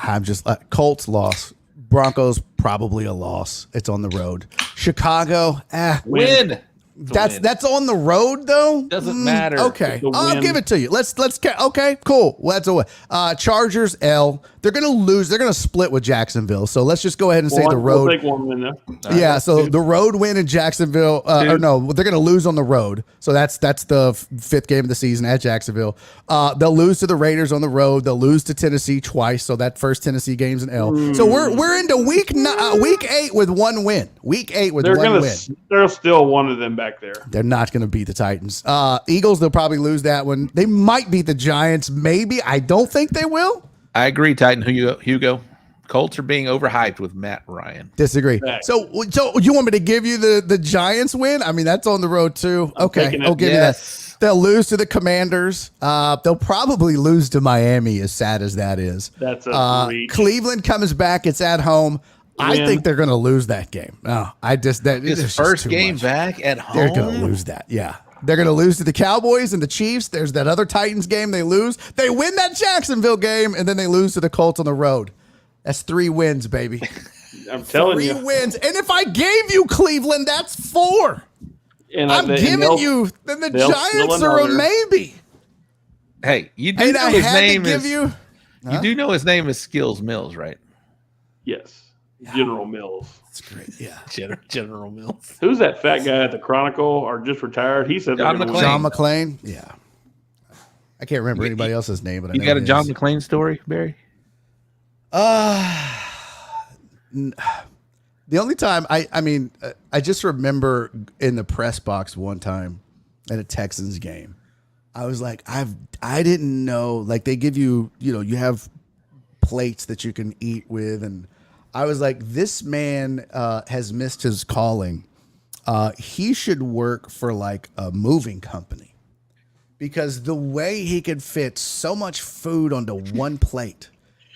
I'm just Colts loss. Broncos probably a loss. It's on the road. Chicago, Win. that's on the road though. Doesn't matter. Okay, It's a I'll win. give it to you. Let's okay, cool. Well, that's a win. Chargers L. They're gonna lose. They're gonna split with Jacksonville. So let's just go ahead and say the road. We'll take 1 win though. Yeah, so the road win in Jacksonville, or no, they're going to lose on the road. So that's the 5th game of the season at Jacksonville. They'll lose to the Raiders on the road. They'll lose to Tennessee twice. So that first Tennessee game's an L. So we're into week 8 with 1 win. Week 8 with 1 win. There's still one of them back there. They're not going to beat the Titans. Eagles, they'll probably lose that one. They might beat the Giants. Maybe. I don't think they will. I agree, Titan. Hugo. Colts are being overhyped with Matt Ryan. Disagree. Facts. So you want me to give you the Giants win? I mean, that's on the road too. Okay, taking it. I'll give you Yes. that. They'll lose to the Commanders. They'll probably lose to Miami, as sad as that is. That's a reach. Cleveland comes back. It's at home. I Win. think they're going to lose that game. No, His it's just first too game much. back at home. They're going to lose that. Yeah. They're going to lose to the Cowboys and the Chiefs. There's that other Titans game they lose. They win that Jacksonville game, and then they lose to the Colts on the road. That's 3 wins, baby. I'm telling 3 you. wins. And if I gave you Cleveland, that's 4. And I'm giving you. Then the they'll Giants steal are a another. maybe. Hey, you do And know I his had to name give is. you. You do know his name is Skills Mills, right? Yes. General Mills. That's great. Yeah. General Mills. Who's that fat guy at the Chronicle or just retired? He said John they're gonna McClane. John McClane. Yeah. I can't remember anybody else's name, but I You know got a his. John McClane story, Barry? The only time I just remember in the press box one time at a Texans game, I was like, I didn't know, like they give you, you have plates that you can eat with. And I was like, this man has missed his calling. He should work for like a moving company because the way he could fit so much food onto one plate.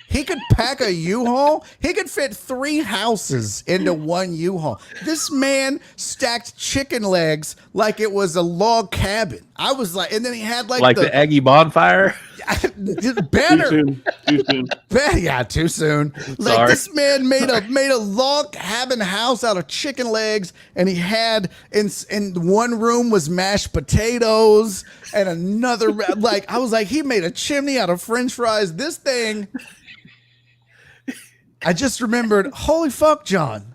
He could pack a U-Haul. He could fit 3 houses into one U-Haul. This man stacked chicken legs like it was a log cabin. I was like, and then he had like the Aggie bonfire. Better. Too soon. Yeah, too soon. Like this man made a log cabin house out of chicken legs, and he had in one room was mashed potatoes, and another like I was like he made a chimney out of French fries. This thing. I just remembered, holy fuck, John.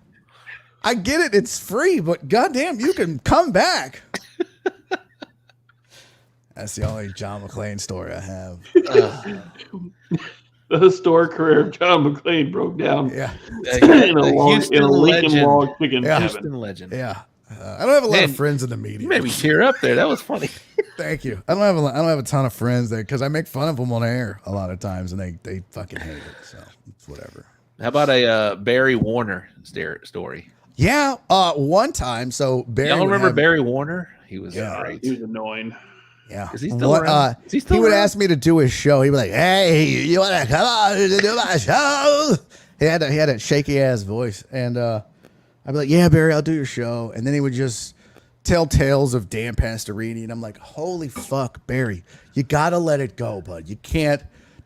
I get it, it's free, but goddamn, you can come back. That's the only John McClane story I have. The historic career of John McClane broke down. Yeah. in a Lincoln log chicken cabin. Houston legend. Yeah. I don't have a lot of friends in the media. You made me tear up there. That was funny. Thank you. I don't have a ton of friends there because I make fun of them on air a lot of times, and they fucking hate it. So it's whatever. How about a Barry Warner story? Yeah, one time. So Barry, y'all remember Barry Warner? He was great. He was annoying. Yeah, is he still around? Is he still he would around? ask me to do his show. He'd be like, "Hey, you want to come on to do my show?" He had a shaky ass voice, and I'd be like, "Yeah, Barry, I'll do your show." And then he would just tell tales of Dan Pastorini, and I'm like, "Holy fuck, Barry, you gotta let it go, bud. You can't."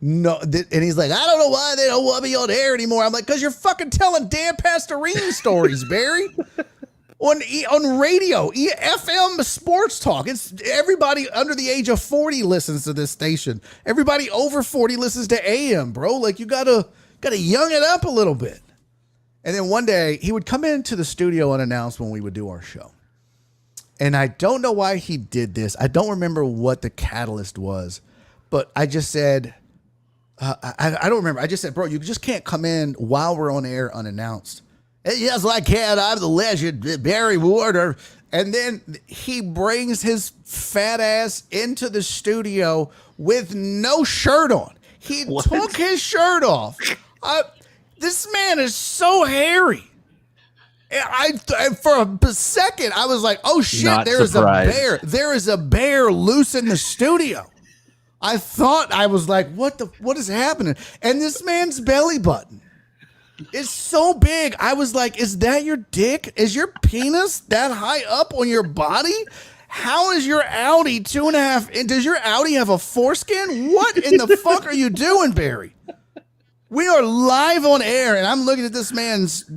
No, and he's like, I don't know why they don't want me on air anymore. I'm like, because you're fucking telling Dan Pastorini stories, Barry. On radio, FM sports talk. It's everybody under the age of 40 listens to this station. Everybody over 40 listens to AM, bro. Like you gotta young it up a little bit. And then one day he would come into the studio unannounced when we would do our show. And I don't know why he did this. I don't remember what the catalyst was, but I just said. I don't remember. I just said, bro, you just can't come in while we're on air unannounced. Yes, I can. I'm the legend, Barry Warner. And then he brings his fat ass into the studio with no shirt on. He took his shirt off. This man is so hairy. I for a second, I was like, oh shit, there is a bear. There is a bear loose in the studio. I thought, I was like, what is happening? And this man's belly button is so big. I was like, is that your dick? Is your penis that high up on your body? How is your Audi 2.5? Does your Audi have a foreskin? What in the fuck are you doing, Barry? We are live on air, and I'm looking at this man's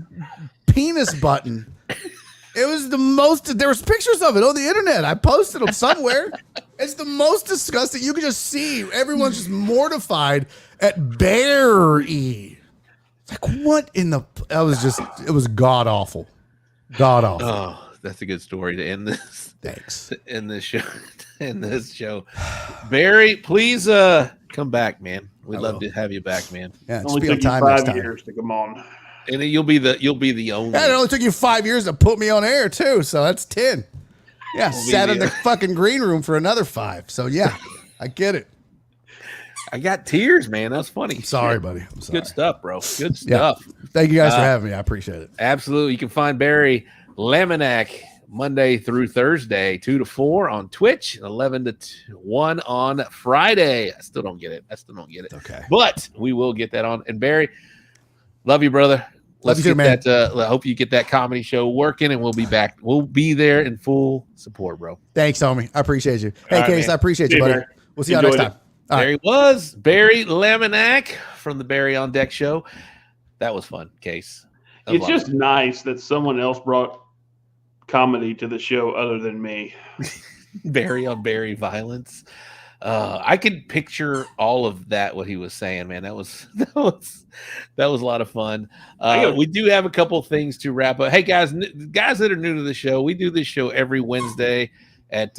penis button. It was the most, there was pictures of it on the internet. I posted them somewhere. It's the most disgusting. You can just see everyone's just mortified at Barry. Like, what in the, it was god awful. God awful. Oh, that's a good story to end this. Thanks. To end this show. Barry, please come back, man. We'd love to have you back, man. Yeah, It only took you 5 years to come on. And you'll be the only. Yeah, it only took you 5 years to put me on air too, so that's 10. Yeah, sat in the fucking green room for another 5. So yeah, I get it. I got tears, man. That's funny. Sorry, buddy. I'm sorry. Good stuff, bro. Good stuff. Yeah. Thank you guys for having me. I appreciate it. Absolutely. You can find Barry Laminack Monday through Thursday, 2 to 4 on Twitch, 11 to 1 on Friday. I still don't get it. Okay. But we will get that on. And Barry, love you, brother. Let's get that. I hope you get that comedy show working, and we'll be back. We'll be there in full support, bro. Thanks, homie. I appreciate you. Hey, Case, I appreciate you, buddy. We'll see y'all next time. There he was, Barry Laminack from the Barry on Deck show. That was fun, Case. It's just nice that someone else brought comedy to the show other than me. Barry on Barry violence. I could picture all of that, what he was saying, man. That was a lot of fun. We do have a couple things to wrap up. Hey, guys that are new to the show, we do this show every Wednesday at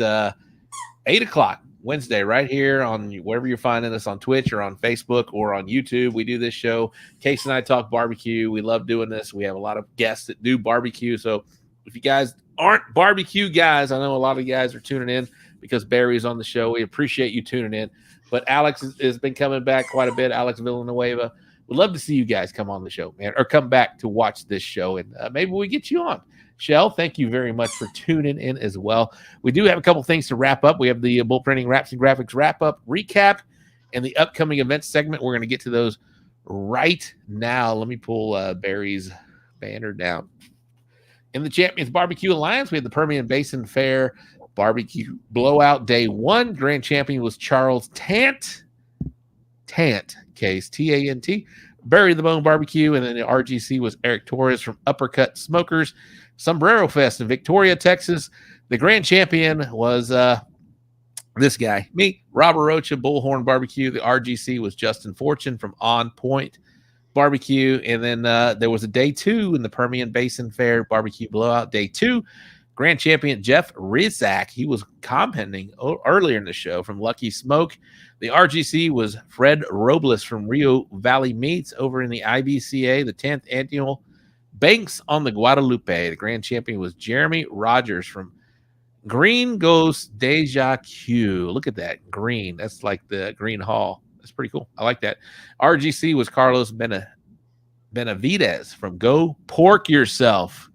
8 o'clock Wednesday right here on wherever you're finding us on Twitch or on Facebook or on YouTube. We do this show. Case and I talk barbecue. We love doing this. We have a lot of guests that do barbecue. So if you guys aren't barbecue guys, I know a lot of you guys are tuning in because Barry's on the show. We appreciate you tuning in. But Alex has been coming back quite a bit. Alex Villanueva. We'd love to see you guys come on the show, man, or come back to watch this show, and maybe we get you on. Shell, thank you very much for tuning in as well. We do have a couple things to wrap up. We have the Bull Printing Wraps and Graphics wrap-up recap and the upcoming events segment. We're going to get to those right now. Let me pull Barry's banner down. In the Champions Barbecue Alliance, we had the Permian Basin Fair Barbecue Blowout Day 1. Grand champion was Charles Tant. Case Tant. Bury the Bone Barbecue, and then the RGC was Eric Torres from Uppercut Smokers. Sombrero Fest in Victoria, Texas. The grand champion was this guy, me, Robert Rocha, Bullhorn Barbecue. The RGC was Justin Fortune from On Point Barbecue. And then there was a day 2 in the Permian Basin Fair Barbecue Blowout, day 2. Grand champion Jeff Rizak, he was commenting earlier in the show from Lucky Smoke. The RGC was Fred Robles from Rio Valley Meats. Over in the IBCA, the 10th annual Banks on the Guadalupe. The grand champion was Jeremy Rogers from Green Ghost Deja Q. Look at that, green. That's like the Green Hall. That's pretty cool. I like that. RGC was Carlos Benavides from Go Pork Yourself.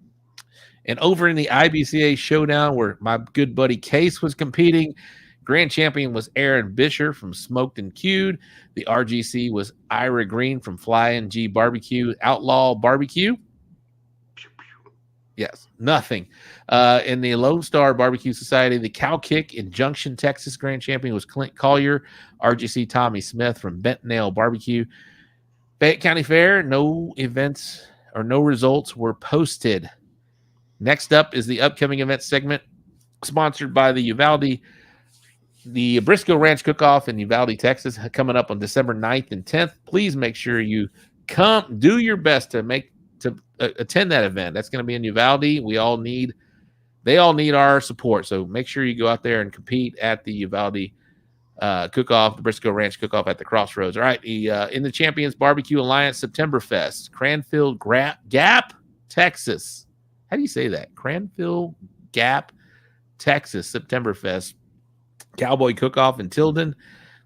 And over in the IBCA Showdown, where my good buddy Case was competing, grand champion was Aaron Bisher from Smoked and Queued. The RGC was Ira Green from Flying G Barbecue, Outlaw Barbecue. Yes, nothing. In the Lone Star Barbecue Society, the Cow Kick in Junction, Texas, grand champion was Clint Collier. RGC Tommy Smith from Bent Nail Barbecue. Fayette County Fair, no events or no results were posted. Next up is the upcoming event segment sponsored by the Uvalde, the Briscoe Ranch Cook-Off in Uvalde, Texas, coming up on December 9th and 10th. Please make sure you come, do your best to attend that event. That's going to be in Uvalde. They all need our support. So make sure you go out there and compete at the Uvalde Cook-Off, the Briscoe Ranch Cook-Off at the Crossroads. All right. In the Champions Barbecue Alliance September Fest, Cranfield Gap, Texas. How do you say that? Cranfield Gap, Texas, September Fest. Cowboy Cook-Off in Tilden.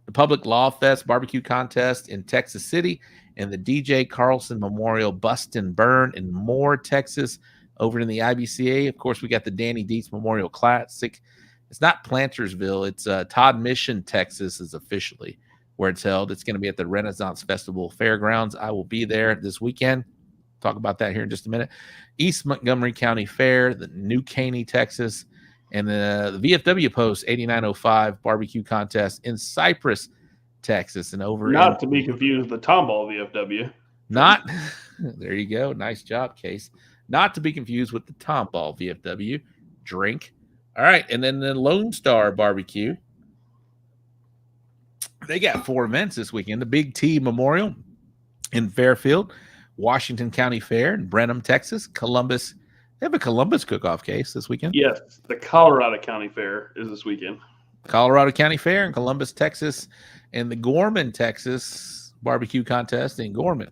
The Public Law Fest Barbecue Contest in Texas City. And the DJ Carlson Memorial Bust and Burn in Moore, Texas. Over in the IBCA, of course, we got the Danny Dietz Memorial Classic. It's not Plantersville. It's Todd Mission, Texas is officially where it's held. It's going to be at the Renaissance Festival Fairgrounds. I will be there this weekend. Talk about that here in just a minute. East Montgomery County Fair, the New Caney, Texas, and the VFW Post 8905 Barbecue Contest in Cypress, Texas. And over not to be confused with the Tomball VFW. Not there you go. Nice job, Case. Not to be confused with the Tomball VFW. Drink. All right, and then the Lone Star Barbecue. They got 4 events this weekend. The Big T Memorial in Fairfield, Washington County Fair in Brenham, Texas, Columbus. They have a Columbus cook-off case this weekend. Yes, the Colorado County Fair is this weekend. Colorado County Fair in Columbus, Texas, and the Gorman, Texas Barbecue Contest in Gorman.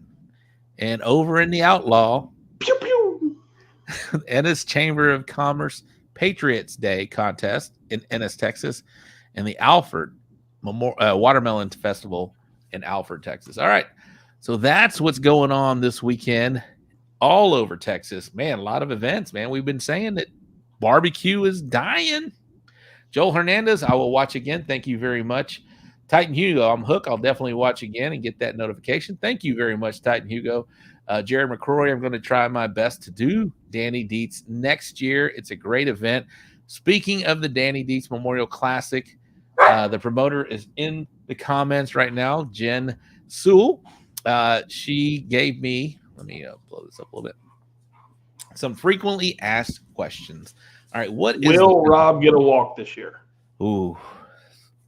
And over in the Outlaw, Pew pew. Ennis Chamber of Commerce Patriots Day Contest in Ennis, Texas, and the Alfred Watermelon Festival in Alfred, Texas. All right. So that's what's going on this weekend all over Texas. Man, a lot of events, man. We've been saying that barbecue is dying. Joel Hernandez, I will watch again. Thank you very much. Titan Hugo, I'm hooked. I'll definitely watch again and get that notification. Thank you very much, Titan Hugo. Jared McCrory, I'm going to try my best to do Danny Dietz next year. It's a great event. Speaking of the Danny Dietz Memorial Classic, the promoter is in the comments right now, Jen Sewell. She gave me, let me blow this up a little bit, some frequently asked questions. All right, will Rob get a walk this year? Ooh,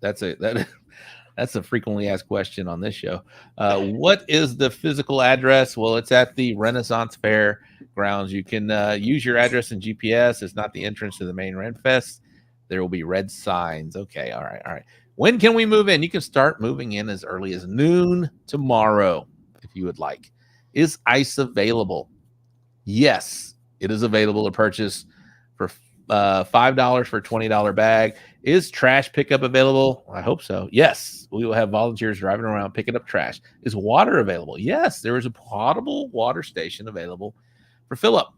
that's a frequently asked question on this show. What is the physical address? Well, it's at the Renaissance Fair grounds. You can use your address in GPS. It's not the entrance to the main Ren Fest. There will be red signs. Okay, all right. When can we move in? You can start moving in as early as noon tomorrow if you would like. Is ice available? Yes, it is available to purchase for $5 for a $20 bag. Is trash pickup available? I hope so. Yes, we will have volunteers driving around picking up trash. Is water available? Yes, there is a potable water station available for fill up.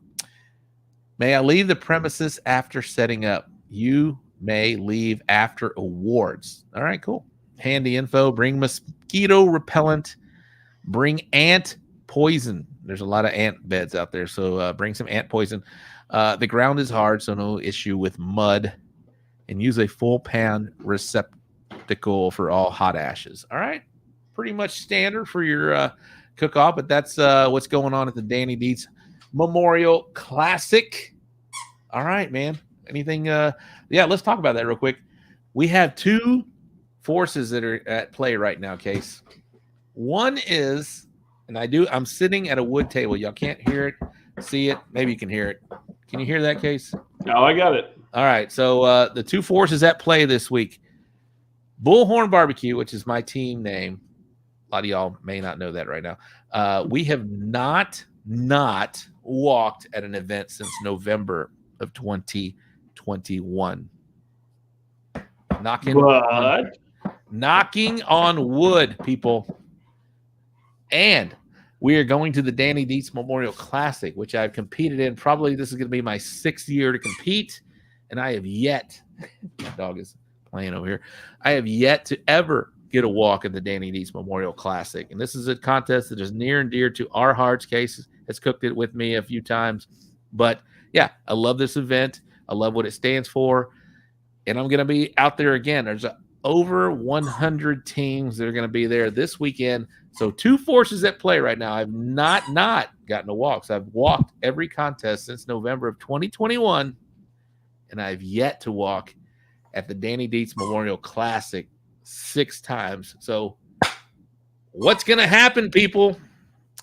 May I leave the premises after setting up? You may leave after awards. All right, cool. Handy info. Bring mosquito repellent. Bring ant poison. There's a lot of ant beds out there, so bring some ant poison. The ground is hard, so no issue with mud. And use a full pan receptacle for all hot ashes. All right, pretty much standard for your cook-off, but that's what's going on at the Danny Dietz Memorial Classic. All right, man. Anything? Yeah, let's talk about that real quick. We have two forces that are at play right now, Case. One is, and I'm sitting at a wood table. Y'all can't hear it, see it. Maybe you can hear it. Can you hear that, Case? No, I got it. All right. So the two forces at play this week, Bullhorn Barbecue, which is my team name. A lot of y'all may not know that right now. We have not walked at an event since November of 2021. Knocking on wood, people. And we are going to the Danny Dietz Memorial Classic, which I've competed in. Probably this is going to be my 6th year to compete. And I have yet, my dog is playing over here. I have yet to ever get a walk in the Danny Dietz Memorial Classic. And this is a contest that is near and dear to our hearts. Case has cooked it with me a few times. But yeah, I love this event. I love what it stands for. And I'm going to be out there again. There's over 100 teams that are going to be there this weekend. So two forces at play right now. I've not gotten a walk. So I've walked every contest since November of 2021. And I've yet to walk at the Danny Dietz Memorial Classic 6 times. So what's going to happen, people?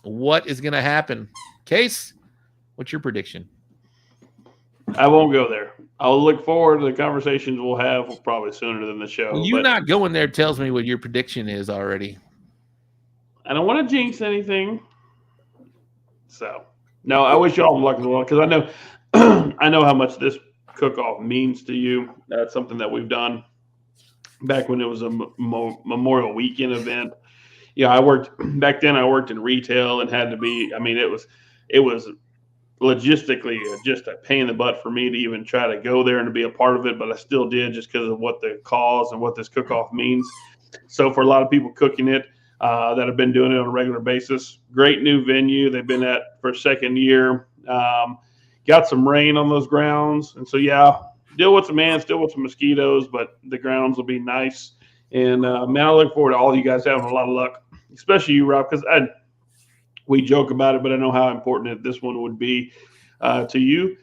What is going to happen? Case, what's your prediction? I won't go there. I'll look forward to the conversations we'll have probably sooner than the show. Well, you not going there tells me what your prediction is already. I don't want to jinx anything. So, no, I wish y'all luck as well because I know how much this cook-off means to you. That's something that we've done back when it was a Memorial Weekend event. Yeah, I worked in retail and had to be. I mean, it was logistically just a pain in the butt for me to even try to go there and to be a part of it, but I still did just because of what the cause and what this cook-off means. So for a lot of people cooking it that have been doing it on a regular basis, great new venue they've been at for a 2nd year. Got some rain on those grounds, and so yeah, deal with some ants, deal with some mosquitoes, but the grounds will be nice. And man, I look forward to all you guys having a lot of luck, especially you, Rob, because we joke about it, but I know how important this one would be to you,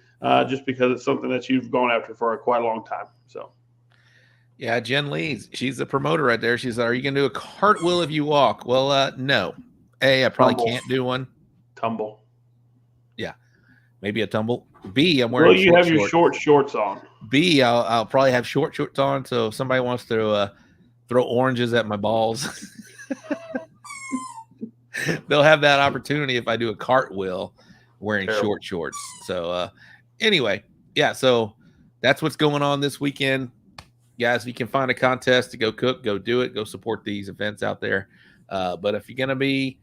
just because it's something that you've gone after for quite a long time. So, yeah, Jen Lee, she's the promoter right there. She's like, "Are you going to do a cartwheel if you walk?" Well, no. A, I probably can't do one. Tumble. Yeah, maybe a tumble. B, I'm wearing. Well, you have your short shorts on. B, I'll probably have short shorts on. So if somebody wants to throw oranges at my balls, they'll have that opportunity if I do a cartwheel wearing short shorts. So anyway, yeah, so that's what's going on this weekend. Guys, if you can find a contest to go cook, go do it. Go support these events out there. But if you're going to be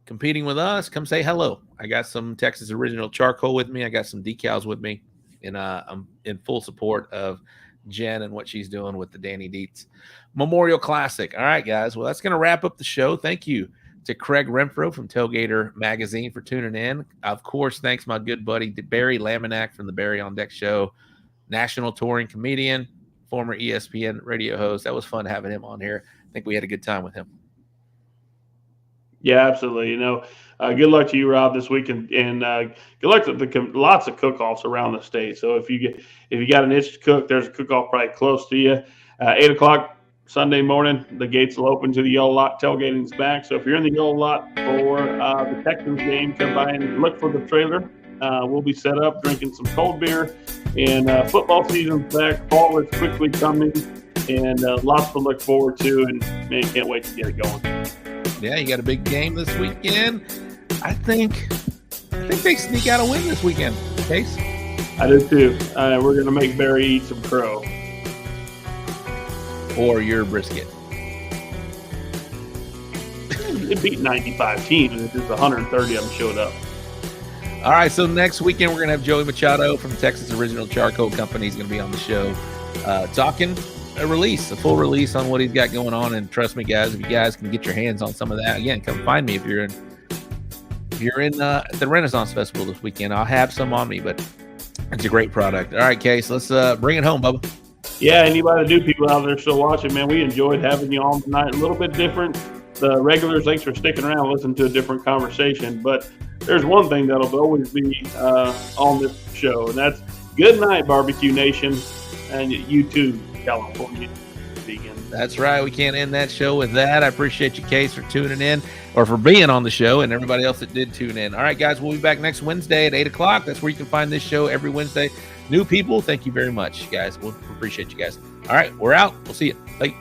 competing with us, come say hello. I got some Texas Original Charcoal with me. I got some decals with me. And I'm in full support of Jen and what she's doing with the Danny Dietz Memorial Classic. All right, guys. Well, that's going to wrap up the show. Thank you to Craig Renfro from Tailgater Magazine for tuning in. Of course, thanks my good buddy Barry Laminack from the Barry on Deck Show, national touring comedian, former ESPN radio host. That was fun having him on here. I think we had a good time with him. Yeah, absolutely. Good luck to you, Rob, this week, and good luck to lots of cook-offs around the state. So if you got an itch to cook, there's a cook-off probably close to you. 8:00 Sunday morning, the gates will open to the Yellow Lot. Tailgating's back. So if you're in the Yellow Lot for the Texans game, come by and look for the trailer. We'll be set up drinking some cold beer. And football season's back. Fall is quickly coming. and lots to look forward to. And man, can't wait to get it going. Yeah, you got a big game this weekend. I think they sneak out a win this weekend. Case? I do too. We're going to make Barry eat some crow. Or your brisket. It beat 95 teams, and just 130 of them showed up. All right, so next weekend we're going to have Joey Machado from Texas Original Charcoal Company. He's going to be on the show talking a full release on what he's got going on. And trust me, guys, if you guys can get your hands on some of that, again, come find me if you're in the Renaissance Festival this weekend. I'll have some on me, but it's a great product. All right, Case, let's bring it home, Bubba. Yeah, anybody do people out there still watching, man, we enjoyed having you on tonight. A little bit different. The regulars, thanks for sticking around and listening to a different conversation. But there's one thing that'll always be on this show, and that's good night, Barbecue Nation, and you too, California vegan. That's right. We can't end that show with that. I appreciate you, Case, for tuning in or for being on the show, and everybody else that did tune in. All right, guys, we'll be back next Wednesday at 8 o'clock. That's where you can find this show every Wednesday. New people, thank you very much, guys. We'll appreciate you guys. All right, we're out. We'll see you. Bye.